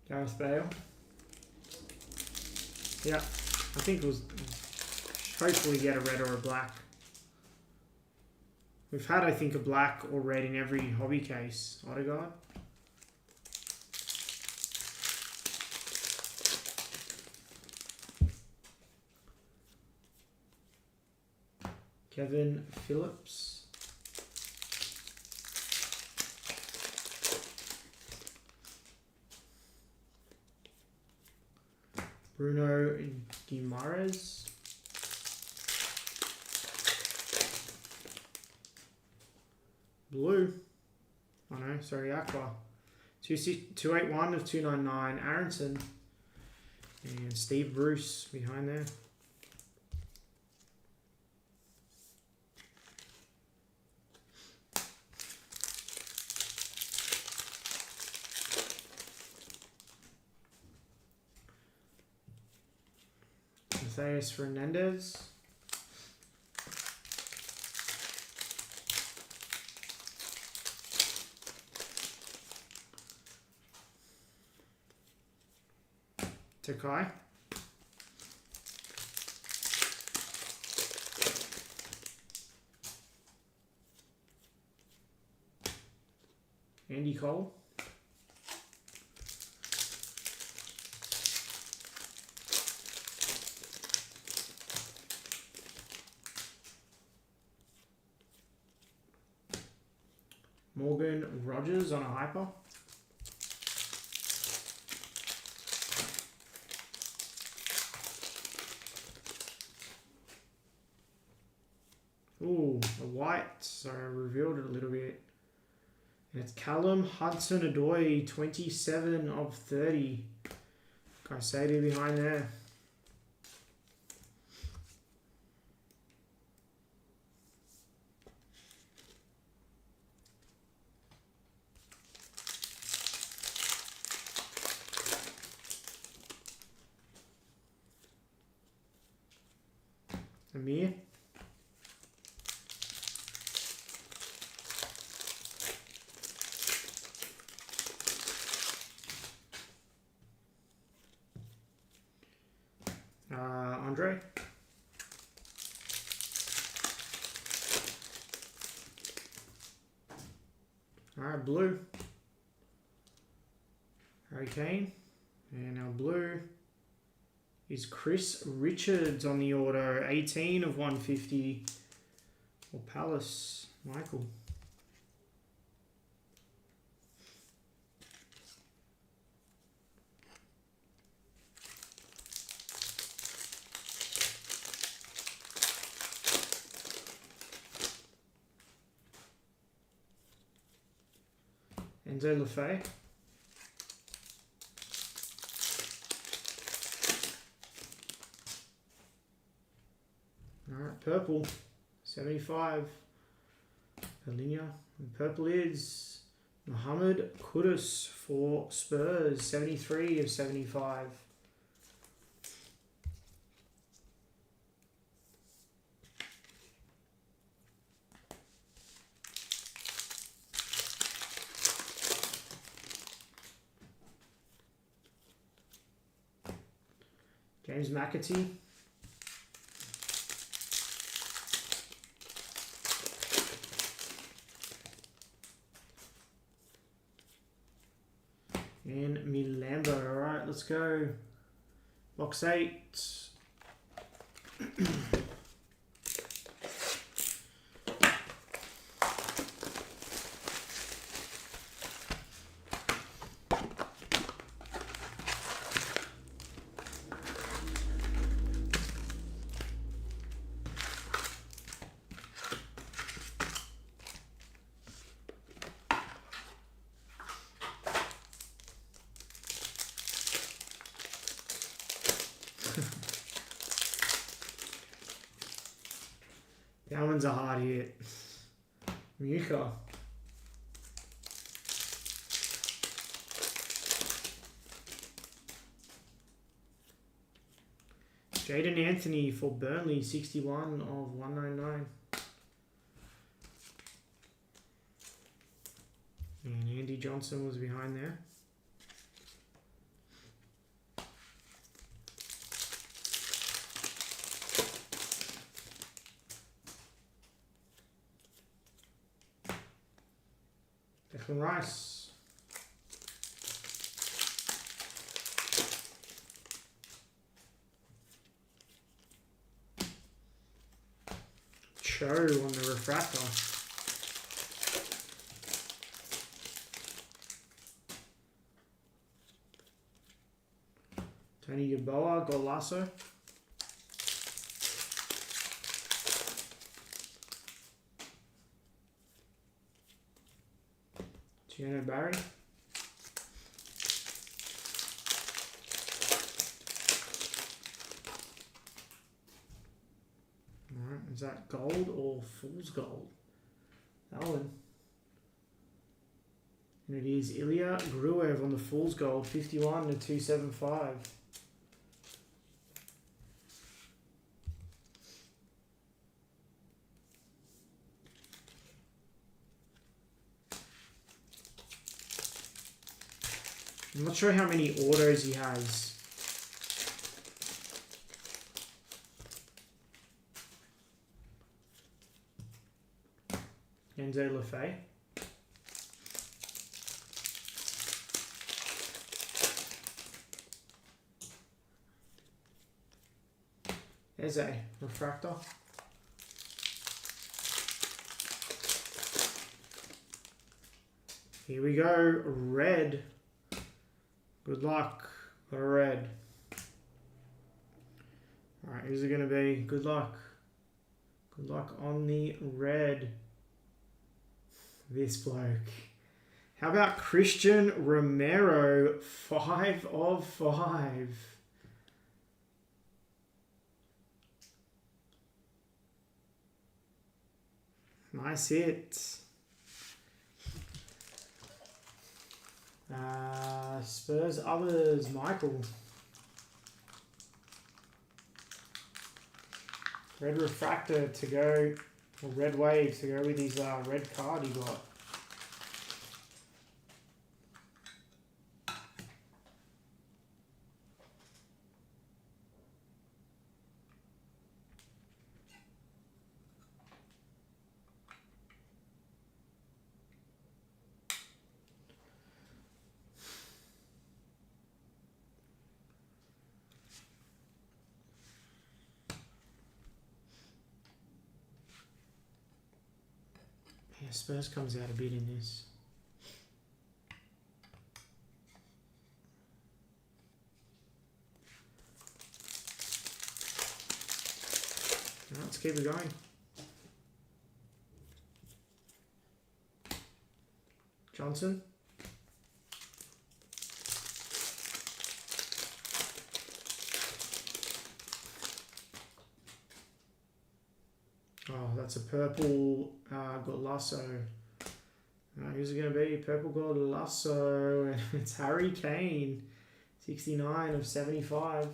[SPEAKER 1] Gareth Bale. Yeah, I think it was hopefully get a red or a black. We've had, I think, a black or red in every hobby case. Odegaard. Kevin Phillips. Bruno Guimaraes. Blue. Oh no, sorry, Aqua. 281 of 299. Aronson. And Steve Bruce behind there. Matthias Fernandez. Takai. Andy Cole. Morgan Rogers on a hyper. Ooh, a white. Sorry, I revealed it a little bit. And it's Callum Hudson-Odoi, 27 of 30. Kaisedi behind there. Amir. Andre. Alright, blue. Harry Kane. And our blue is Chris Richards on the auto. 18 of 150. Or Palace. Michael. Enzo Lefebvre. Alright, purple. 75. Alinia. And purple is Mohamed Kudus for Spurs. 73 of 75. James McAtee. And Milambo. Alright, let's go. Box 8. That one's a hard hit. Muka. Jaden Anthony for Burnley, 61 of 199. And Andy Johnson was behind there. Declan Rice. Cho on the refractor. Tony Yeboah, Golasso. Tiano Barry. Alright, is that gold or fool's gold? That one. And it is Ilya Gruev on the fool's gold, 51 to 275. I'm not sure how many autos he has. Enzo Lefebvre. There's a refractor. Here we go, red. Good luck, got a red. Alright, who's it going to be? Good luck. Good luck on the red. This bloke. How about Christian Romero, 5 of 5. Nice hit. Spurs others, Michael. Red refractor to go, or red wave to go with his red card he got. Spurs comes out a bit in this. Let's keep it going. Johnson. Oh, that's a purple Golasso. Who's it going to be? Purple Golasso. It's Harry Kane. 69 of 75.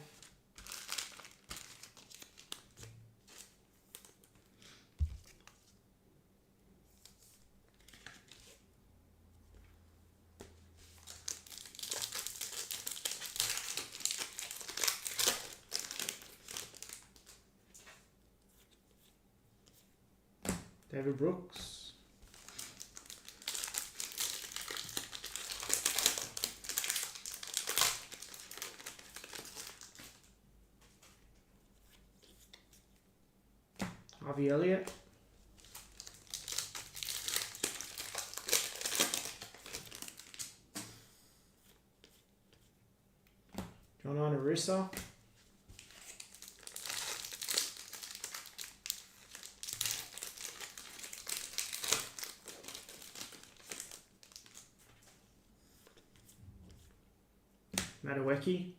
[SPEAKER 1] David Brooks. Harvey Elliott. John Arisa. Madueke.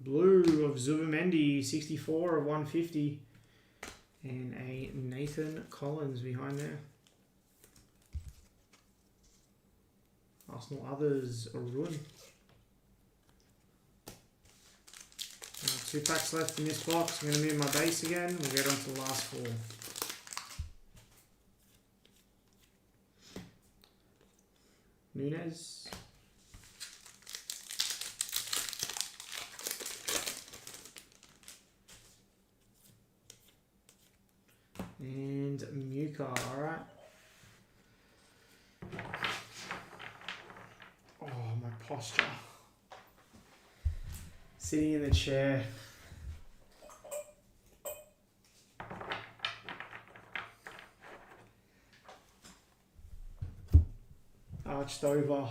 [SPEAKER 1] Blue of Zubimendi, 64 of 150. And a Nathan Collins behind there. Arsenal others, a ruin. 2 packs left in this box. I'm going to move my base again. We'll get on to the last 4. Nunez. And Muka, alright. Oh, my posture. Sitting in the chair. Arched over.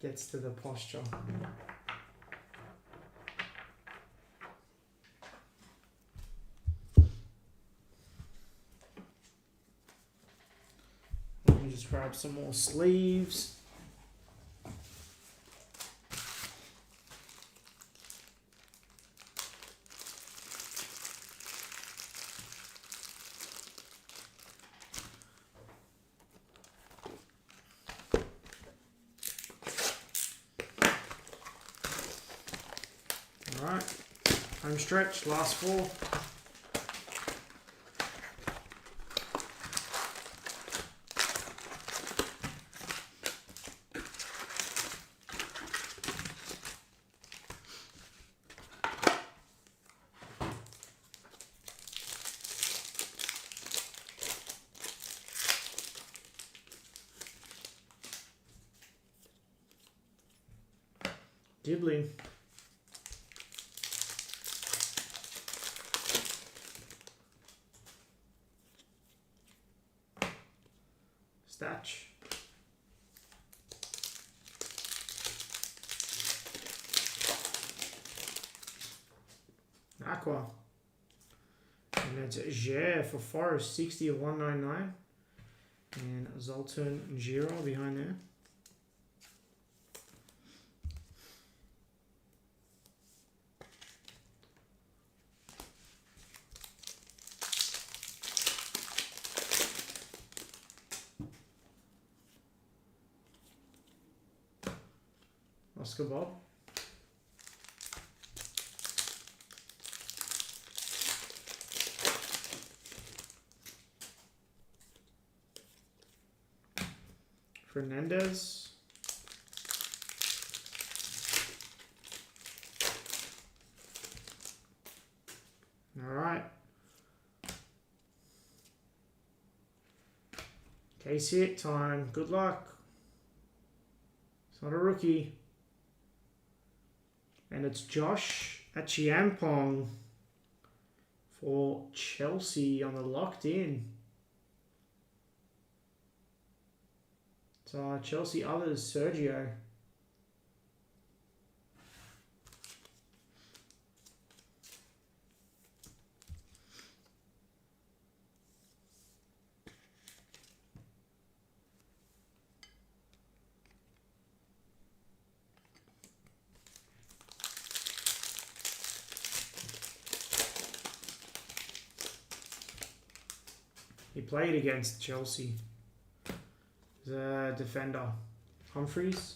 [SPEAKER 1] Gets to the posture. Let me just grab some more sleeves. Alright, home stretch, last 4. Dibbling. Statch. Aqua. And that's Jer for Forest, 60 of 199. And Zoltan Giro behind there. Oscar Bob. Fernandez. All right. Case hit time. Good luck. It's not a rookie. And it's Josh Achiampong for Chelsea on the locked in. So Chelsea others, Sergio. He played against Chelsea. The defender, Humphreys.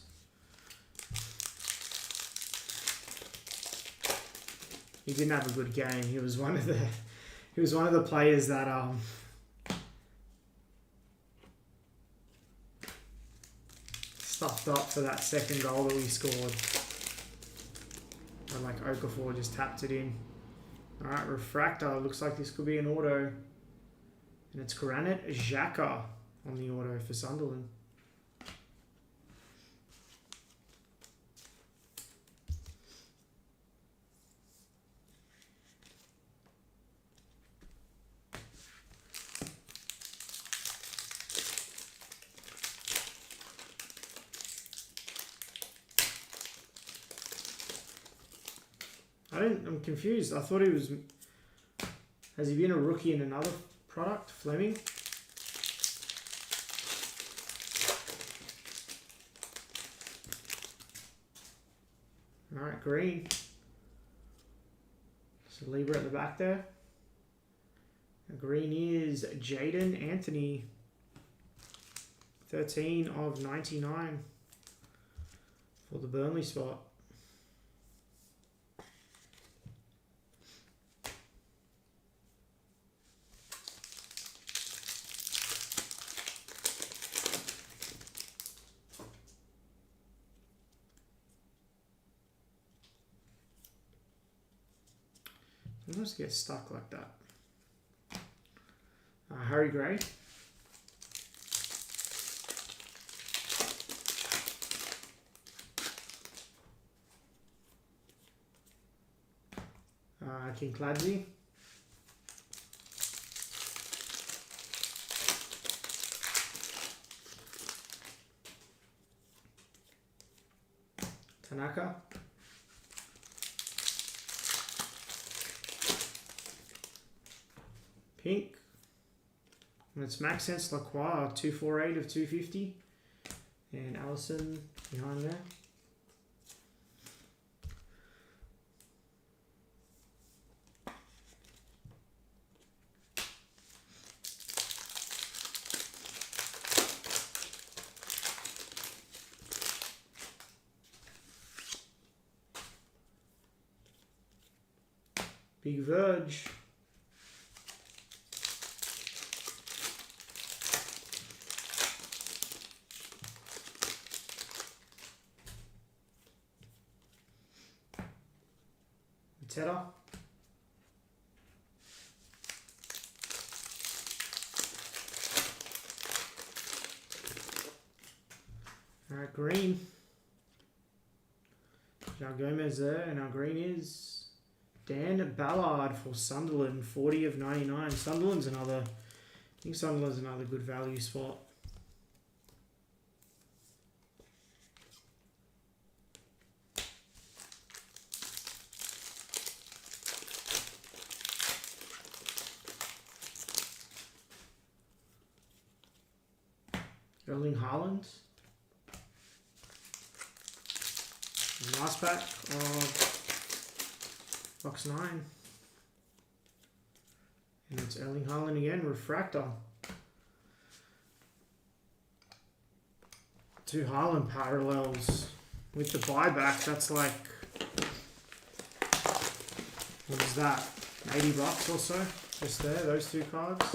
[SPEAKER 1] He didn't have a good game. He was one of the players that stuffed up for that second goal that we scored. And like Okafor just tapped it in. All right, refractor. Looks like this could be an auto. And it's Granit Xhaka on the auto for Sunderland. I'm confused. I thought he was... Has he been a rookie in another product? Fleming? Alright, green. So Libra at the back there. And green is Jaden Anthony. 13 of 99 for the Burnley spot. Sometimes get stuck like that. Harry Gray. King Cladsy. Tanaka. Pink. And it's Maxence Lacroix, 248 of 250. And Allison behind there. Big Verge. Teta. Alright, green. Our Gomez there, and our green is Dan Ballard for Sunderland, 40 of 99. Sunderland's another, I think Sunderland's another good value spot. Erling Haaland. Last pack of box 9. And it's Erling Haaland again, refractor. 2 Haaland parallels with the buyback. That's like, what is that? 80 bucks or so. Just there, those 2 cards.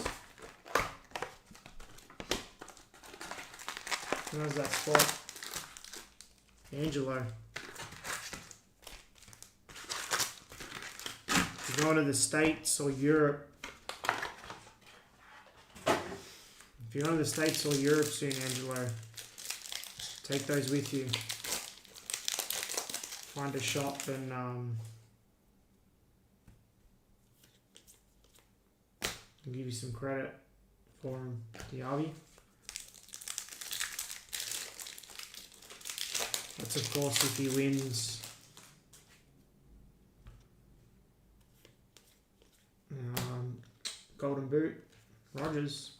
[SPEAKER 1] How's that spot? Angelo. If you're going to the States or Europe, If you're going to the States or Europe soon, Angelo, take those with you. Find a shop and I'll give you some credit for him. Diaby. That's of course if he wins. Golden Boot. Rogers.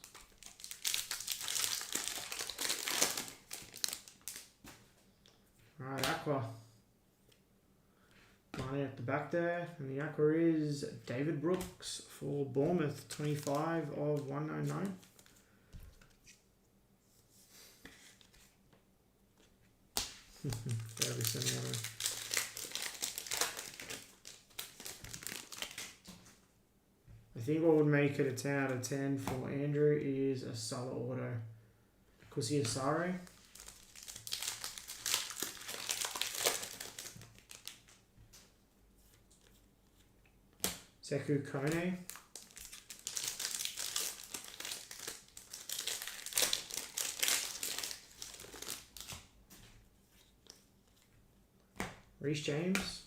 [SPEAKER 1] Alright, Aqua. Money at the back there. And the Aqua is David Brooks for Bournemouth. 25 of 199. Ferguson, I think what would make it a 10 out of 10 for Andrew is a Salah auto. Kusi Asare. Sekou Kone. Reece James.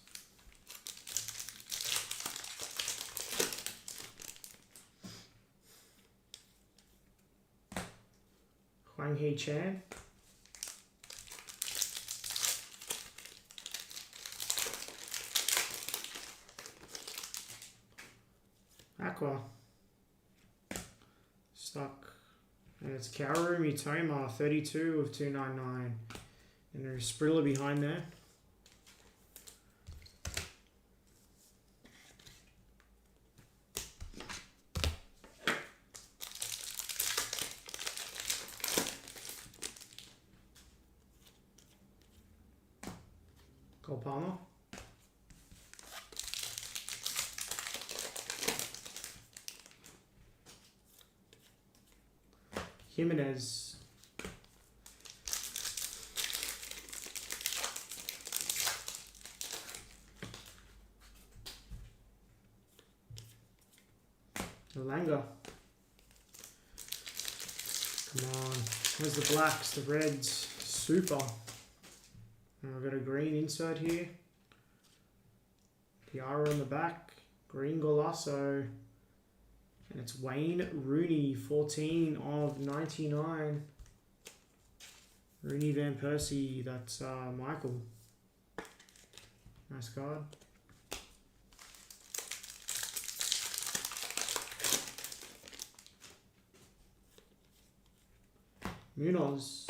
[SPEAKER 1] Huang Hee Chan. Aqua. Stuck. And it's Kaoru Mitoma, 32 of 299. And there's Sprilla behind there. Cole Palmer. Jimenez. Langa. Come on. Where's the blacks, the reds? Super. And we've got a green insert here. Piara on the back. Green Golasso. And it's Wayne Rooney, 14 of 99. Rooney Van Persie, that's Michael. Nice card. Munoz.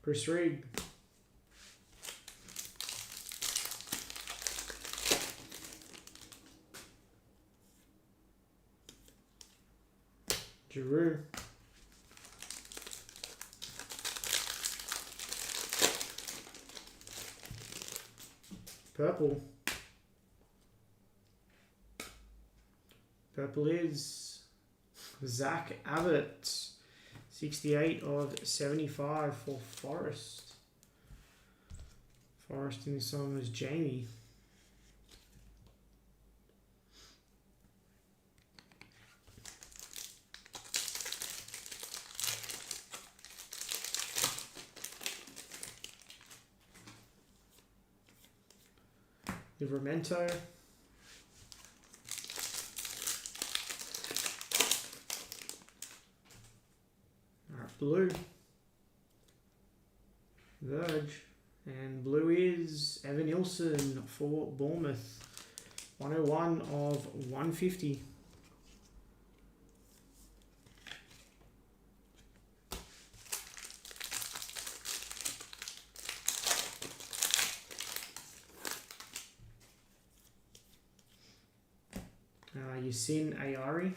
[SPEAKER 1] Chris Reed. Giroud. Purple. Purple is Zach Abbott. 68 of 75 for Forest. Forest in this one was Jamie. Livramento. Blue. Verge. And blue is Evan Nilsson for Bournemouth. 101 of 150. Yasin Ayari.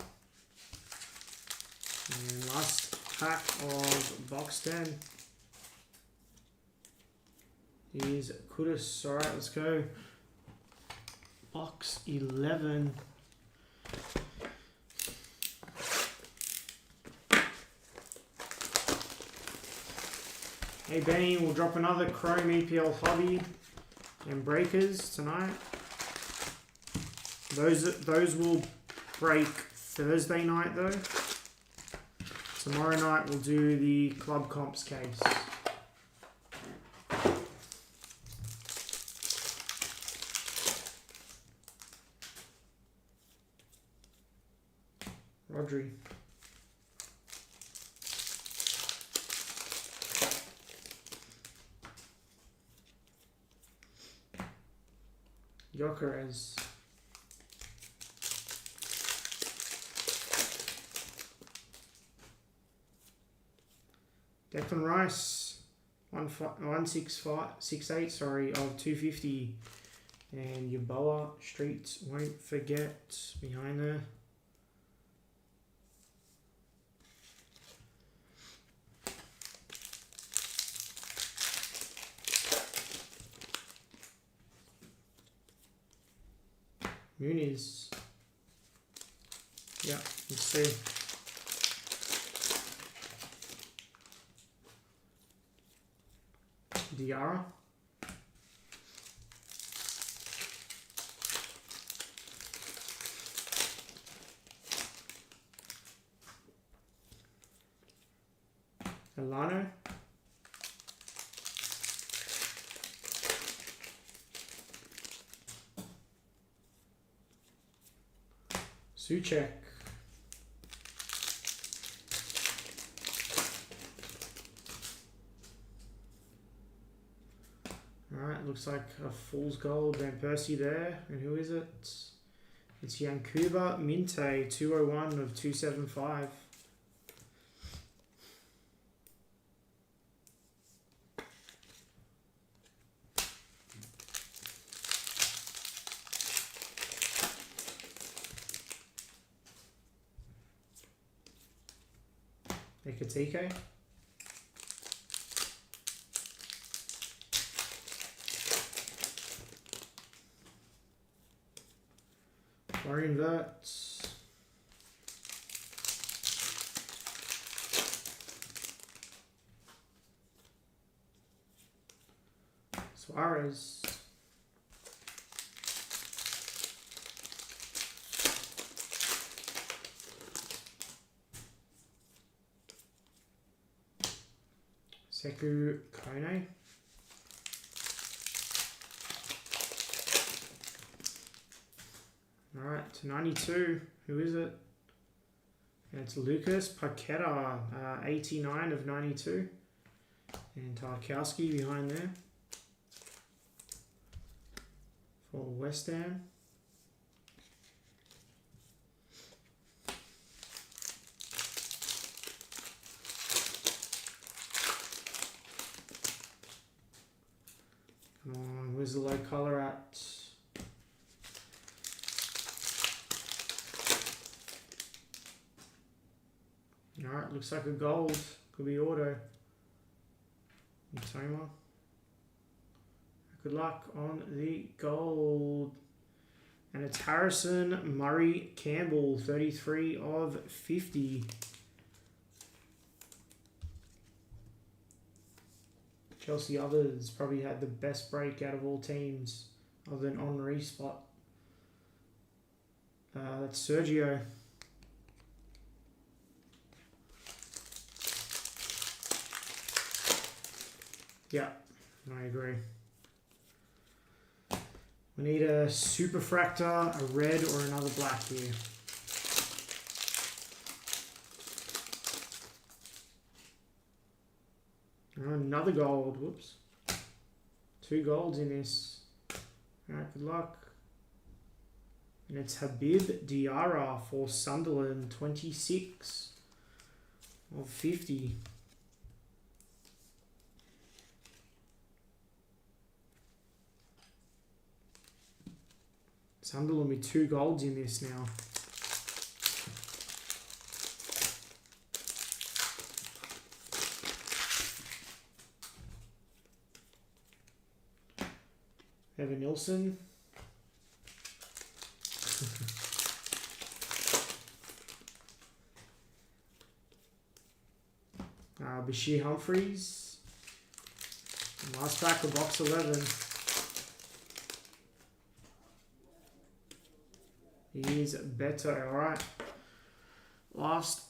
[SPEAKER 1] And last pack of box 10 is Kudus. Alright, let's go. Box 11. Hey Benny, we'll drop another Chrome EPL hobby. and breakers tonight. Those will break Thursday night though. Tomorrow night we'll do the club comps case. Rodri. Jokeres. Declan Rice, 16568, sorry, of 250. And Yeboah Street won't forget behind there. Muniz. Yeah, let's see. Diarra. Elano. Suchek. Alright, looks like a fool's gold. Van Persie there. And who is it? It's Yankuba Minte, 201 of 275. Ekatike. Florian Wirtz. Suarez. Sekou Kone. Alright, to 92. Who is it? It's Lucas Paqueta, 89 of 92. And Tarkowski behind there for West Ham. Come on, where's the low colour at? Alright, looks like a gold. Could be auto. Mitoma. Good luck on the gold. And it's Harrison Murray Campbell, 33 of 50. Chelsea others probably had the best break out of all teams other than Henri spot. That's Sergio. Yeah, I agree. We need a superfractor, a red, or another black here. Oh, another gold. Whoops. 2 golds in this. Alright, good luck. And it's Habib Diarra for Sunderland, 26 of 50. Sunderland with 2 golds in this now. Evan Nilsson. Bashir Humphreys. Last pack of box 11. He is better. All right. Last.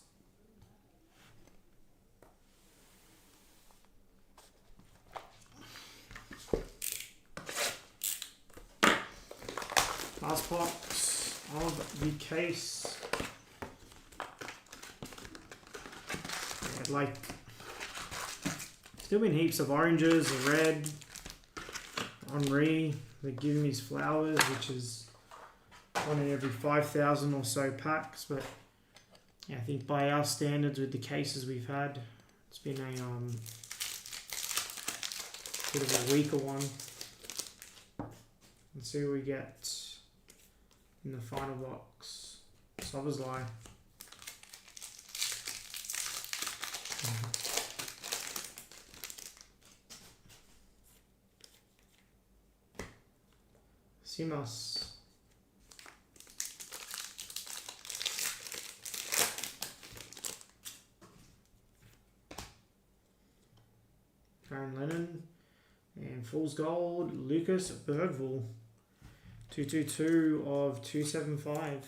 [SPEAKER 1] Last box of the case. Yeah, like, still been heaps of oranges, a red, Henri. They give him his flowers, which is one in every 5,000 or so packs. But yeah, I think by our standards with the cases we've had, it's been a bit of a weaker one. Let's see what we get in the final box. Soboslai. Simas. Aaron Lennon. And Fool's Gold, Lucas Bergvall. 222 of 275.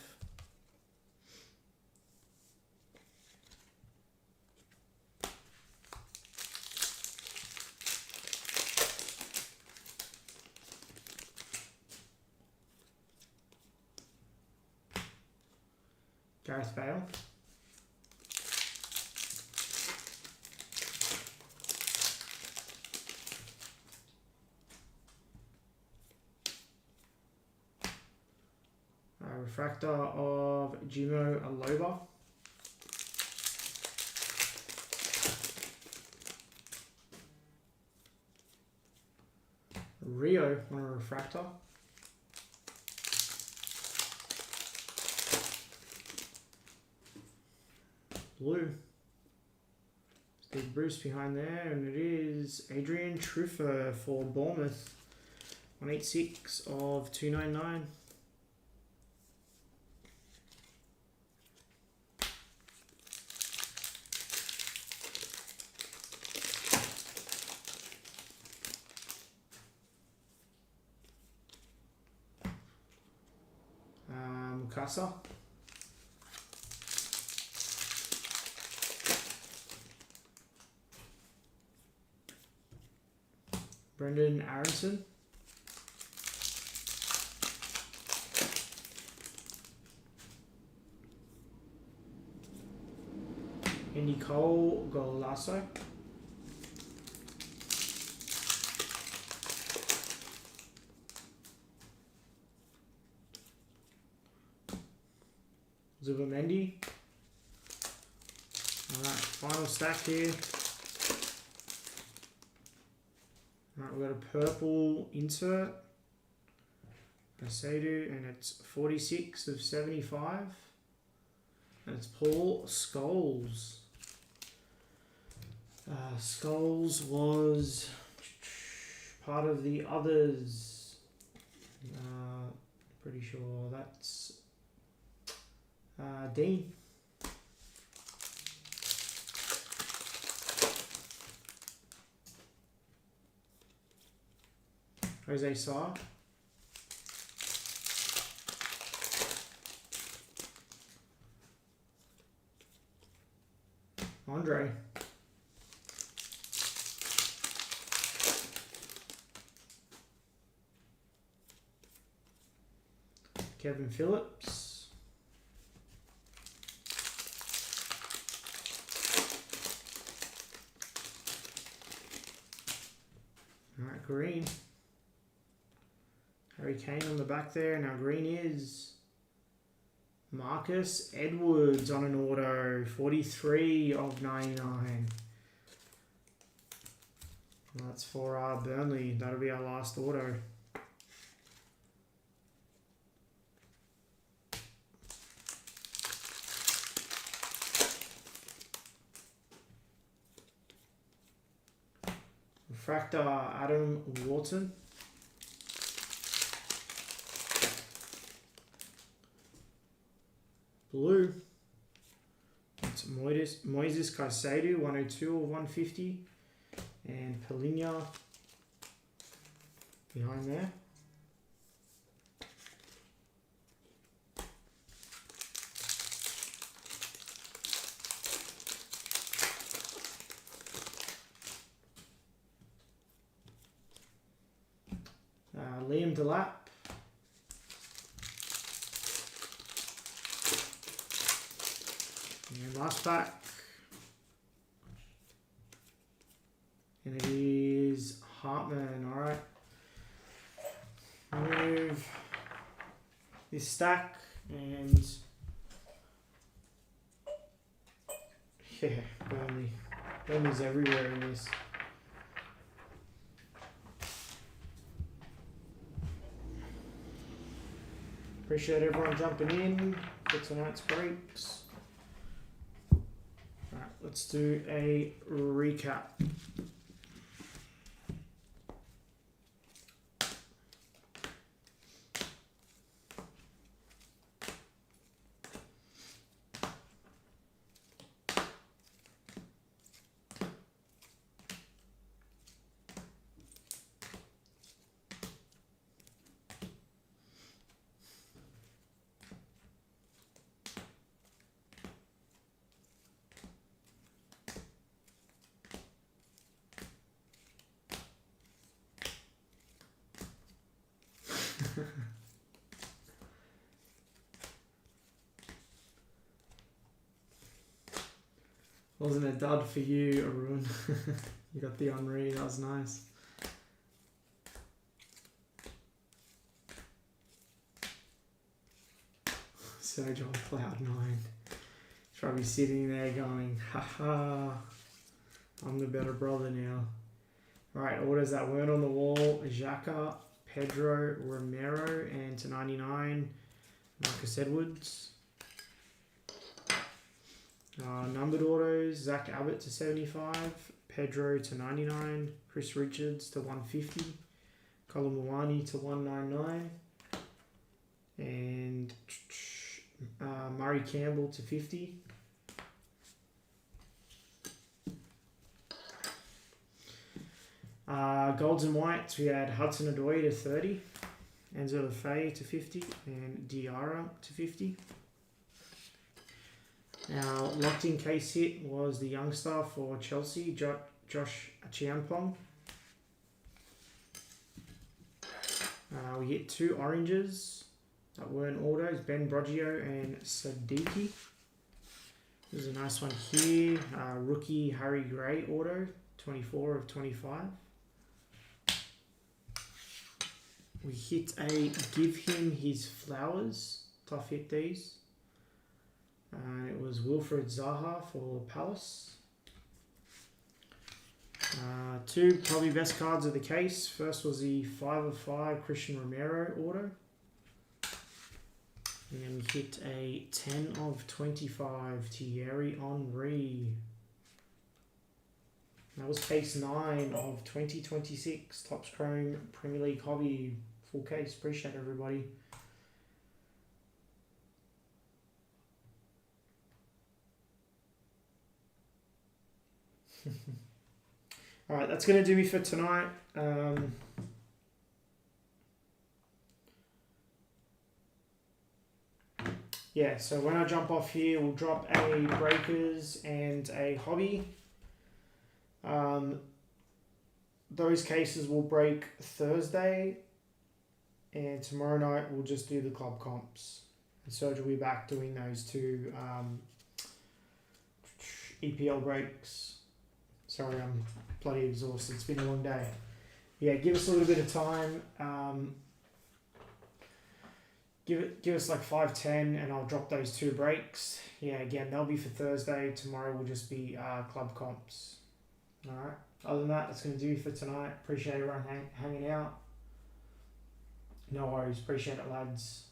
[SPEAKER 1] Gareth Bale. Refractor of Jimo Aloba. Rio on a refractor. Blue. Steve Bruce behind there, and it is Adrian Truffer for Bournemouth. 186 of 299. Mukasa. Brendan Aronson. Nicole Golasso. Zubamendi. Alright, final stack here. Alright, we've got a purple insert. Asedu, and it's 46 of 75. And it's Paul Scholes. Scholes was part of the others. Pretty sure that's Dean. Jose Sa. Andre. Kevin Phillips. Alright, green. Harry Kane on the back there. Now green is Marcus Edwards on an auto. 43 of 99. That's for Burnley. That'll be our last auto. Refractor Adam Wharton. Blue. It's Moises Caicedo, 102 or 150. And Palinha behind there. into lap. And last pack. And it is Hartman, alright. Move this stack and yeah, Burnley. Burnley's everywhere in this. Appreciate everyone jumping in for tonight's breaks. Alright, let's do a recap. Wasn't a dud for you, Arun. You got the Henri, that was nice. Serge on cloud 9. He's probably sitting there going, haha, I'm the better brother now. Right, orders that weren't on the wall. Xhaka, Pedro, Romero, and to 99, Marcus Edwards. Numbered autos, Zach Abbott to 75, Pedro to 99, Chris Richards to 150, Colin Mawani to 199, and Murray Campbell to 50. Golds and whites, we had Hudson Odoi to 30, Enzo Lefebvre to 50, and Diarra to 50. Our locked in case hit was the youngster for Chelsea, Josh Chiampong. We hit 2 oranges that weren't autos, Ben Broggio and Sadiki. There's a nice one here, rookie Harry Gray auto, 24 of 25. We hit a give him his flowers, tough hit these. It was Wilfred Zaha for Palace. 2 probably best cards of the case. First was the 5 of 5 Christian Romero auto. And then we hit a 10 of 25 Thierry Henry. That was case 9 of 2026 Topps Chrome Premier League Hobby. Full case. Appreciate everybody. Alright, that's going to do me for tonight. Yeah, so when I jump off here, we'll drop a Breakers and a Hobby. Those cases will break Thursday, and tomorrow night we'll just do the club comps. And Serge will be back doing those 2 EPL breaks. Sorry, I'm bloody exhausted. It's been a long day. Yeah, give us a little bit of time. Give us like 5-10 and I'll drop those 2 breaks. Yeah, again, they'll be for Thursday. Tomorrow will just be club comps. Alright. Other than that, that's going to do for tonight. Appreciate everyone hanging out. No worries. Appreciate it, lads.